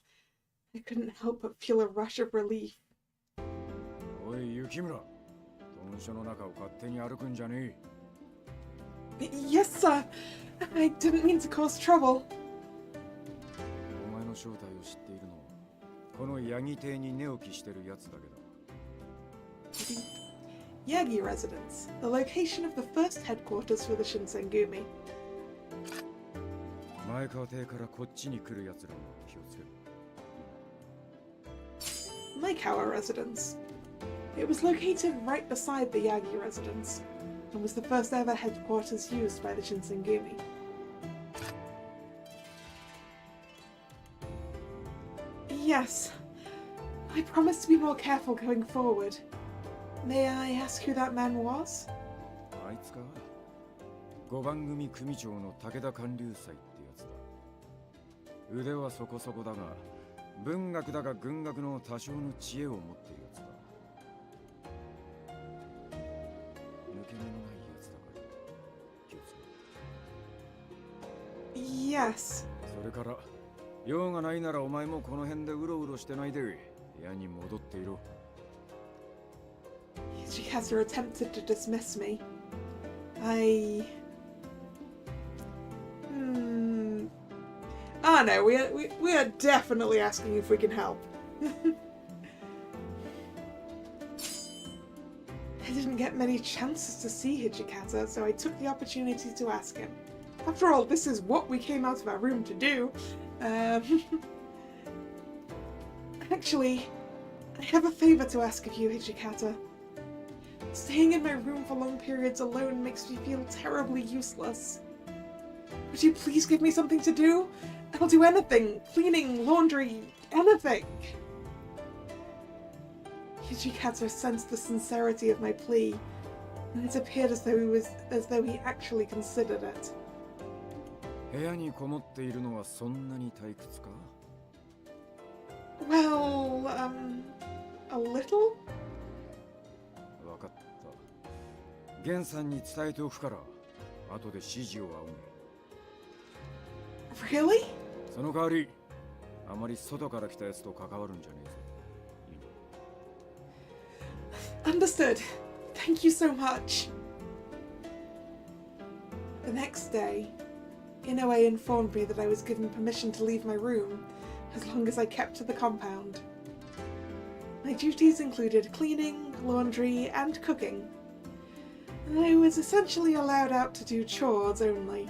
I couldn't help but feel a rush of relief. おい、雪村。豚書の中を勝手に歩くんじゃねえ。Yes, sir. I didn't mean to cause trouble. お前の正体を知っているのは、このヤギ邸に寝起きしてるやつだけど。Yagi residence, the location of the first headquarters for the Shinsengumi. 前川邸からこっちに来る奴らも気をつけろ。Maikawa residence. It was located right beside the Yagi residence, and was the first ever headquarters used by the Shinsengumi. Yes, I promise to be more careful going forward. May I ask who that man was? あいつか。5番組組長の武田官流斎ってやつだ。腕はそこそこだが、文学だが軍学の多少の知恵を持っているやつだ。抜け目のないやつだから気をつけろ。Yes. それから、用がないならお前もこの辺でうろうろしてないで部屋に戻っていろ。Hijikata attempted to dismiss me. No, we are definitely asking if we can help. I didn't get many chances to see Hijikata, so I took the opportunity to ask him. After all, this is what we came out of our room to do. Actually, I have a favor to ask of you, Hijikata. Staying in my room for long periods alone makes me feel terribly useless. Would you please give me something to do? I'll do anything. Cleaning, laundry, anything. Hijikata sensed the sincerity of my plea, and it appeared as though he actually considered it. 部屋にこもっているのはそんなに退屈か? Well, a little? わかった。ゲンさんに伝えておくから、後で指示を仰げ。 Really? その代わり、あまり外から来たやつと関わるんじゃねえぞ。Understood. Thank you so much. The next day, Inoue informed me that I was given permission to leave my room as long as I kept to the compound. My duties included cleaning, laundry, and cooking. I was essentially allowed out to do chores only.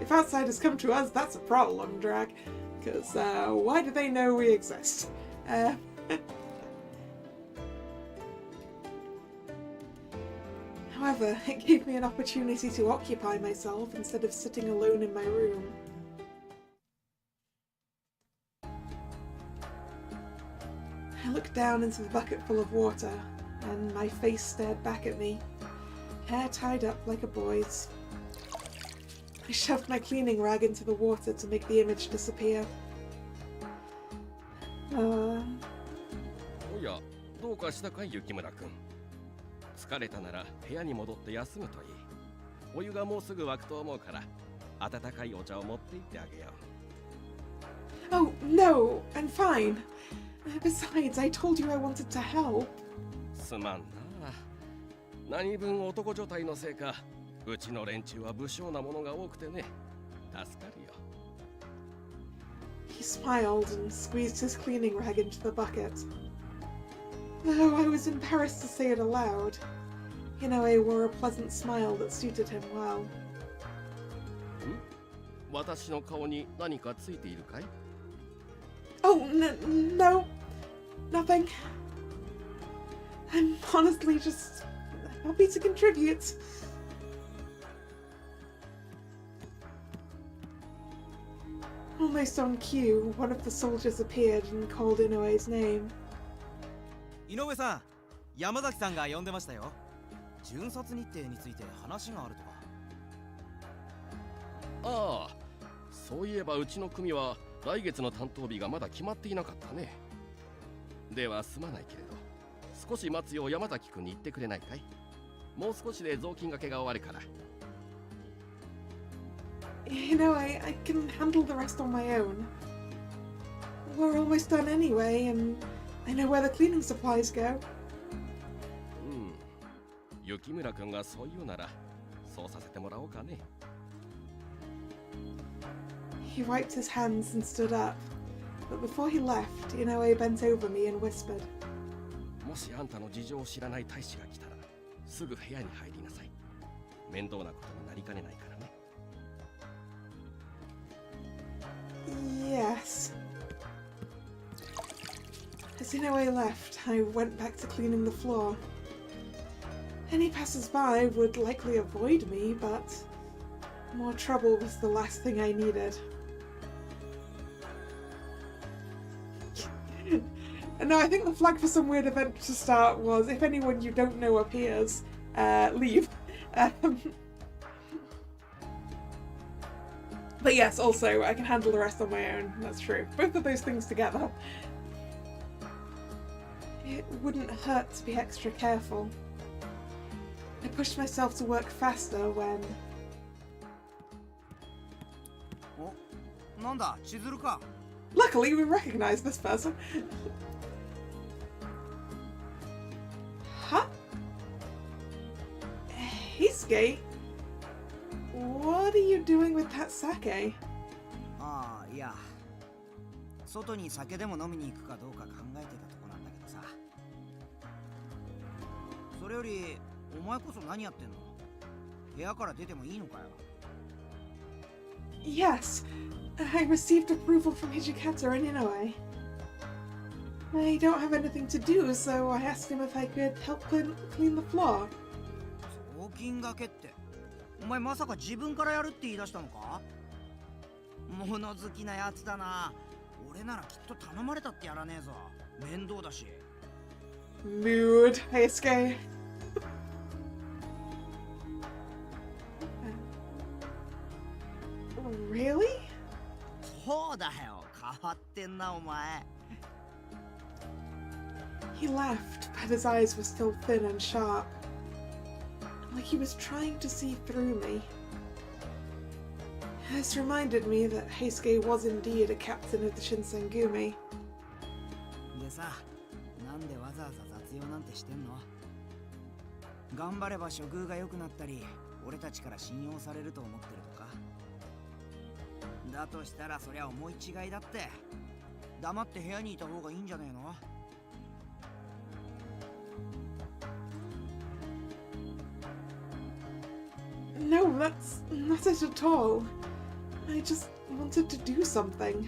If outsiders come to us, that's a problem, Drag. Because why do they know we exist? However, it gave me an opportunity to occupy myself instead of sitting alone in my room. I looked down into the bucket full of water, and my face stared back at me, hair tied up like a boy's. I shoved my cleaning rag into the water to make the image disappear. おや、どうかしたかい、雪村くん。疲れたなら部屋に戻って休むといい。お湯がもうすぐ沸くと思うから、温かいお茶を持って行ってあげよう。Oh, no, I'm fine. Besides, I told you I wanted to help. すまんな。何分男女体のせいか、うちの連中は武将なものが多くてね。助かるよ。He smiled and squeezed his cleaning rag into the bucket. Though I was embarrassed to say it aloud, Inoue wore a pleasant smile that suited him well. 私の顔に何かついているかい？ Oh, no, nothing. I'm honestly just happy to contribute. Almost on cue, one of the soldiers appeared and called Inoue's name. 井上さん、山崎さんが呼んでましたよ。巡察日程について話があるとか。ああ、そういえばうちの組は来月の担当日がまだ決まっていなかったね。ではすまないけれど、少し待つよう山崎君に言ってくれないかい？もう少しで雑巾がけが終わるから。You know, I can handle the rest on my own. We're almost done anyway, and I know where the cleaning supplies go. 雪村君がそう言うなら、そうさせてもらおうかね。He wiped his hands and stood up, but before he left, Inoue bent over me and whispered. もしあんたの事情を知らない大使が来たら、すぐ部屋に入りなさい。面倒なことになりかねないからね。Yes. As Inoue left, I went back to cleaning the floor. Any passers-by would likely avoid me, but more trouble was the last thing I needed. No, I think the flag for some weird event to start was, if anyone you don't know appears, leave. But yes, also, I can handle the rest on my own. That's true. Both of those things together. It wouldn't hurt to be extra careful. I pushed myself to work faster when... お、なんだ、千鶴か。 Luckily, we recognized this person. Huh? Heisuke? What are you doing with that sake? ああ、いや。外に酒でも飲みに行くかどうか考えてたとこなんだけどさ。それより、お前こそ何やってんの？部屋から出てもいいのかよ。Yes, I received approval from Hijikata and Inoue. I don't have anything to do, so I asked him if I could help clean the floor. 雑巾がけって、お前まさか自分からやるって言い出したのか？物好きなやつだな。俺ならきっと頼まれたってやらねえぞ。面倒だし。Mood, Heisuke. Really? そうだよ。変わってんなお前。He laughed, but his eyes were still thin and sharp, like he was trying to see through me. This reminded me that Heisuke was indeed a captain of the Shinsengumi. でさ、なんでわざわざ雑用なんてしてんの？頑張れば処遇が良くなったり、俺たちから信用されると思ってるとか？だとしたらそりゃ思い違いだって。黙って部屋にいた方がいいんじゃねえの？ No, that's not it at all. I just wanted to do something.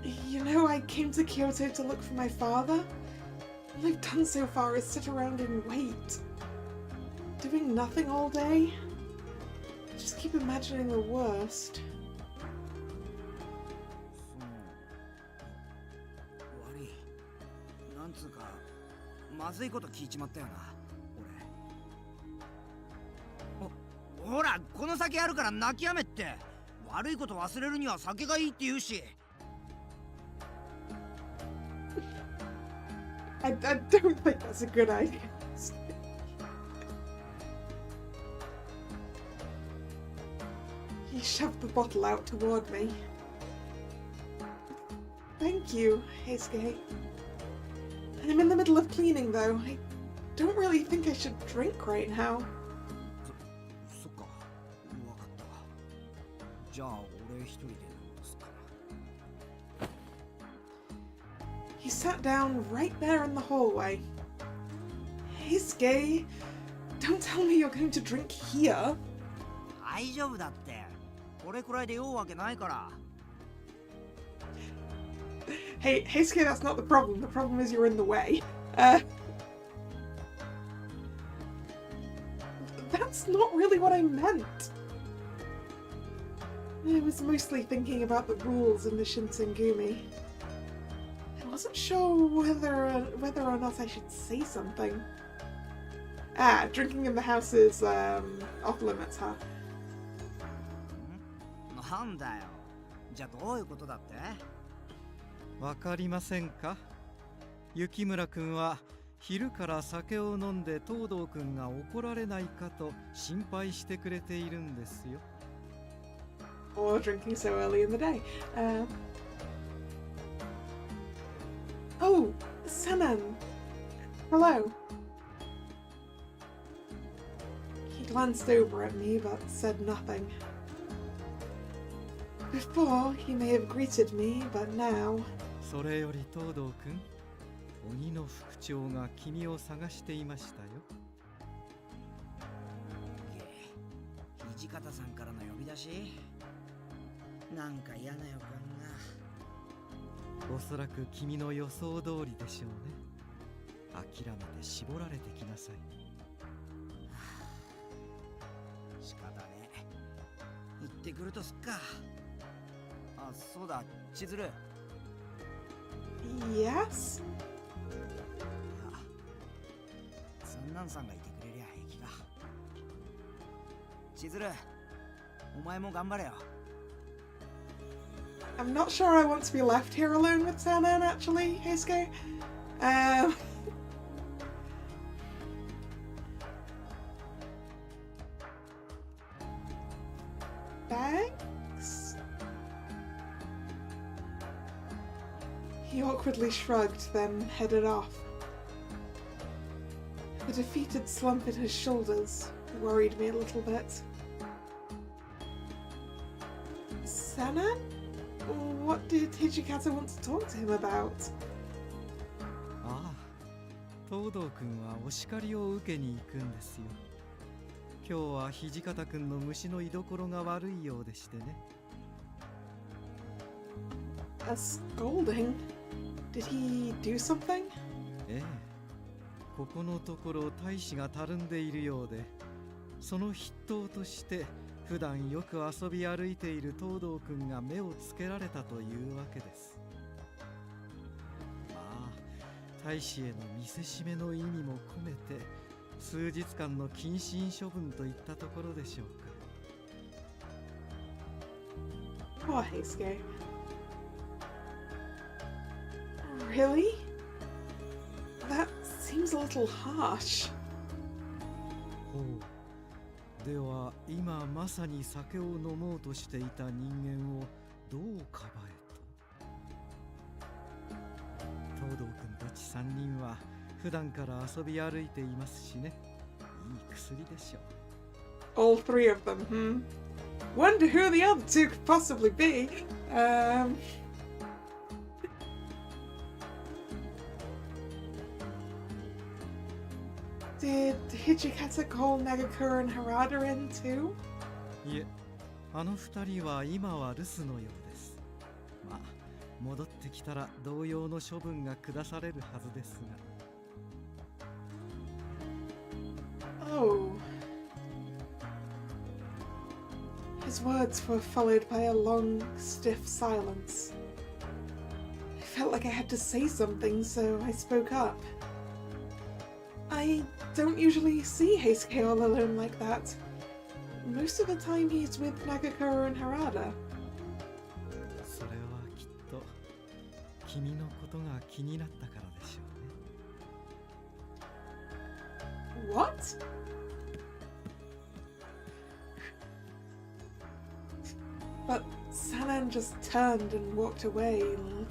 You know, I came to Kyoto to look for my father. All I've done so far is sit around and wait. Doing nothing all day. I just keep imagining the worst. 悪い。なんつうか、まずいこと聞いちまったよな、俺。ほら、この酒あるから泣きやめって。悪いこと忘れるには酒がいいって言うし。I don't think that's a good idea. He shoved the bottle out toward me. Thank you, Heisuke. I'm in the middle of cleaning though. I don't really think I should drink right now. そっか、わかった。じゃあ俺一人で飲むか。He sat down right there in the hallway. Heisuke, don't tell me you're going to drink here. 大丈夫だって。これくらいで酔うわけないから。Hey, Heisuke, that's not the problem. The problem is you're in the way. That's not really what I meant. I was mostly thinking about the rules in the Shinsengumi. I wasn't sure whether or not I should say something. Ah, drinking in the house is off limits, huh? なんだよ。じゃあどういうことだって？わかりませんか？雪村くんは昼から酒を飲んで東堂くんが怒られないかと心配してくれているんですよ。Or drinking so early in the day. Oh, Sanan. Hello. He glanced over at me but said nothing. Before, he may have greeted me, but now... それより東堂くん、鬼の副長が君を探していましたよ。土方さんからの呼び出し？なんか嫌な予感が。おそらく君の予想通りでしょうね。諦めて絞られてきなさい。仕方ねえ。行ってくるとすっか。あ、そうだ、千鶴。Yes? 三男さんがいてくれりゃ平気だ。千鶴、お前も頑張れよ。I'm not sure I want to be left here alone with Sanan, actually, Heisuke. Thanks? He awkwardly shrugged, then headed off. The defeated slump in his shoulders worried me a little bit. Sanan? What did Hijikata want to talk to him about? ああ、東堂くんはお叱りを受けに行くんですよ。今日は土方くんの虫の居所が悪いようでしてね。A scolding? Did he do something? ええ、ここのところ大使がたるんでいるようで、その筆頭として普段よく遊び歩いている東堂くんが目をつけられたというわけです。まあ、大使への見せしめの意味も込めて数日間の謹慎処分といったところでしょうか。Poor Heisuke. Really? That seems a little harsh. ほう。では今まさに酒を飲もうとしていた人間をどうかばえと。東堂くんたち3人は普段から遊び歩いていますしね。いい薬でしょう。All three of them, Wonder who the other two could possibly be. Did Hijikata call Nagakura and Harada in too? いえ、あの二人は今は留守のようです。まあ、戻ってきたら同様の処分が下されるはずですが。Oh. His words were followed by a long, stiff silence. I felt like I had to say something, so I spoke up. I don't usually see Heisuke all alone like that. Most of the time he's with Nagakura and Harada. それはきっと君のことが気になったからでしょうね。What? But Sanan just turned and walked away,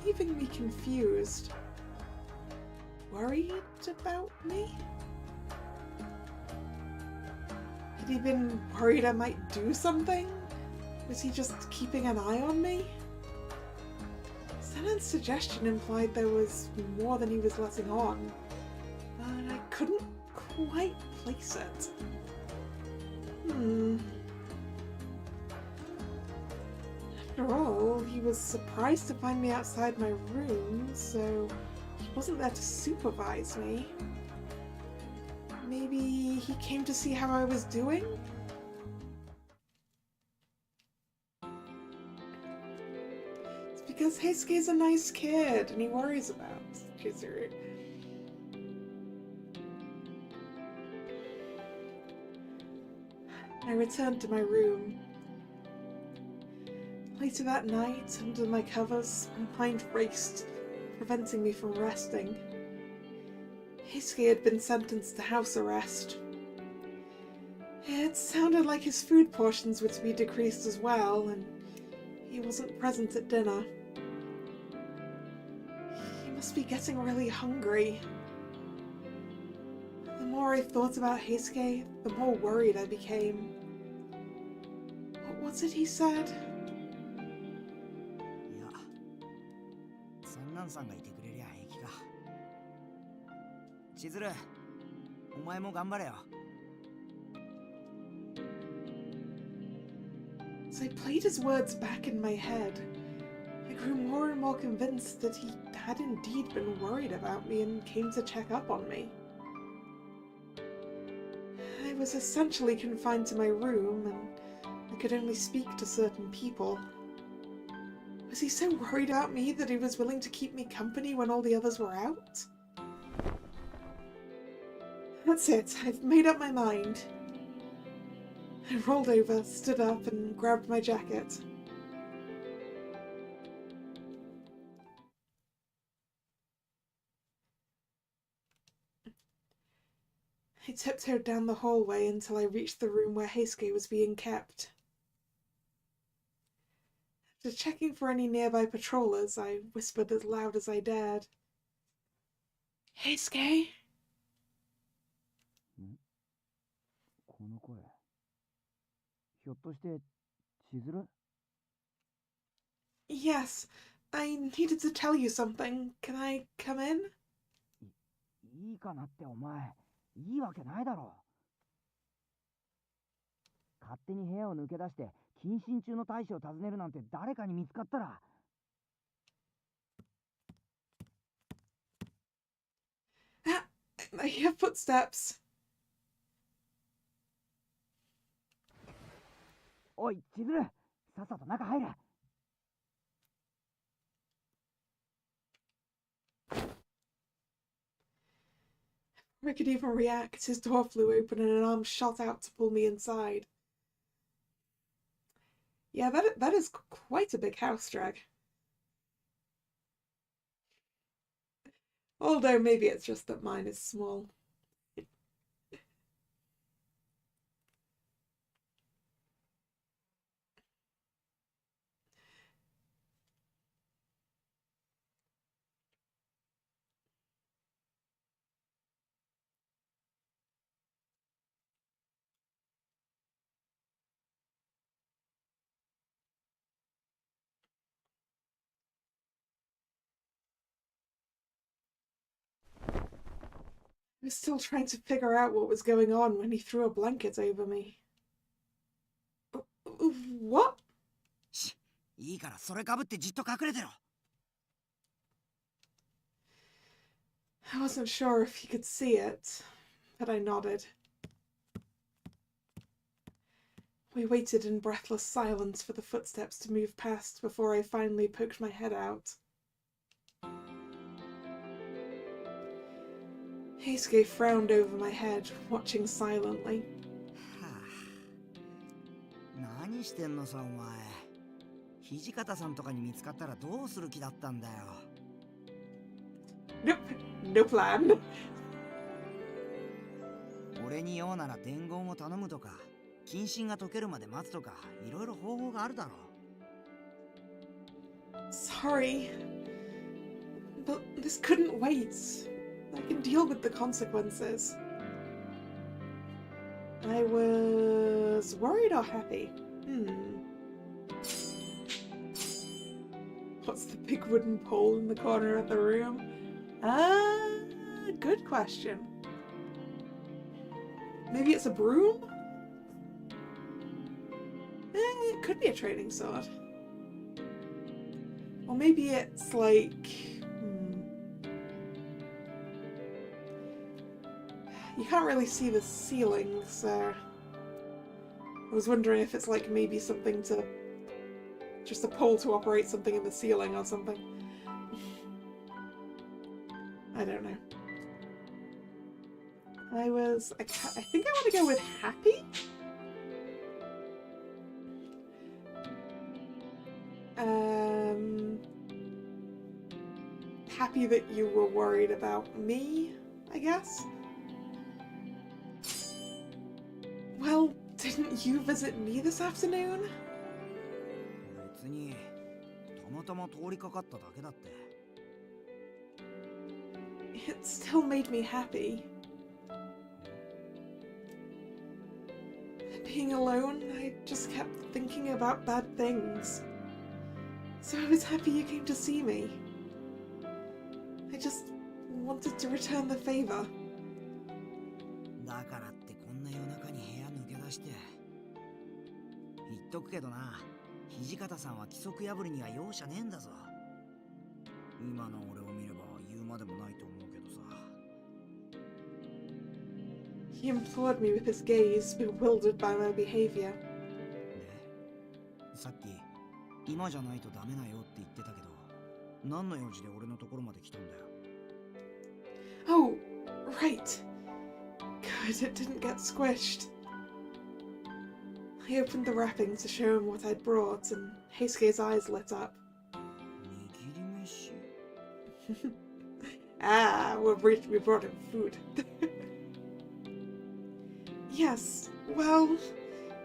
leaving me confused. Worried about me? Had he been worried I might do something? Was he just keeping an eye on me? Sanan's suggestion implied there was more than he was letting on, but I couldn't quite place it. After all, he was surprised to find me outside my room, so he wasn't there to supervise me. Maybe he came to see how I was doing? It's because Heisuke's a nice kid and he worries about Chizuru. I returned to my room. Later that night, under my covers, my mind raced, preventing me from resting. Heisuke had been sentenced to house arrest. It sounded like his food portions were to be decreased as well, and he wasn't present at dinner. He must be getting really hungry. The more I thought about Heisuke, the more worried I became. What was it he said? いや、三男さんがいてくれりゃ平気か。千鶴、お前も頑張れよ。As I played his words back in my head, I grew more and more convinced that he had indeed been worried about me and came to check up on me. I was essentially confined to my room, and I could only speak to certain people. Was he so worried about me that he was willing to keep me company when all the others were out? That's it, I've made up my mind. I rolled over, stood up, and grabbed my jacket. I tiptoed down the hallway until I reached the room where Heisuke was being kept. After checking for any nearby patrollers, I whispered as loud as I dared. Heisuke? この声。ひょっとして千鶴？ Yes, I needed to tell you something. Can I come in? いいかなってお前。いいわけないだろう。勝手に部屋を抜け出して謹慎中の大使を訪ねるなんて誰かに見つかったら。Ah, I hear footsteps. おい、千鶴、さっさと中入れ。Before I could even react, his door flew open and an arm shot out to pull me inside. Yeah, that is quite a big house drag. Although maybe it's just that mine is small. was still trying to figure out what was going on when he threw a blanket over me. What? いいからそれかぶってじっと隠れてろ。 I wasn't sure if he could see it, but I nodded. We waited in breathless silence for the footsteps to move past before I finally poked my head out. Heisuke frowned over my head, watching silently. 何してんのさお前。土方さんとかに見つかったらどうする気だったんだよ。 Nope, no plan. 俺に用なら伝言を頼むとか、謹慎が解けるまで待つとか、いろいろ方法があるだろう。 Sorry, but this couldn't wait. I can deal with the consequences. I was worried or happy? What's the big wooden pole in the corner of the room? Good question. Maybe it's a broom? It could be a training sword. Or maybe it's like... You can't really see the ceiling, so... I was wondering if it's like maybe something to... Just a pole to operate something in the ceiling or something. I don't know. I think I want to go with happy? Happy that you were worried about me, I guess? Well, didn't you visit me this afternoon? 別にたまたま通りかかっただけだって。 It still made me happy. Being alone, I just kept thinking about bad things. So I was happy you came to see me. I just wanted to return the favor. だからってこんな夜中に部屋抜け出して。言っとくけどな、土方さんは規則破りには容赦ねえんだぞ。今の俺を見れば言うまでもないと思うけどさ。 He implored me with his gaze, bewildered by my behavior. で、さっき今じゃないとダメなよって言ってたけど、何の用事で俺のところまで来たんだよ。 Oh, right. Good, it didn't get squished. I opened the wrapping to show him what I'd brought, and Heisuke's eyes lit up. 握り飯? We brought him food. Yes, well,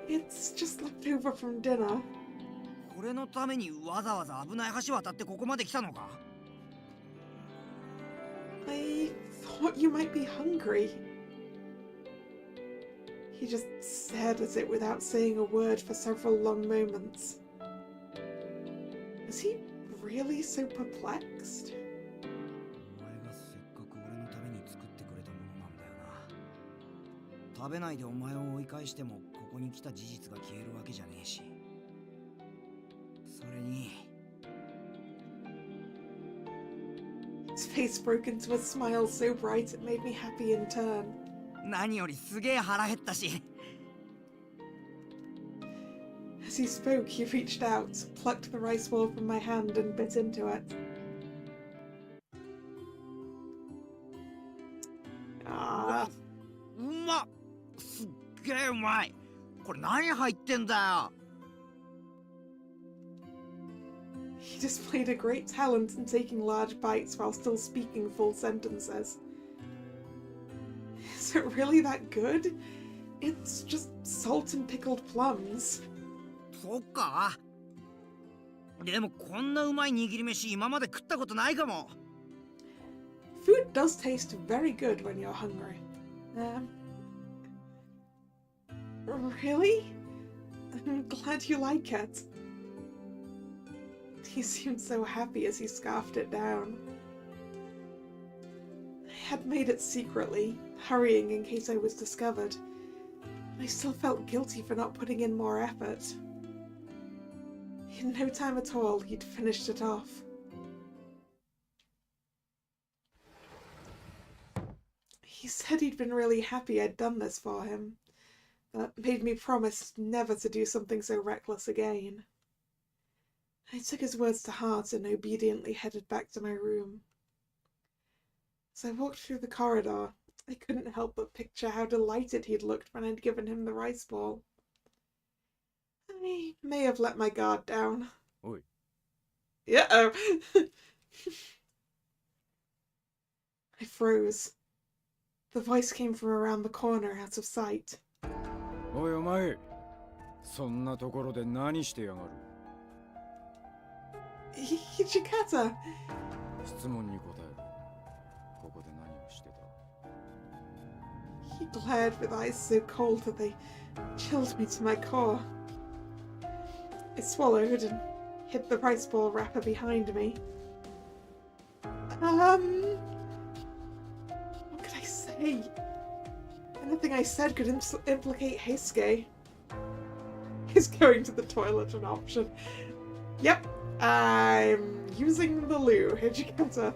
it's just left over from dinner. これのためにわざわざ危ない橋渡ってここまで来たのか? I thought you might be hungry. He just stared at it without saying a word for several long moments. Was he really so perplexed? お前がせっかく俺のために作ってくれたものなんだよな。食べないでお前を追い返してもここに来た事実が消えるわけじゃねえし。それに。 His face broke into a smile so bright it made me happy in turn. 何よりすげえ腹減ったし。 As he spoke, he reached out, plucked the rice ball from my hand and bit into it. Ah. うまっ！すっげえうまい！これ何入ってんだよ！ He displayed a great talent in taking large bites while still speaking full sentences. Is it really that good? It's just salt and pickled plums. そっか。でもこんなうまい握り飯今まで食ったことないかも。 Food does taste very good when you're hungry. Really? I'm glad you like it. He seemed so happy as he scarfed it down. I had made it secretly, hurrying in case I was discovered. I still felt guilty for not putting in more effort. In no time at all, he'd finished it off. He said he'd been really happy I'd done this for him, but made me promise never to do something so reckless again. I took his words to heart and obediently headed back to my room. As I walked through the corridor, I couldn't help but picture how delighted he'd looked when I'd given him the rice ball. I may have let my guard down. Oi. Uh-oh. I froze. The voice came from around the corner, out of sight. おいお前、そんなところで何してやがる? Hijikata! 質問に答えろ。ここで何をしてた? He glared with eyes so cold that they chilled me to my core. I swallowed and hid the rice ball wrapper behind me. What could I say? Anything I said could implicate Heisuke. Is going to the toilet an option? Yep, I'm using the loo, Hijikata.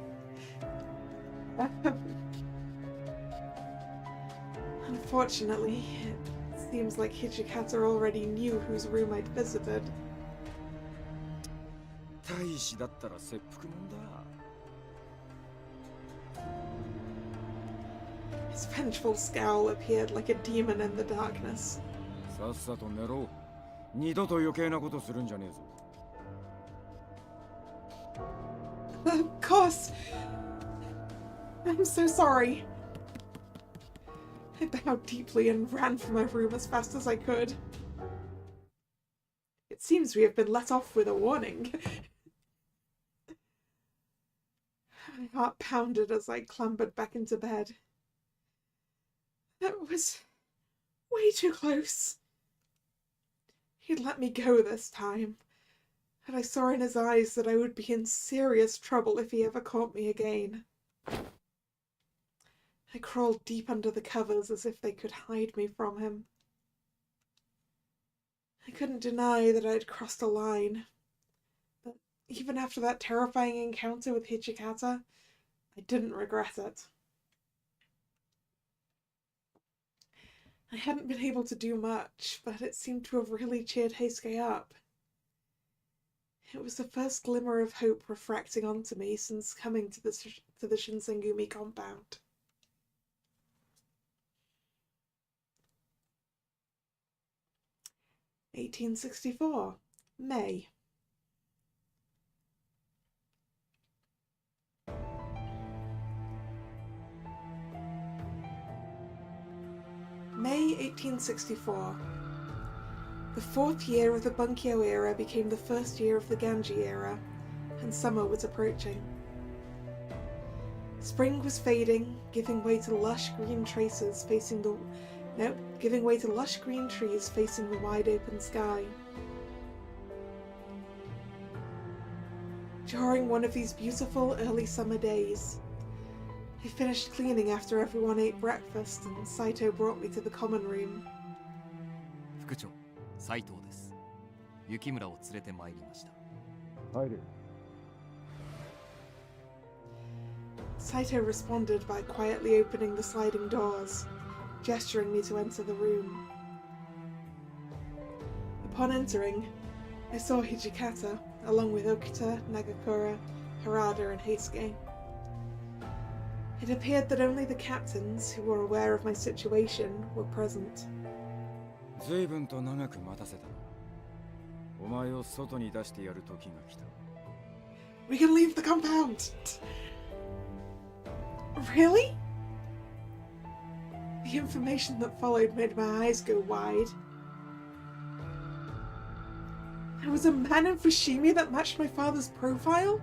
Unfortunately, it seems like Hijikata already knew whose room I'd visited. 大使だったら切腹もんだ。His vengeful scowl appeared like a demon in the darkness. さっさと寝ろ。二度と余計なことするんじゃねえぞ。 Of course! I'm so sorry. I bowed deeply and ran from my room as fast as I could. It seems we have been let off with a warning. My heart pounded as I clambered back into bed. That was way too close. He'd let me go this time, and I saw in his eyes that I would be in serious trouble if he ever caught me again. I crawled deep under the covers as if they could hide me from him. I couldn't deny that I'd crossed a line, but even after that terrifying encounter with Hijikata, I didn't regret it. I hadn't been able to do much, but it seemed to have really cheered Heisuke up. It was the first glimmer of hope refracting onto me since coming to the Shinsengumi compound. (1864) May. May 1864. The fourth year of the Bunkyo era became the first year of the Ganji era, and summer was approaching. Spring was fading, giving way to lush green trees facing the wide open sky. During one of these beautiful early summer days, I finished cleaning after everyone ate breakfast, and Saito brought me to the common room. 副長、斉藤です。雪村を連れて参りました。入れ。Saito responded by quietly opening the sliding doors, gesturing me to enter the room. Upon entering, I saw Hijikata, along with Okuta, Nagakura, Harada, and Heisuke. It appeared that only the captains, who were aware of my situation, were present. 随分と長く待たせたな。お前を外に出してやる時が来た。We can leave the compound! Really? The information that followed made my eyes go wide. There was a man in Fushimi that matched my father's profile?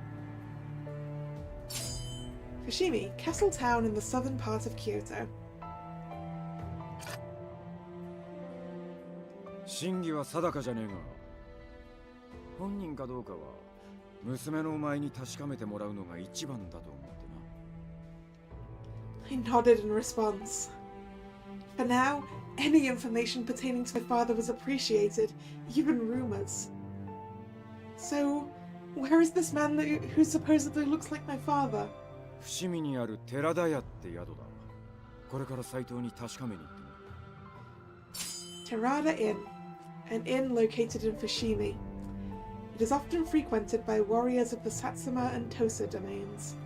Fushimi, castle town in the southern part of Kyoto. 真偽は定かじゃねえが、本人かどうかは娘のお前に確かめてもらうのが一番だと思ってな。I nodded in response. For now, any information pertaining to my father was appreciated, even rumors. So, where is this man who supposedly looks like my father? 伏見にある寺田屋って宿だ。これから斎藤に確かめに行ってみる。Terada Inn, an inn located in Fushimi. It is often frequented by warriors of the Satsuma and Tosa domains.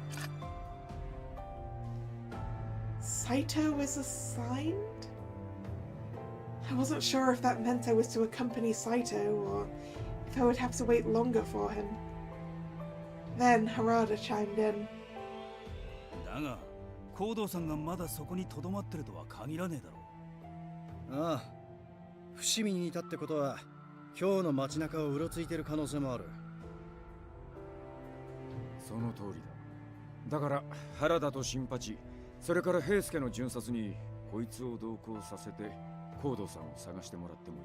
Saito is assigned? I wasn't sure if that meant I was to accompany Saito, or if I would have to wait longer for him. Then Harada chimed in. だが、行動さんがまだそこに留まってるとは限らねえだろう。ああ、伏見にいたってことは今日の街中をうろついてる可能性もある。その通りだ。だから原田と新八、それから平助の巡察にこいつを同行させて高堂さんを探してもらってもいい。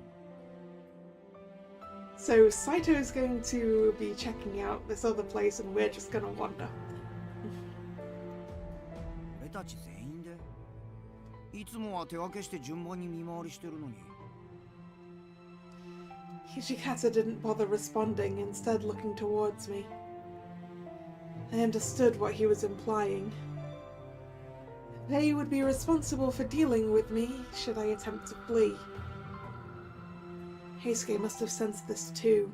So Saito's going to be checking out this other place and we're just gonna wander. 俺たち全員でいつもは手分けして順番に見回りしてるのに。Hijikata didn't bother responding, instead looking towards me. I understood what he was implying. They would be responsible for dealing with me should I attempt to flee. Heisuke must have sensed this too.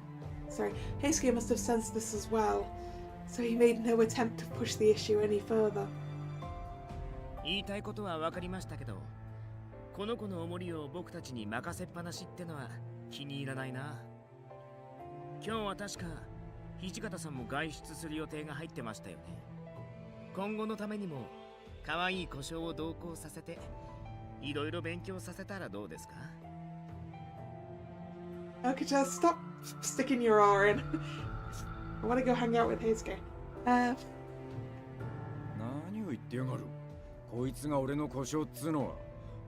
Heisuke must have sensed this as well, so he made no attempt to push the issue any further. 言いたいことは分かりましたけど、この子のおもりを僕たちに任せっぱなしってのは気に入らないな。今日は確か土方さんも外出する予定が入ってましたよね。今後のためにも可愛い故障を同行させていろいろ勉強させたらどうですか？ Okay, just stop sticking your R in. I want to go hang out with Heisuke. 何を言ってやがる。こいつが俺の故障っつうのは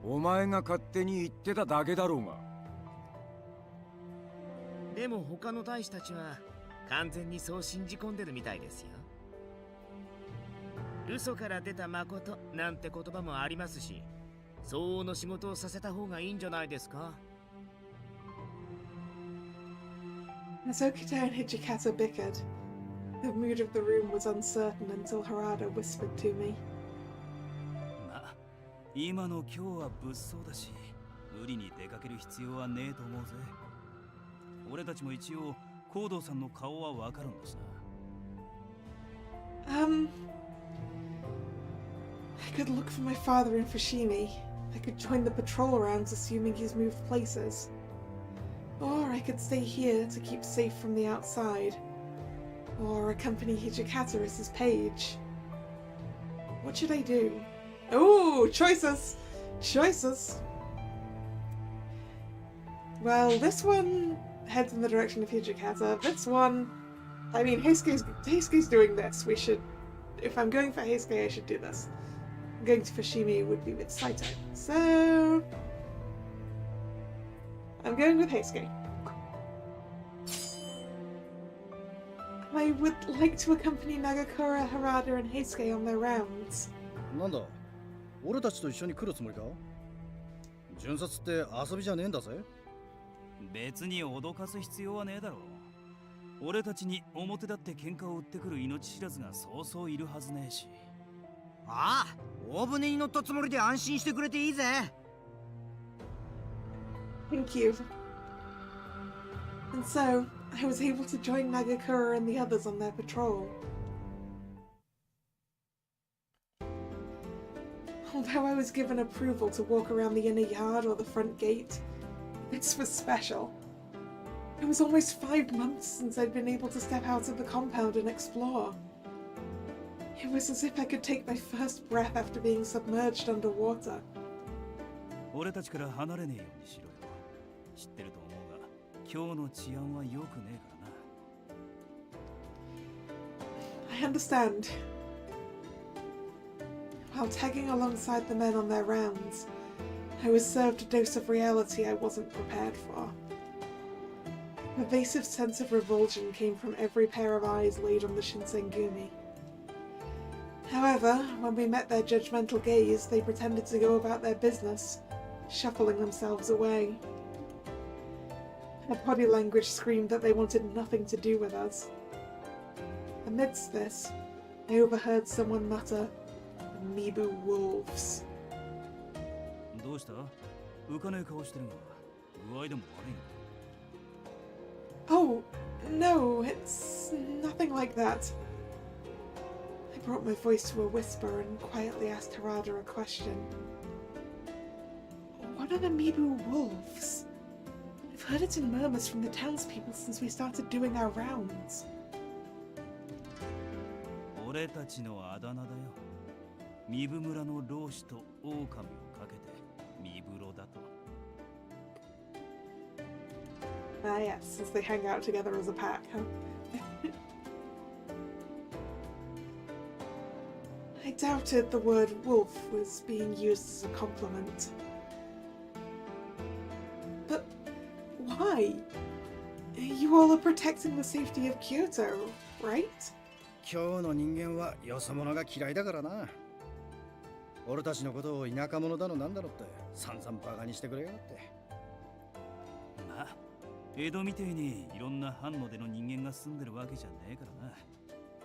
お前が勝手に言ってただけだろうが。でも他の大使たちは完全にそう信じ込んでるみたいですよ。嘘から出た誠なんて言葉もありますし、相応の仕事をさせた方がいいんじゃないですか。As Okita and Hijikata bickered, the mood of the room was uncertain until Harada whispered to me. まあ、今の今日は物騒だし、無理に出かける必要はねえと思うぜ。俺たちも一応、高堂さんの顔はわかるんだしな。I could look for my father in Fushimi. I could join the patrol rounds assuming he's moved places. Or I could stay here to keep safe from the outside. Or accompany Hijikata as his page. What should I do? Oh, choices! Choices! Well, this one heads in the direction of Hijikata. This one... I mean, Heisuke's doing this. We should... If I'm going for Heisuke, I should do this. Going to Fushimi would be with Saito. So... I'm going with Heisuke. I would like to accompany Nagakura, Harada, and Heisuke on their rounds. なんだ、俺たちと一緒に来るつもりか？巡察って遊びじゃねえんだぜ。別に脅かす必要はねえだろう。俺たちに表立って喧嘩を売ってくる命知らずがそうそういるはずねえし。ああ、大船に乗ったつもりで安心してくれていいぜ。Thank you. And so, I was able to join Nagakura and the others on their patrol. Although I was given approval to walk around the inner yard or the front gate, this was special. It was almost 5 months since I'd been able to step out of the compound and explore. It was as if I could take my first breath after being submerged underwater. 俺たちから離れねえようにしろよ。知ってると思うが、今日の治安は良くねえからな。I understand. While tagging alongside the men on their rounds, I was served a dose of reality I wasn't prepared for. A pervasive sense of revulsion came from every pair of eyes laid on the Shinsengumi. However, when we met their judgmental gaze, they pretended to go about their business, shuffling themselves away. Their body language screamed that they wanted nothing to do with us. Amidst this, I overheard someone mutter, "Mibu wolves." どうした？浮かねえ顔してるが、具合でも悪いの？ Oh, no, it's nothing like that. I brought my voice to a whisper and quietly asked Harada a question. What are the Mibu wolves? I've heard it in murmurs from the townspeople since we started doing our rounds. 俺たちのあだ名だよ。ミブ村の老子と狼をかけてミブロだと。Ah, yes, since they hang out together as a pack, huh? I doubted the word wolf was being used as a compliment. But why? You all are protecting the safety of Kyoto, right? 今日の人間はよそ者が嫌いだからな。俺たちのことを田舎者だのなんだろって散々バカにしてくれやがって。まあ、江戸みてえにいろんな藩の出の人間が住んでるわけじゃねえからな。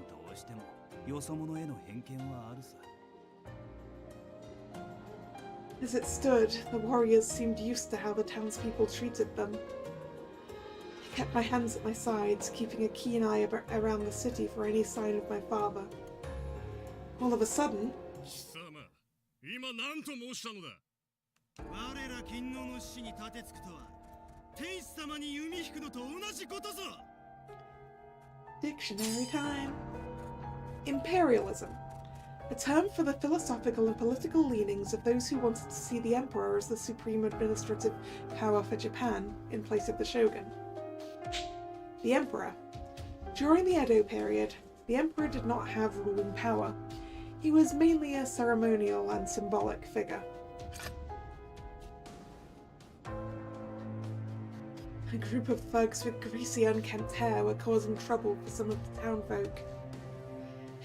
どうしてもよそ者への偏見はあるさ。As it stood, the warriors seemed used to how the townspeople treated them. I kept my hands at my sides, keeping a keen eye around the city for any sign of my father. All of a sudden, 今何と申したのだ。我ら勤王の死に立てつくとは天使様に弓引くのと同じことぞ。 dictionary time. Imperialism. A term for the philosophical and political leanings of those who wanted to see the emperor as the supreme administrative power for Japan in place of the shogun. The emperor. During the Edo period, the emperor did not have ruling power. He was mainly a ceremonial and symbolic figure. A group of thugs with greasy, unkempt hair were causing trouble for some of the townfolk.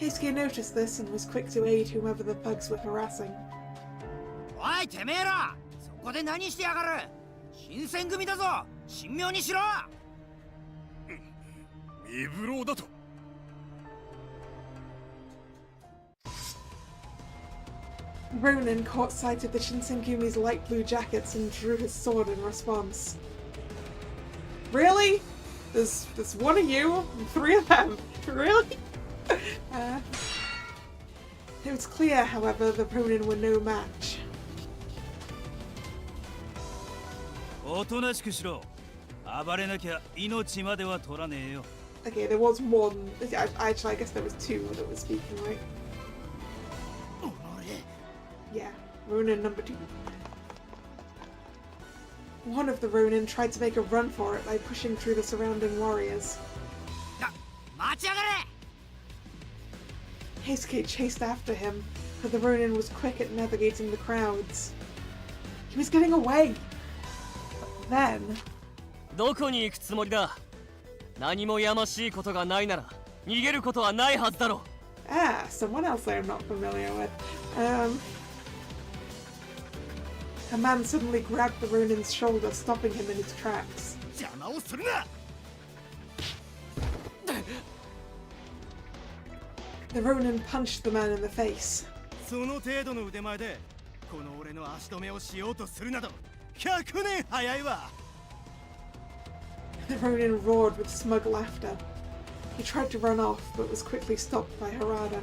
Heisuke noticed this and was quick to aid whomever the thugs were harassing. おいてめえら、そこで何してやがる？新選組だぞ、神妙にしろ。ミブロだと。Ronin caught sight of the Shinsengumi's light blue jackets and drew his sword in response. Really? There's one of you and three of them. Really? It was clear, however, the Ronin were no match. おとなしくしろ。暴れなきゃ命までは取らねえよ。 Okay, there was one. Actually, I guess there was two that were speaking, right? Yeah, Ronin number 2. One of the Ronin tried to make a run for it by pushing through the surrounding warriors. Heisuke chased after him, but the Ronin was quick at navigating the crowds. He was getting away! But then... どこに行くつもりだ？何もやましいことがないなら逃げることはないはずだろう。 Ah, someone else I'm not familiar with. A man suddenly grabbed the Ronin's shoulder, stopping him in his tracks. The Ronin punched the man in the face. その程度の腕前でこの俺の足止めをしようとするなど100年早いわ。 The Ronin roared with smug laughter. He tried to run off, but was quickly stopped by Harada.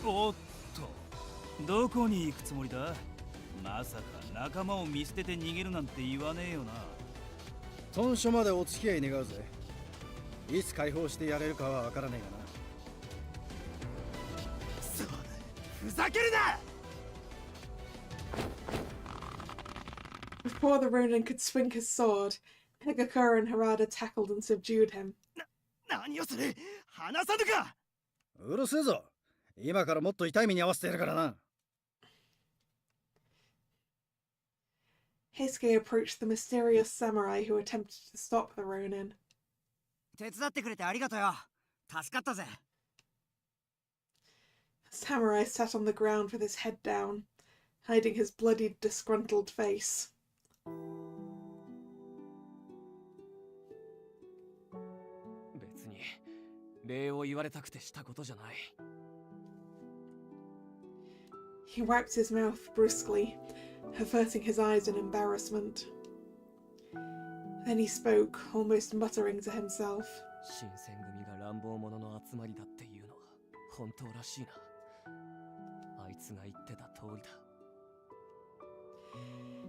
おっと、どこに行くつもりだ？まさか仲間を見捨てて逃げるなんて言わねえよな。豚書までお付き合い願うぜ。いつ解放してやれるかはわからねえがな。そうだ、ふざけるな！ Before the Ronin could swing his sword, Higakura and Harada tackled and subdued him. 何をする？話さぬか！うるせえぞ。今からもっと痛い目に遭わせてやるからな。 Heisuke approached the mysterious samurai who attempted to stop the Ronin. 手伝ってくれてありがとよ。助かったぜ。The samurai sat on the ground with his head down, hiding his bloodied, disgruntled face. He wiped his mouth brusquely, averting his eyes in embarrassment. Then he spoke, almost muttering to himself.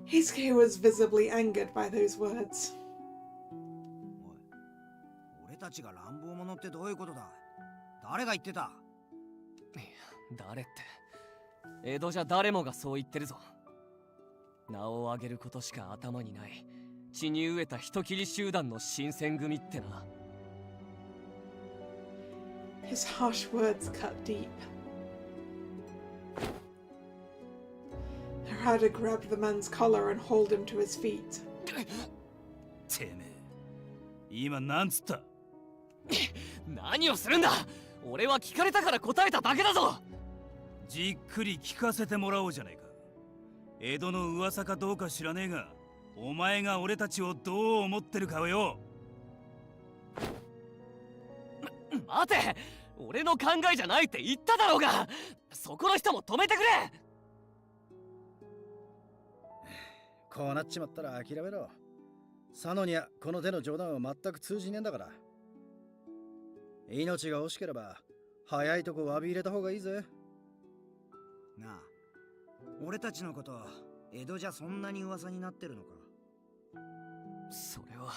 Hisuke was visibly angered by those words. 俺たちが乱暴者ってどういうことだ？誰が言ってた？誰って江戸じゃ誰もがそう言ってるぞ。名を挙げることしか頭にない血に飢えた人斬り集団の新選組ってな。His harsh words cut deep. Harada grabbed the man's collar and hauled him to his feet. てめえ、今なんつった？何をするんだ！俺は聞かれたから答えただけだぞ。じっくり聞かせてもらおうじゃないか。江戸の噂かどうか知らねえが、お前が俺たちをどう思ってるかをよ。待て！俺の考えじゃないって言っただろうが！そこの人も止めてくれ！こうなっちまったら諦めろ。佐野にはこの手の冗談は全く通じねえんだから。命が惜しければ早いとこ詫び入れた方がいいぜ。なあ、俺たちのこと江戸じゃそんなに噂になってるのか？それは。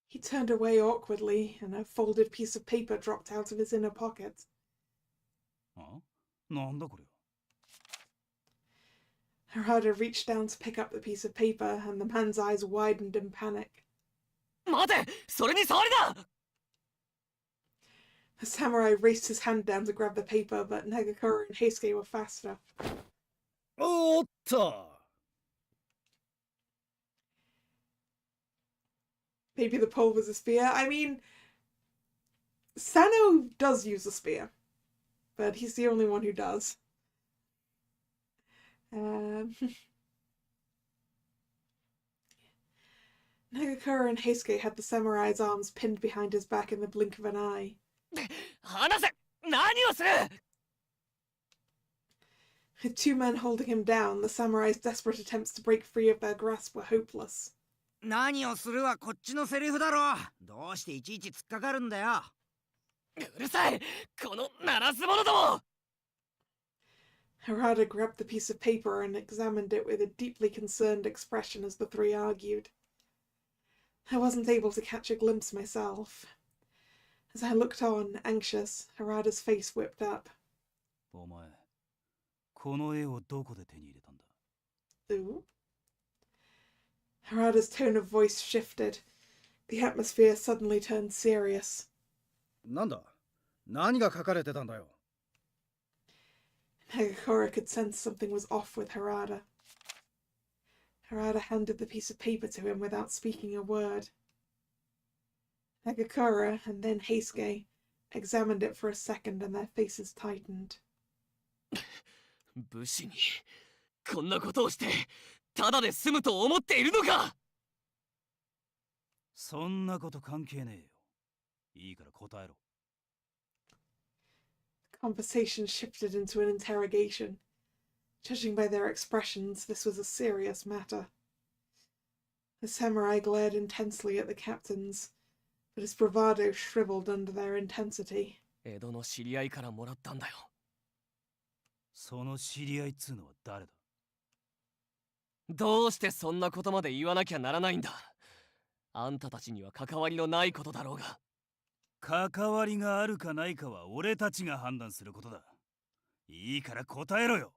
He turned away awkwardly, and a folded piece of paper dropped out of his inner pocket. あ？なんだこれ？ Harada reached down to pick up the piece of paper, and the man's eyes widened in panic. 待て！それに触りだ！ The samurai raced his hand down to grab the paper, but Nagakura and Heisuke were faster. おっと！ Maybe the pole was a spear. I mean, Sano does use a spear, but he's the only one who does. Nagakura and Heisuke had the samurai's arms pinned behind his back in the blink of an eye. 離せ！何をする！ With two men holding him down, the samurai's desperate attempts to break free of their grasp were hopeless. 何をするはこっちのセリフだろ。どうしていちいち突っかかるんだよ。うるさい！この鳴らす者ども！ Harada grabbed the piece of paper and examined it with a deeply concerned expression as the three argued. I wasn't able to catch a glimpse myself. As I looked on, anxious, Harada's face whipped up. お前、この絵をどこで手に入れたんだ？ Ooh? Harada's tone of voice shifted. The atmosphere suddenly turned serious. なんだ？何が書かれてたんだよ？ Nagakura could sense something was off with Harada. Harada handed the piece of paper to him without speaking a word. Nagakura and then Heisuke examined it for a second and their faces tightened. 武士にこんなことをしてただで済むと思っているのか！そんなこと関係ねえよ。いいから答えろ。The conversation shifted into an interrogation. Judging by their expressions, this was a serious matter. The samurai glared intensely at the captains, but his bravado shriveled under their intensity. 江戸の知り合いからもらったんだよ。その知り合いっつうのは誰だ？どうしてそんなことまで言わなきゃならないんだ。あんたたちには関わりのないことだろうが。関わりがあるかないかは俺たちが判断することだ。いいから答えろよ。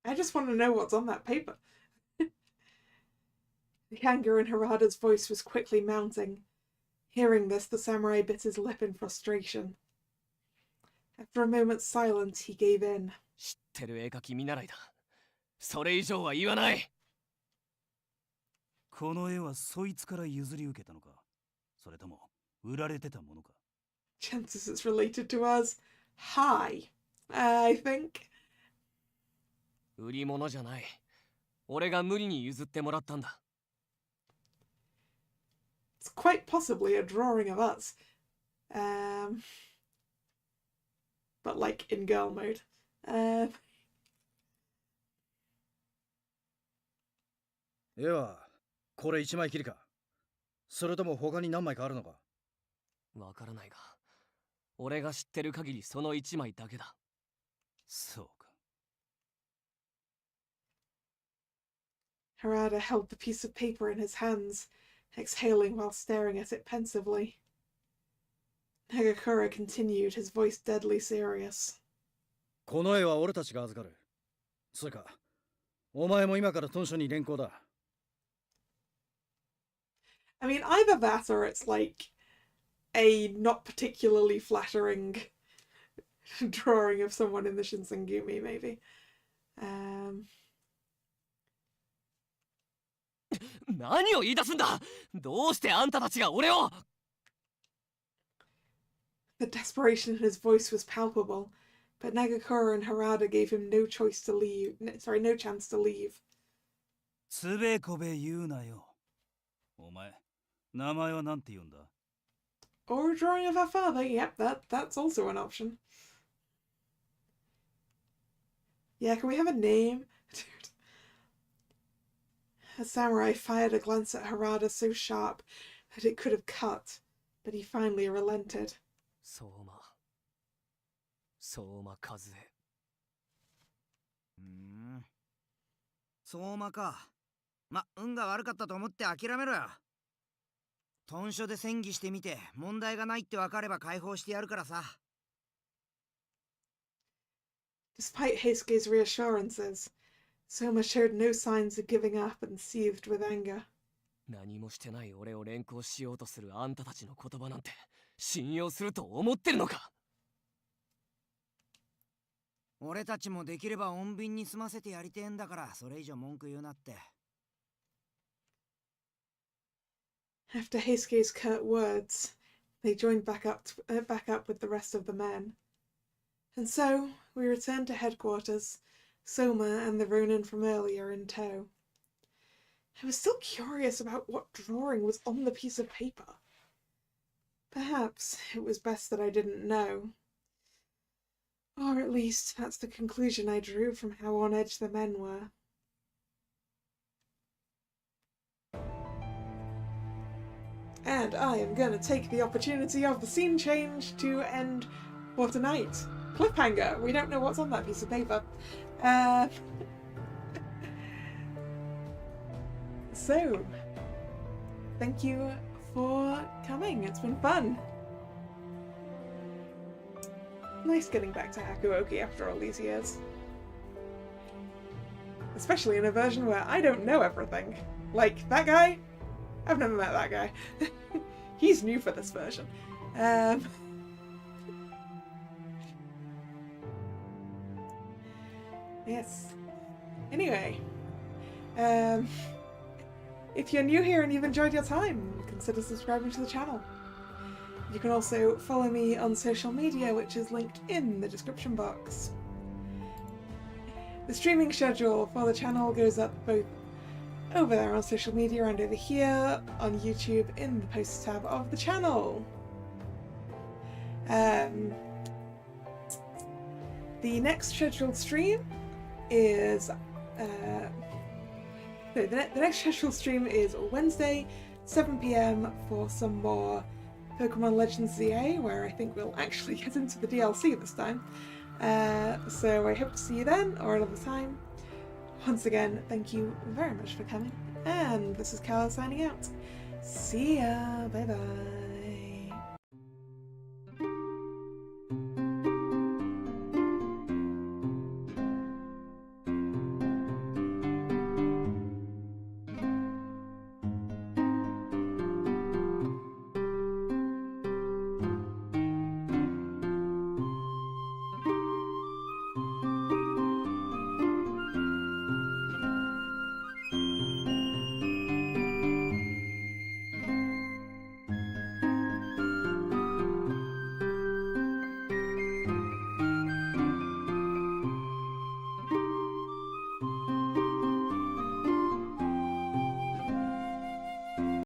I just want to know what's on that paper. The anger in Harada's voice was quickly mounting. Hearing this, the samurai bit his lip in frustration. After a moment's silence, he gave in. 知ってる絵描き見習いだ。それ以上は言わない。この絵はそいつから譲り受けたのか、それとも売られてたものか。 Chances it's related to us. high, I think. 売り物じゃない。俺が無理に譲ってもらったんだ。It's quite possibly a drawing of us. But like in girl mode. では、これ1枚きりか。それとも他に何枚かあるのか。わからないが、俺が知ってる限りその1枚だけだ。そうか。Harada held the piece of paper in his hands, exhaling while staring at it pensively. Hagakura continued, his voice deadly serious. この絵は俺たちが預かる。つうか、お前も今からトンショに連行だ。I mean, either that or it's like a not particularly flattering drawing of someone in the Shinsengumi, maybe. 何を言い出すんだ。どうしてあんたたちが俺を。 The desperation in his voice was palpable, but Nagakura and Harada gave him no chance to leave. つべこべ言うなよ。お前、名前はなんて言うんだ？ Or a drawing of our father. Yep, that's also an option. Yeah, can we have a name? Dude. A samurai fired a glance at Harada so sharp that it could have cut, but he finally relented. 相馬和恵。相馬か。ま、運が悪かったと思って諦めろよ。豚書で戦議してみて問題がないって分かれば解放してやるからさ。Despite Heisuke's reassurances, Soma showed no signs of giving up and seethed with anger. 何もしてない俺を連行しようとするあんたたちの言葉なんて信用すると思ってるのか。俺たちもできれば穏便に済ませてやりてえんだから、それ以上文句言うなって。After Heisuke's curt words, they joined back up with the rest of the men. And so, we returned to headquarters, Soma and the Ronin from earlier in tow. I was still curious about what drawing was on the piece of paper. Perhaps it was best that I didn't know. Or at least that's the conclusion I drew from how on edge the men were. And I am going to take the opportunity of the scene change to end for tonight. Cliffhanger. We don't know what's on that piece of paper. So, thank you for coming. It's been fun. Nice getting back to Hakuouki after all these years. Especially in a version where I don't know everything. Like, that guy? I've never met that guy. He's new for this version. Yes. Anyway. If you're new here and you've enjoyed your time, consider subscribing to the channel. You can also follow me on social media, which is linked in the description box. The streaming schedule for the channel goes up both over there on social media and over here on YouTube in the posts tab of the channel. The next scheduled stream is the next scheduled stream is Wednesday, 7 PM for some more Pokemon Legends ZA, where I think we'll actually get into the DLC this time. So I hope to see you then, or another time. Once again, thank you very much for coming, and this is Kalla signing out. See ya, bye bye.